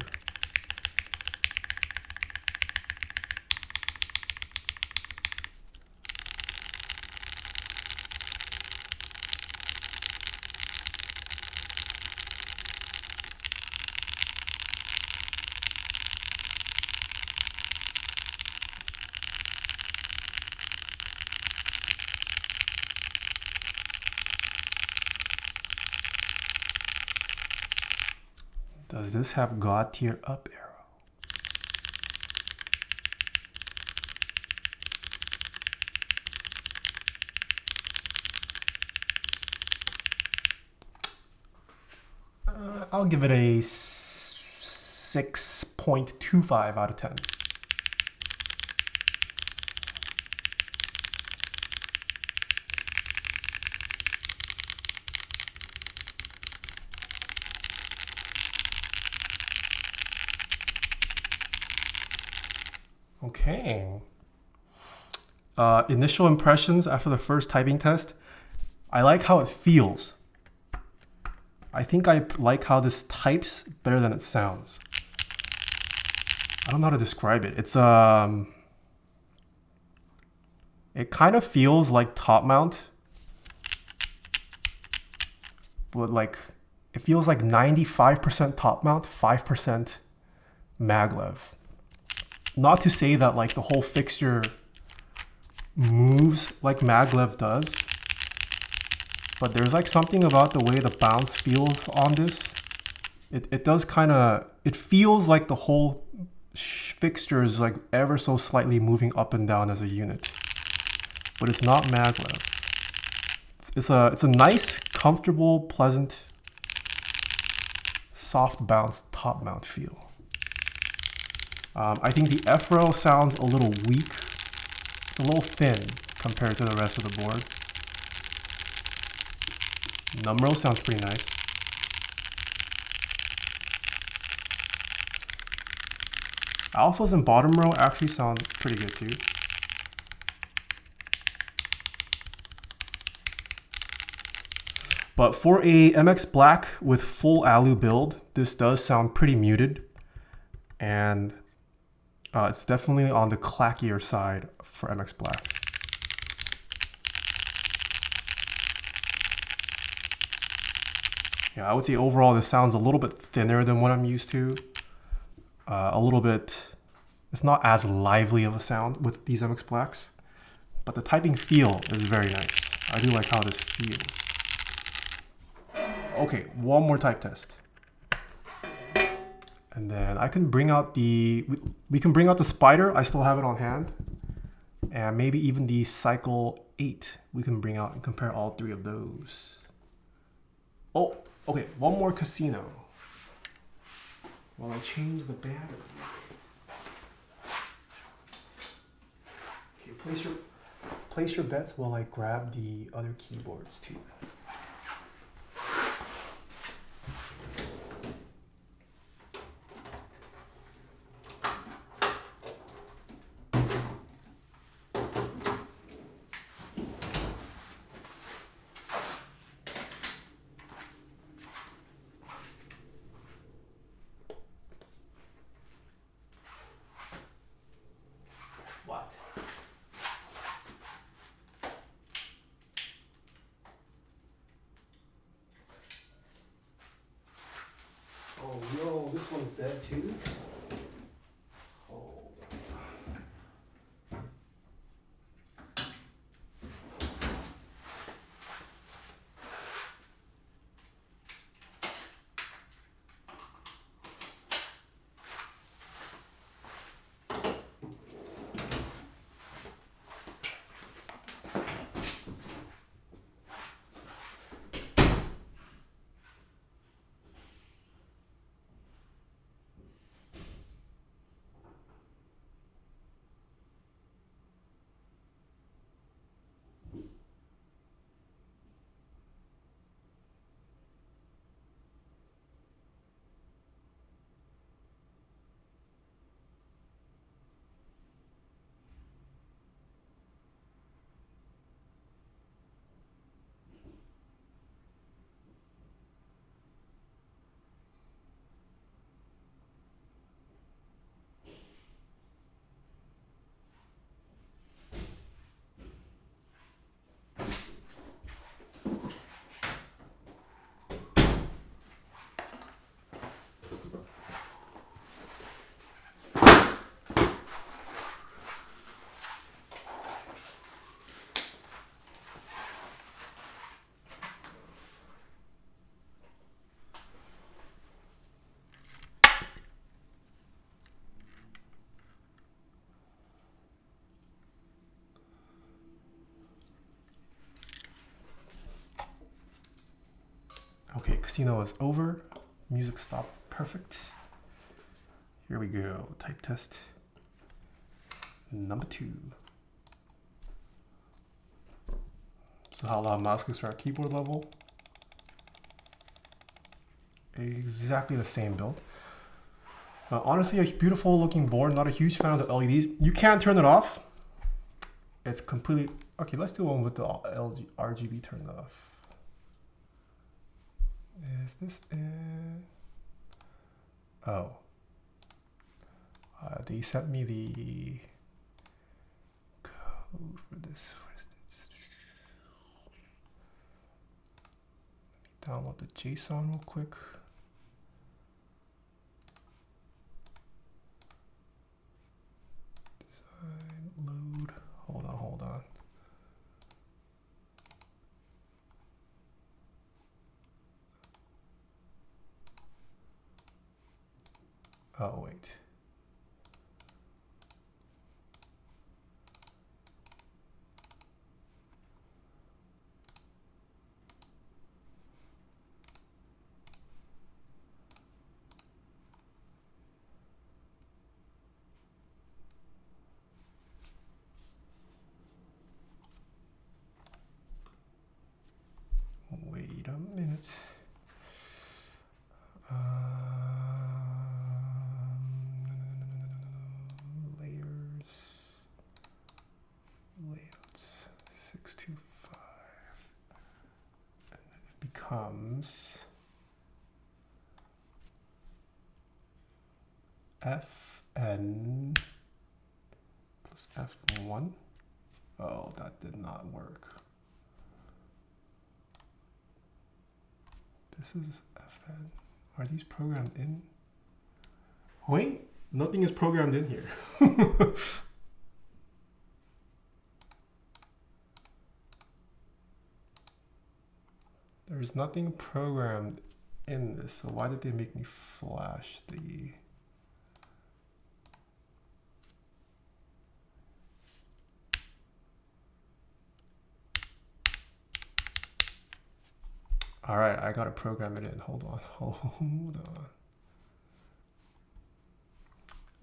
Does this have God tier up arrow? I'll give it a 6.25 out of 10. Okay. Initial impressions after the first typing test. I like how it feels. I think I like how this types better than it sounds. I don't know how to describe it. It's it kind of feels like top mount, but like it feels like 95% top mount, 5% maglev. Not to say that like the whole fixture moves like maglev does, but there's like something about the way the bounce feels on this. It does kind of, it feels like the whole fixture is like ever so slightly moving up and down as a unit, but it's not maglev. It's a nice, comfortable, pleasant, soft bounce top mount feel. I think the F row sounds a little weak. It's a little thin compared to the rest of the board. Num row sounds pretty nice. Alphas and bottom row actually sound pretty good too. But for a MX Black with full alu build, this does sound pretty muted. And it's definitely on the clackier side for MX Black. Yeah, I would say overall this sounds a little bit thinner than what I'm used to. A little bit, it's not as lively of a sound with these MX Blacks, but the typing feel is very nice. I do like how this feels. Okay, one more type test. And then I can bring out the, we can bring out the Spider. I still have it on hand. And maybe even the Cycle 8 we can bring out and compare all three of those. Oh, okay, one more Casino. While I change the battery. Okay, place your bets while I grab the other keyboards too. instead too. Okay, casino is over. Music stopped. Perfect. Here we go. Type test number 2. So how loud mouse clicks are at keyboard level. Exactly the same build. Honestly, a beautiful looking board. Not a huge fan of the LEDs. You can't turn it off. It's completely... Okay, let's do one with the RGB turned off. Is this it? Oh. They sent me the code for this. What is this? Let me download the JSON real quick. Design, load. Hold on. Oh, wait. Wait a minute. Layouts 625, and then it becomes Fn plus F1. Oh, that did not work. This is Fn. Are these programmed in? Wait, nothing is programmed in here. There's nothing programmed in this, so why did they make me flash the... All right, I gotta program it in. Hold on.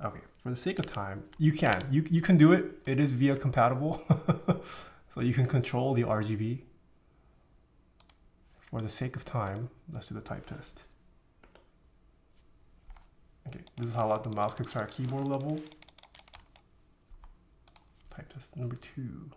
Okay, for the sake of time, you can do it. It is VIA compatible, so you can control the RGB. For the sake of time, let's do the type test. Okay, this is how loud the mouse clicks are at keyboard level. Type test number 2.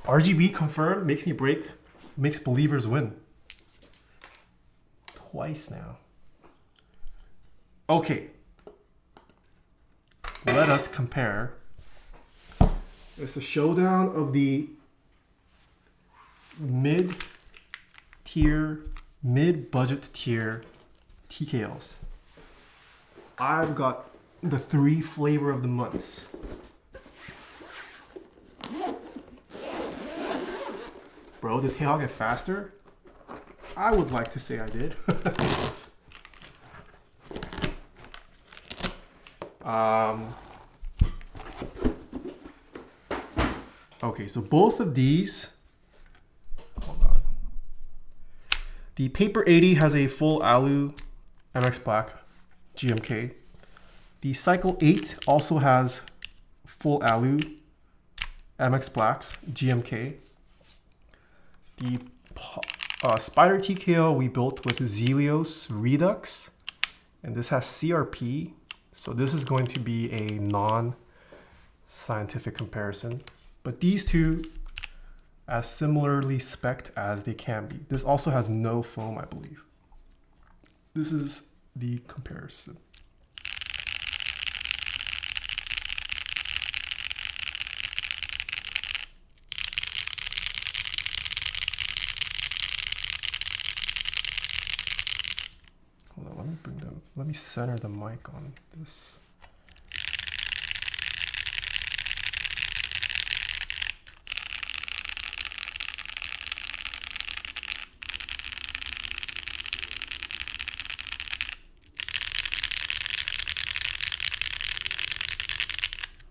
RGB confirmed, makes me break, makes believers win. Twice now. Okay. Let us compare. It's the showdown of the mid-tier, mid-budget tier TKLs. I've got the 3 flavor of the months. Bro, did Taeha get faster? I would like to say I did. Okay, so both of these, hold on. The Paper80 has a full alu MX Black GMK. The Cycle 8 also has full alu MX Blacks GMK. The Spider TKO we built with Zelios Redux, and this has CRP. So this is going to be a non-scientific comparison. But these two, as similarly spec'd as they can be. This also has no foam, I believe. This is the comparison. Hold on, let me bring them. Let me center the mic on this.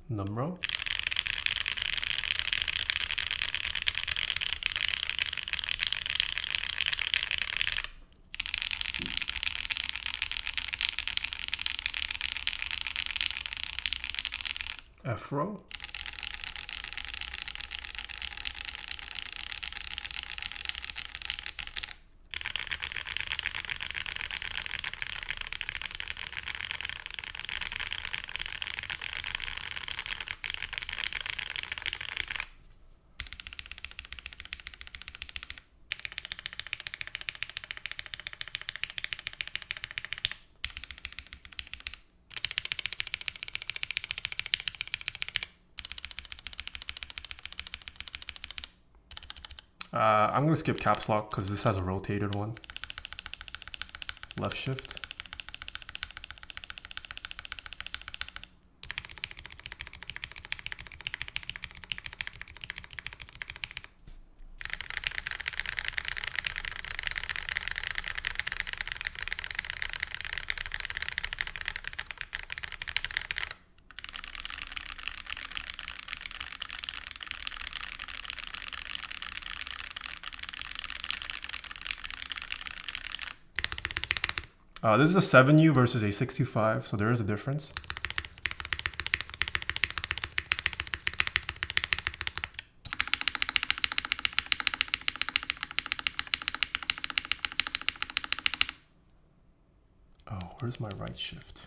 Numero. F-row. I'm going to skip caps lock because this has a rotated one. Left shift. This is a 7U versus a 625, so there is a difference. Oh, where's my right shift?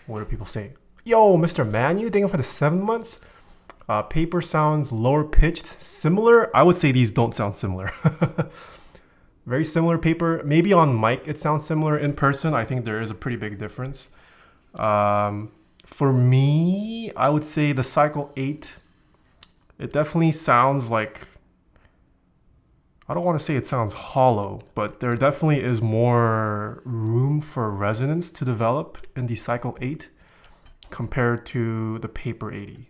What do people say? Yo, Mr. Manu, thank you for the 7 months. Paper sounds lower pitched, similar. I would say these don't sound similar. Very similar paper. Maybe on mic it sounds similar. In person, I think there is a pretty big difference. For me, I would say the Cycle 8, it definitely sounds like, I don't want to say it sounds hollow, but there definitely is more room for resonance to develop in the Cycle 8 compared to the Paper 80.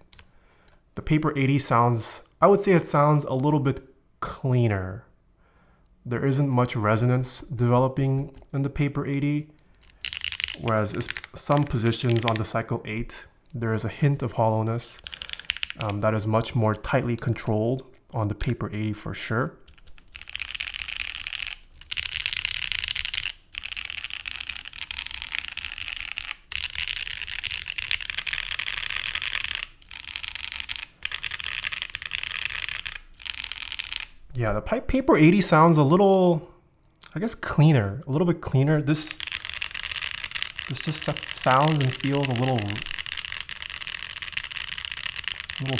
The Paper 80 sounds, I would say it sounds a little bit cleaner. There isn't much resonance developing in the Paper 80, whereas some positions on the Cycle 8, there is a hint of hollowness that is much more tightly controlled on the Paper 80 for sure. Yeah, the Paper 80 sounds a little, I guess, cleaner, a little bit cleaner. This just sounds and feels a little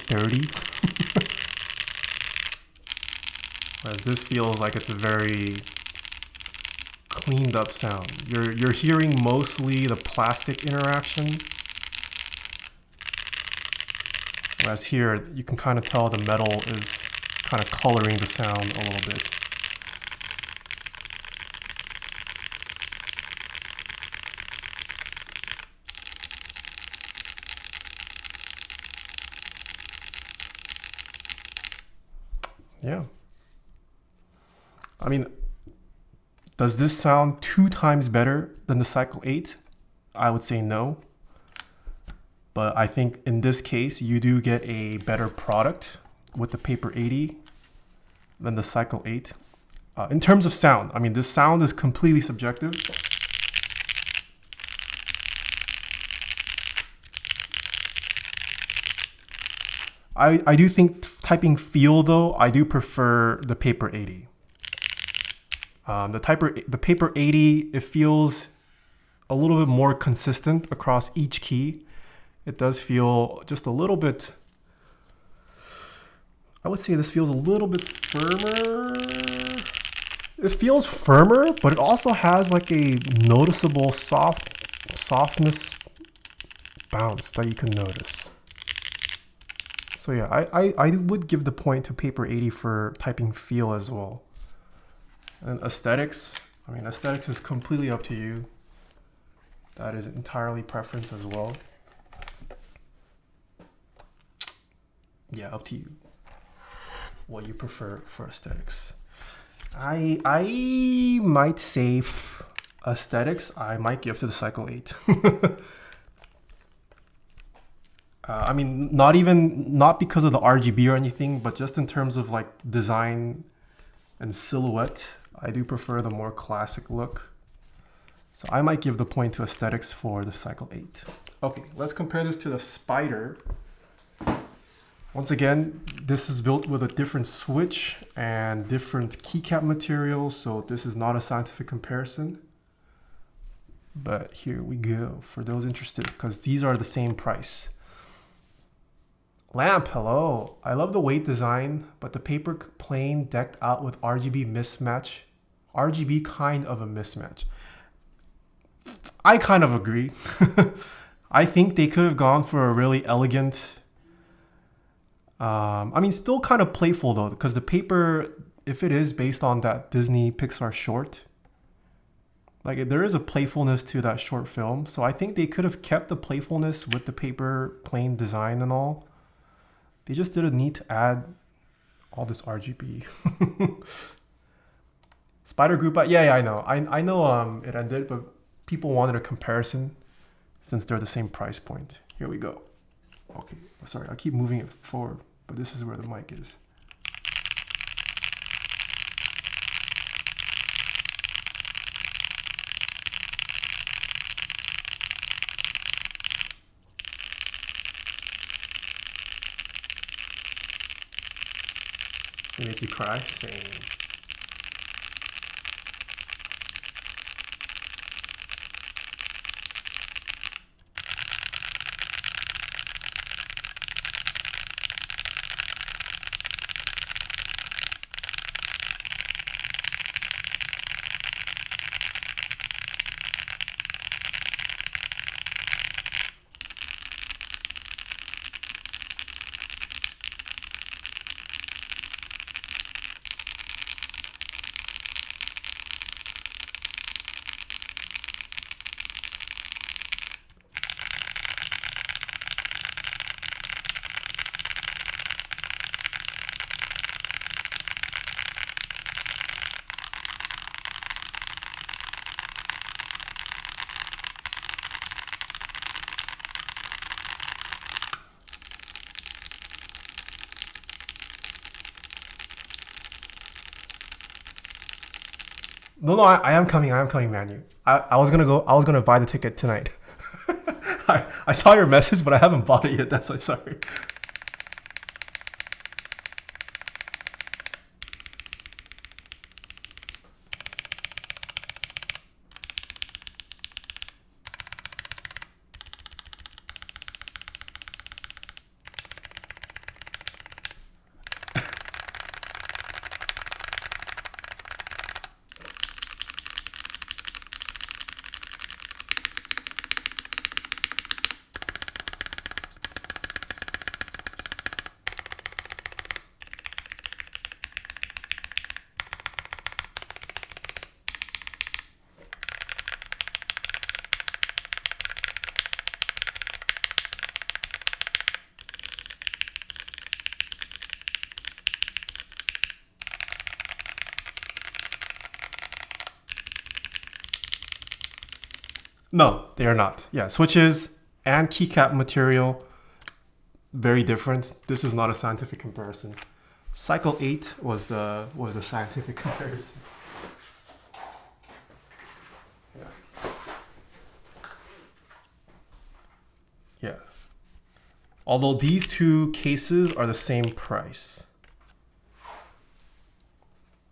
dirty. Whereas this feels like it's a very cleaned up sound. You're hearing mostly the plastic interaction. Whereas here, you can kind of tell the metal is kind of coloring the sound a little bit. Yeah. I mean, does this sound 2 times better than the Cycle 8? I would say no. But I think in this case, you do get a better product with the Paper 80 than the Cycle 8. In terms of sound, I mean, this sound is completely subjective. I do think typing feel though, I do prefer the Paper 80. The Paper 80, it feels a little bit more consistent across each key. It does feel just a little bit, I would say this feels a little bit firmer. It feels firmer, but it also has like a noticeable softness bounce that you can notice. So yeah, I would give the point to Paper 80 for typing feel as well. And aesthetics, I mean, aesthetics is completely up to you. That is entirely preference as well. Yeah, up to you. What you prefer for aesthetics. I might say aesthetics, I might give to the Cycle 8. I mean, not because of the RGB or anything, but just in terms of like design and silhouette, I do prefer the more classic look. So I might give the point to aesthetics for the Cycle 8. Okay, let's compare this to the Spider. Once again, this is built with a different switch and different keycap material, so this is not a scientific comparison. But here we go for those interested, because these are the same price. Lamp, hello. I love the weight design, but the paper plane decked out with RGB mismatch. RGB kind of a mismatch. I kind of agree. I think they could have gone for a really elegant, I mean, still kind of playful though, because the paper, if it is based on that Disney Pixar short, like there is a playfulness to that short film. So I think they could have kept the playfulness with the paper plane design and all. They just didn't need to add all this RGB. Spider Group, yeah, I know. I know it ended, but people wanted a comparison since they're the same price point. Here we go. Okay, sorry, I keep moving it forward, but this is where the mic is. They make you cry? Same. No, I am coming. I am coming, man. I was gonna go. I was gonna buy the ticket tonight. I saw your message, but I haven't bought it yet. That's why. Sorry. No, they are not. Yeah, switches and keycap material, very different. This is not a scientific comparison. Cycle 8 was the scientific comparison. Yeah. Yeah. Although these two cases are the same price.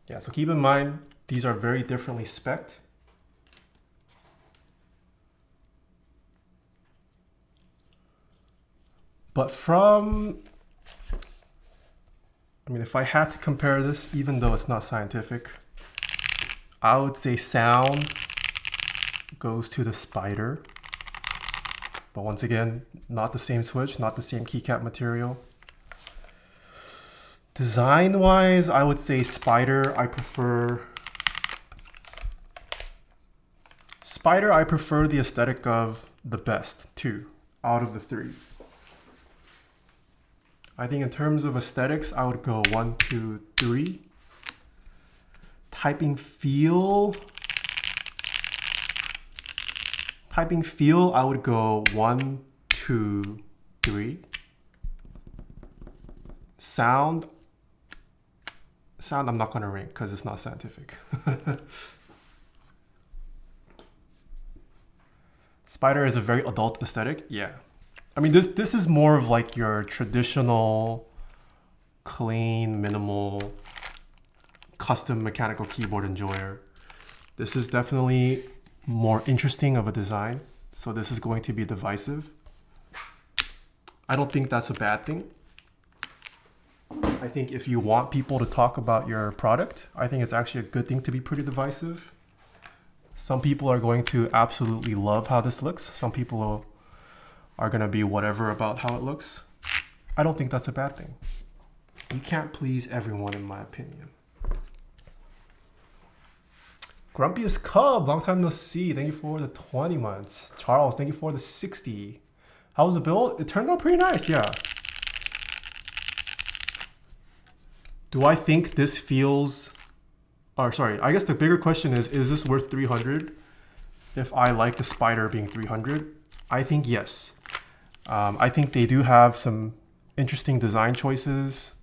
Yeah, so keep in mind, these are very differently spec'd. But if I had to compare this, even though it's not scientific, I would say sound goes to the Spider. But once again, not the same switch, not the same keycap material. Design-wise, I would say Spider, I prefer the aesthetic of the best, two out of the three. I think in terms of aesthetics, I would go 1, 2, 3. Typing feel, I would go 1, 2, 3. Sound, I'm not gonna rank because it's not scientific. Spider is a very adult aesthetic, yeah. I mean, this is more of like your traditional, clean, minimal, custom mechanical keyboard enjoyer. This is definitely more interesting of a design. So this is going to be divisive. I don't think that's a bad thing. I think if you want people to talk about your product, I think it's actually a good thing to be pretty divisive. Some people are going to absolutely love how this looks. Some people are going to be whatever about how it looks. I don't think that's a bad thing. You can't please everyone, in my opinion. Grumpiest Cub, long time no see. Thank you for the 20 months. Charles, thank you for the 60. How was the build? It turned out pretty nice, yeah. Do I think this feels... Or sorry, I guess the bigger question is this worth 300? If I like the Spider being 300? I think yes. I think they do have some interesting design choices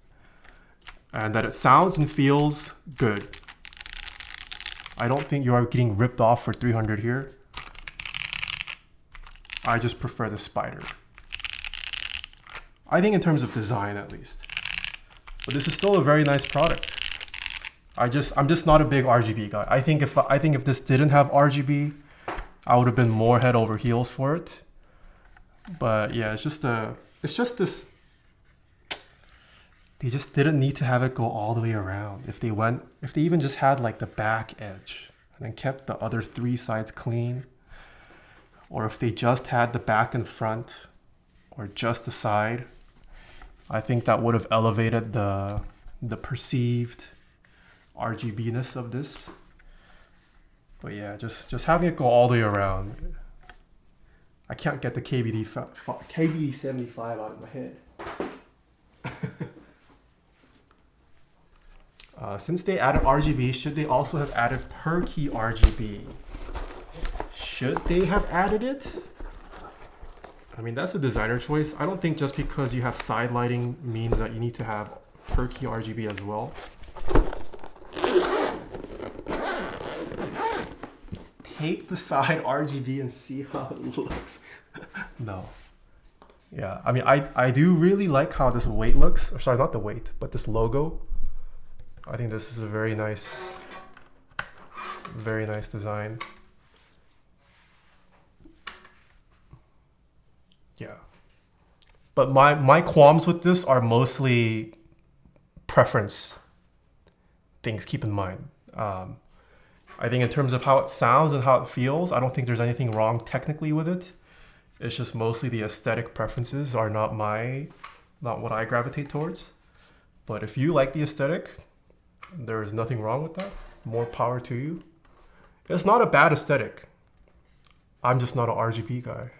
and that it sounds and feels good. I don't think you are getting ripped off for 300 here. I just prefer the Spider. I think in terms of design at least. But this is still a very nice product. I'm just not a big RGB guy. I think if this didn't have RGB, I would have been more head over heels for it. But yeah, it's just this. They just didn't need to have it go all the way around. If they even just had like the back edge and then kept the other three sides clean, or if they just had the back and front, or just the side, I think that would have elevated the perceived RGB-ness of this. But yeah, just having it go all the way around. I can't get the KBD75 out of my head. Since they added RGB, should they also have added per key RGB? Should they have added it? I mean, that's a designer choice. I don't think just because you have side lighting means that you need to have per key RGB as well. tape the side RGB and see how it looks. No. Yeah, I mean, I do really like how this weight looks. Or sorry, not the weight, but this logo. I think this is a very nice design. Yeah. But my qualms with this are mostly preference things, keep in mind. I think in terms of how it sounds and how it feels, I don't think there's anything wrong technically with it. It's just mostly the aesthetic preferences are not what I gravitate towards. But if you like the aesthetic, there is nothing wrong with that. More power to you. It's not a bad aesthetic. I'm just not an RGB guy.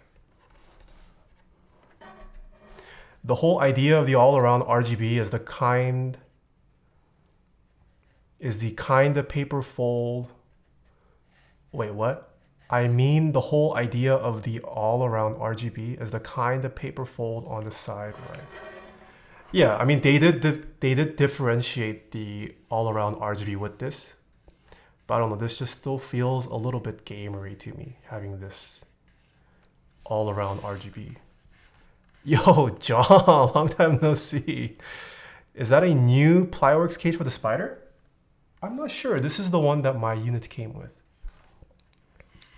The whole idea of the all-around RGB is the kind of paper fold. Wait, what? I mean the whole idea of the all-around RGB is the kind of paper fold on the side, right? Yeah, I mean they did differentiate the all-around RGB with this, but I don't know. This just still feels a little bit gamery to me having this all-around RGB. Yo, John, long time no see. Is that a new Plyworks case for the Spider? I'm not sure. This is the one that my unit came with.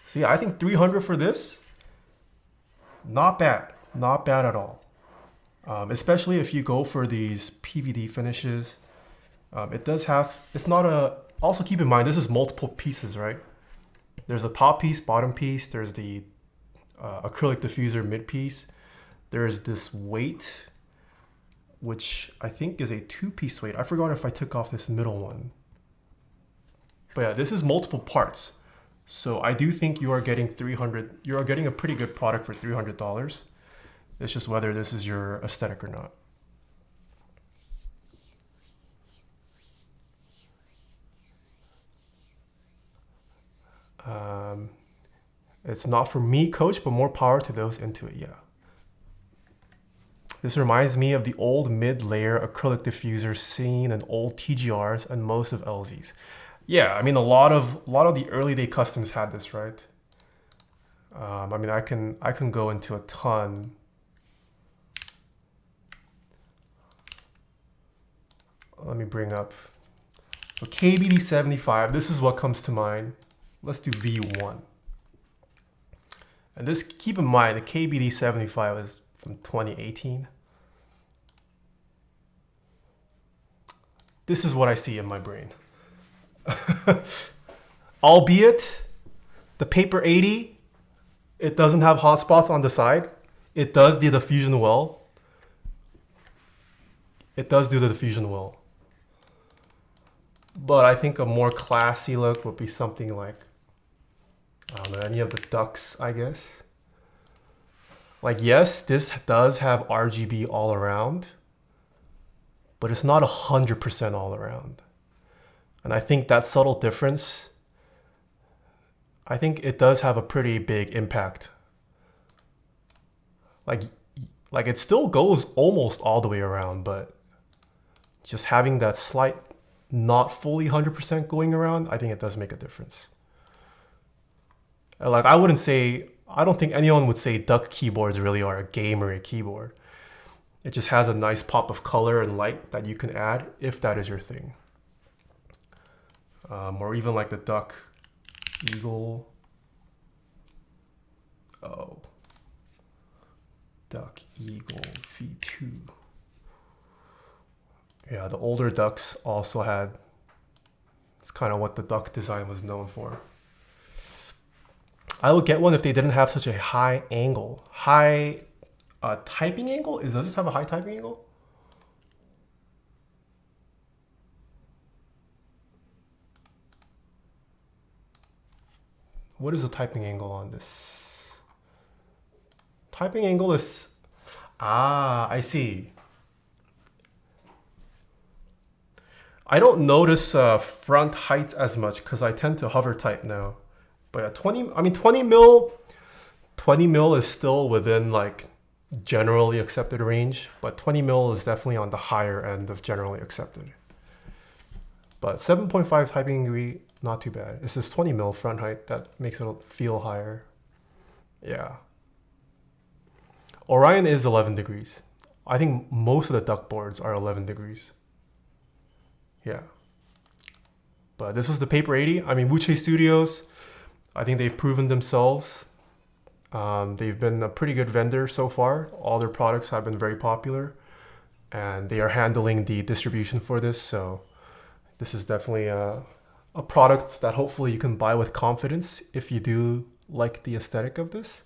So yeah, I think 300 for this, not bad. Not bad at all. Especially if you go for these PVD finishes. It does have, it's not a, also keep in mind, this is multiple pieces, right? There's a top piece, bottom piece. There's the acrylic diffuser mid piece. There's this weight, which I think is a 2-piece weight. I forgot if I took off this middle one. But yeah, this is multiple parts. So I do think you are getting you are getting a pretty good product for $300. It's just whether this is your aesthetic or not. It's not for me, coach, but more power to those into it, yeah. This reminds me of the old mid-layer acrylic diffuser seen in old TGRs and most of LZs. Yeah, I mean a lot of the early day customs had this, right? I mean I can go into a ton. Let me bring up. So KBD 75, this is what comes to mind. Let's do V1. And this, keep in mind, the KBD 75 is from 2018. This is what I see in my brain. Albeit, the Paper80, it doesn't have hotspots on the side. It does the diffusion well. It does do the diffusion well. But I think a more classy look would be something like, I don't know, any of the ducks, I guess. Like, yes, this does have RGB all around, but it's not 100% all around. And I think that subtle difference, I think it does have a pretty big impact. Like it still goes almost all the way around, but just having that slight, not fully 100% going around, I think it does make a difference. Like, I don't think anyone would say duck keyboards really are a gamer keyboard. It just has a nice pop of color and light that you can add if that is your thing. Or even like the Duck Eagle. Oh. Duck Eagle V2. Yeah, the older ducks also had, it's kind of what the duck design was known for. I would get one if they didn't have such a high angle. High typing angle? Does this have a high typing angle? What is the typing angle on this? Typing angle is, I see. I don't notice front height as much because I tend to hover type now. But yeah, 20 mil is still within like generally accepted range, but 20 mil is definitely on the higher end of generally accepted. But 7.5 Not too bad. It's this 20 mil front height that makes it feel higher. Yeah. Orion is 11 degrees. I think most of the duck boards are 11 degrees. Yeah. But this was the Paper80. I mean, Wuche Studios, I think they've proven themselves. They've been a pretty good vendor so far. All their products have been very popular. And they are handling the distribution for this. So this is definitely a product that hopefully you can buy with confidence if you do like the aesthetic of this.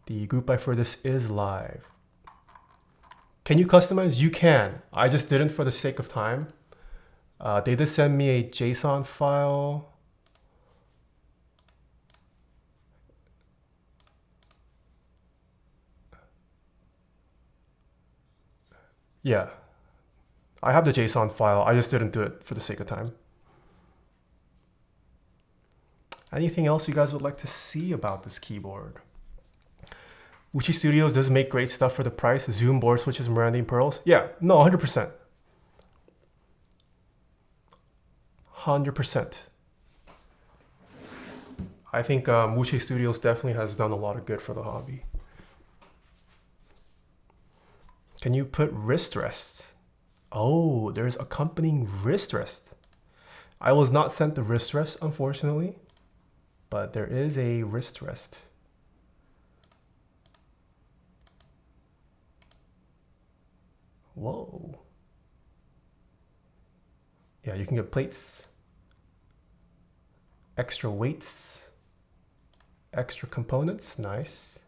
The group buy for this is live. Can you customize? You can. I just didn't for the sake of time. They did send me a JSON file. Yeah, I have the JSON file. I just didn't do it for the sake of time. Anything else you guys would like to see about this keyboard? Wuche Studios does make great stuff for the price. Zoom board switches, Morandi and pearls. Yeah, no, 100%. 100%. I think Wuche Studios definitely has done a lot of good for the hobby. Can you put wrist rests? Oh, there's accompanying wrist rest. I was not sent the wrist rest, unfortunately, but there is a wrist rest. Whoa. Yeah, you can get plates, extra weights, extra components. Nice.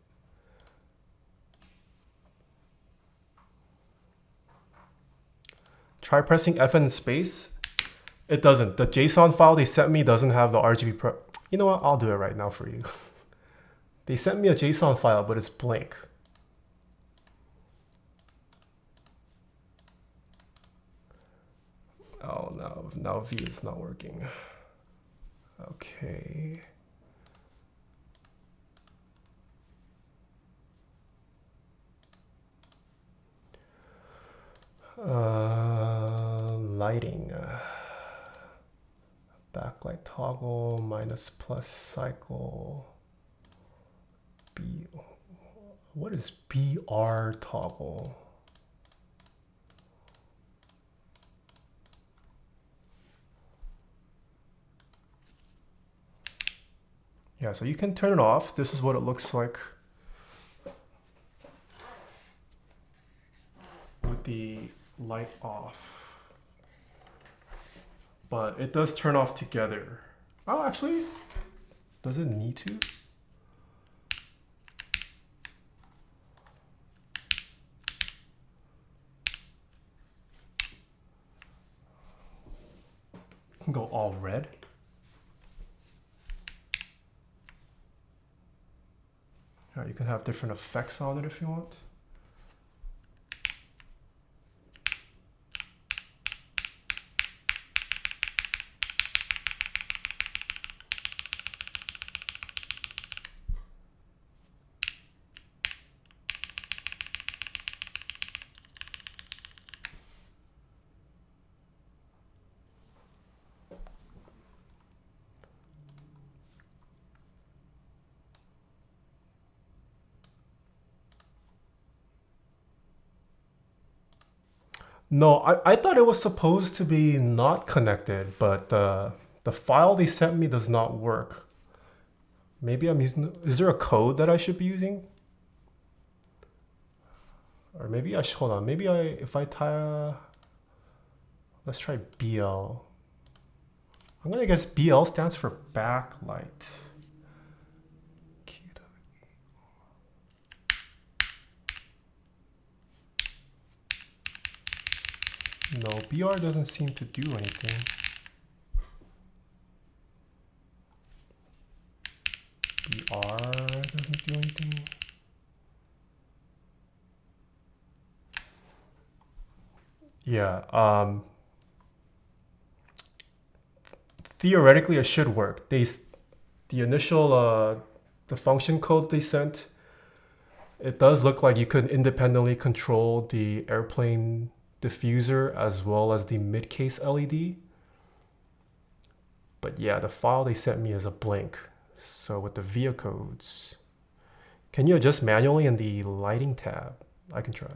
Try pressing FN in space. It doesn't. The JSON file they sent me doesn't have the RGB. You know what? I'll do it right now for you. They sent me a JSON file, but it's blank. Oh no, now V is not working. Okay. Lighting. Backlight toggle, minus plus cycle. What is BR toggle? Yeah, so you can turn it off. This is what it looks like with the light off. But it does turn off together. Oh, actually, does it need to? You can go all red. You can have different effects on it if you want. No, I thought it was supposed to be not connected, but the file they sent me does not work. Maybe I'm using, is there a code that I should be using? Or maybe I should, hold on, maybe if I type, let's try BL. I'm gonna guess BL stands for backlight. No, BR doesn't seem to do anything. BR doesn't do anything. Yeah, theoretically it should work. The initial, the function code they sent, it does look like you could independently control the airplane diffuser as well as the mid-case LED. But yeah, the file they sent me is a blank. So with the VIA codes, can you adjust manually in the lighting tab? I can try.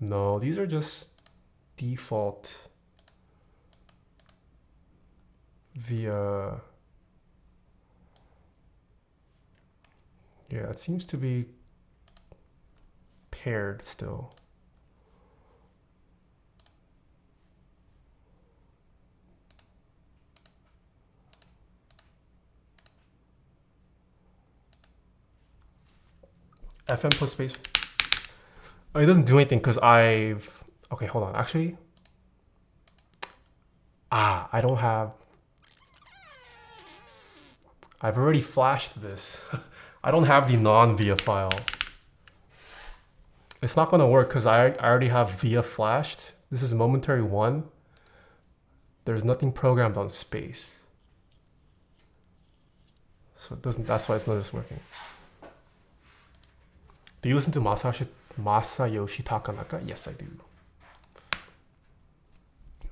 No, these are just default via. Yeah, it seems to be paired still. FM plus space. Oh, it doesn't do anything because I've. Okay, hold on. Actually, I don't have. I've already flashed this. I don't have the non-VIA file. It's not gonna work because I already have VIA flashed. This is momentary 1. There's nothing programmed on space. So it doesn't, that's why it's not just working. Do you listen to Masayoshi Takanaka? Yes, I do.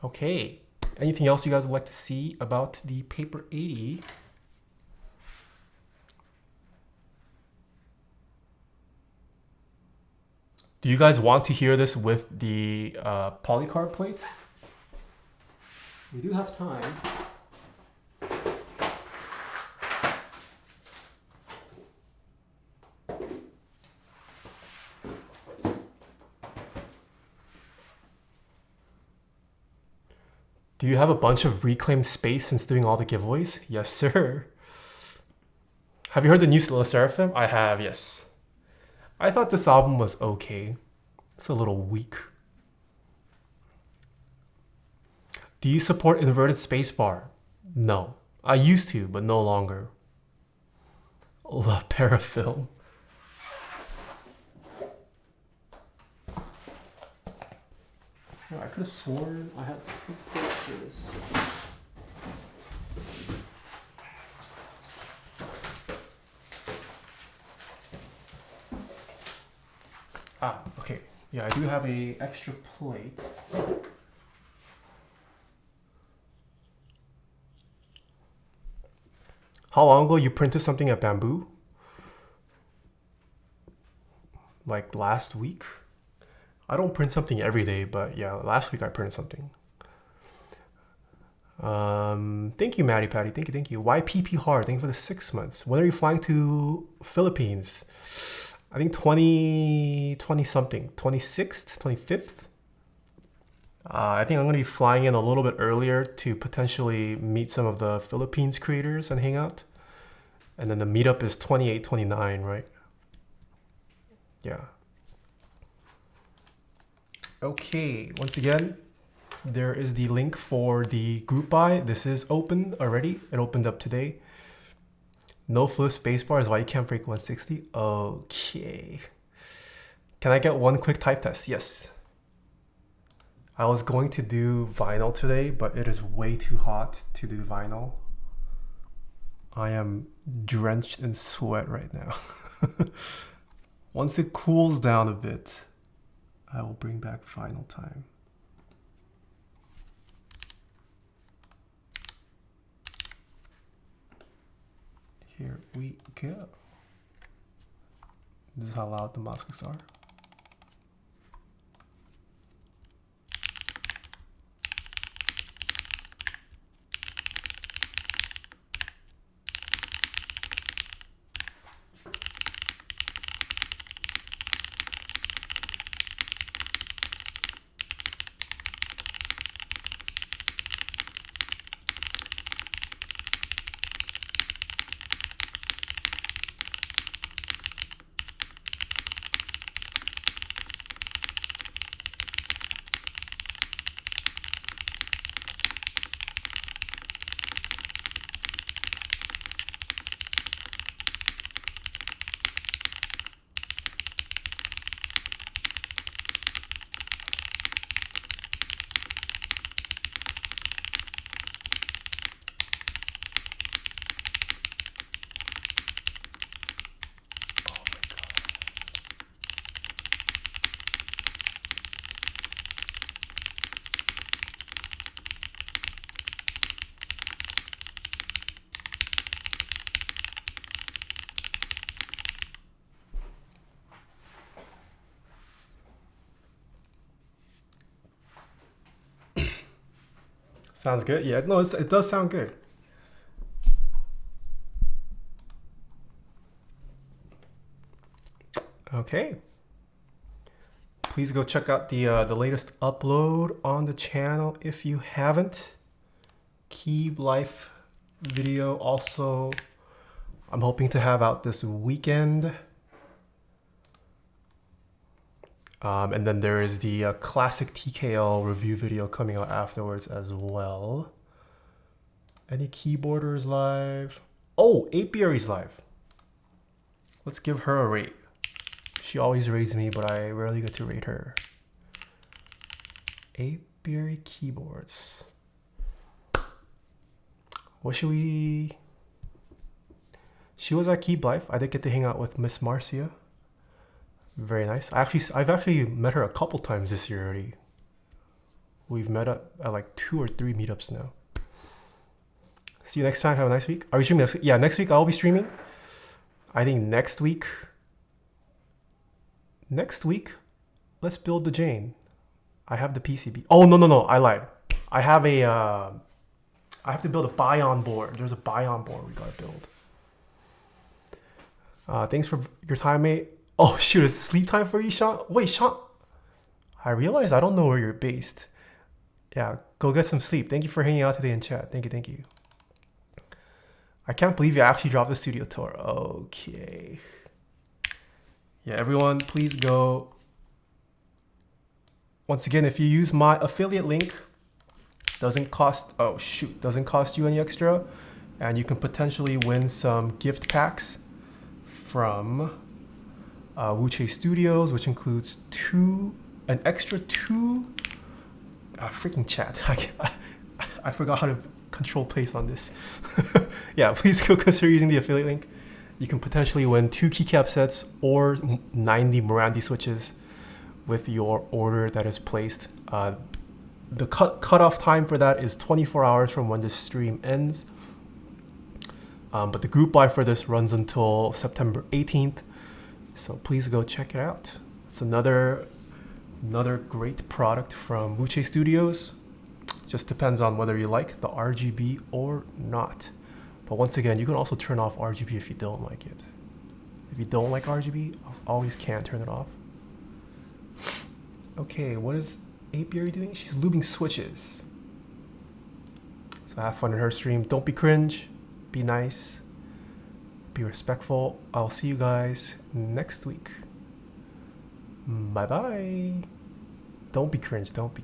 Okay. Anything else you guys would like to see about the Paper80? Do you guys want to hear this with the polycarb plate? We do have time. Do you have a bunch of reclaimed space since doing all the giveaways? Yes, sir. Have you heard the new LE SSERAFIM? I have, yes. I thought this album was okay. It's a little weak. Do you support inverted spacebar? No. I used to, but no longer. Parafilm. Oh, I could have sworn I had for this. Okay. Yeah, I do have a extra plate. How long ago you printed something at Bamboo? Like last week? I don't print something every day, but yeah, last week I printed something. Thank you, Maddie Patty. Thank you. Why PP hard? Thank you for the 6 months. When are you flying to Philippines? I think 20 something, 26th, 25th. I think I'm going to be flying in a little bit earlier to potentially meet some of the Philippines creators and hang out. And then the meetup is 28, 29, right? Yeah. Okay, once again, there is the link for the group buy. This is open already. It opened up today. No flip spacebar is why you can't break 160. Okay. Can I get one quick type test? Yes. I was going to do vinyl today, but it is way too hot to do vinyl. I am drenched in sweat right now. Once it cools down a bit, I will bring back vinyl time. Here we go. This is how loud the Moscows are. Sounds good. Yeah, no, it does sound good. Okay. Please go check out the latest upload on the channel if you haven't. Key Life video also I'm hoping to have out this weekend. And then there is the classic TKL review video coming out afterwards as well. Any keyboarders live? Oh, Apiary's live. Let's give her a rate. She always rates me, but I rarely get to rate her. Apiary keyboards. What should we... She was at Key Life. I did get to hang out with Miss Marcia. Very nice. I've actually met her a couple times this year already. We've met up at like 2 or 3 meetups now. See you next time. Have a nice week. Are you streaming next week? Yeah, next week I'll be streaming. I think next week, let's build the Jane. I have the PCB. Oh, no, I lied. I have to build a Bion board. There's a Bion board we gotta build. Thanks for your time, mate. Oh shoot, it's sleep time for you, Sean? Wait, Sean, I realized I don't know where you're based. Yeah, go get some sleep. Thank you for hanging out today in chat. Thank you. I can't believe you actually dropped the studio tour. Okay. Yeah, everyone, please go. Once again, if you use my affiliate link, doesn't cost you any extra, and you can potentially win some gift packs from Wuche Studios, which includes an extra two. Freaking chat! I forgot how to control pace on this. Yeah, please go consider using the affiliate link. You can potentially win 2 keycap sets or 90 Morandi switches with your order that is placed. The cutoff time for that is 24 hours from when this stream ends. But the group buy for this runs until September 18th. So please go check it out. It's another great product from Wuche Studios. Just depends on whether you like the RGB or not. But once again, you can also turn off RGB if you don't like it. If you don't like RGB, you always can turn it off. Okay, what is Apiary doing? She's lubing switches. So have fun in her stream. Don't be cringe. Be nice. Be respectful. I'll see you guys next week. Bye bye. Don't be cringe. Don't be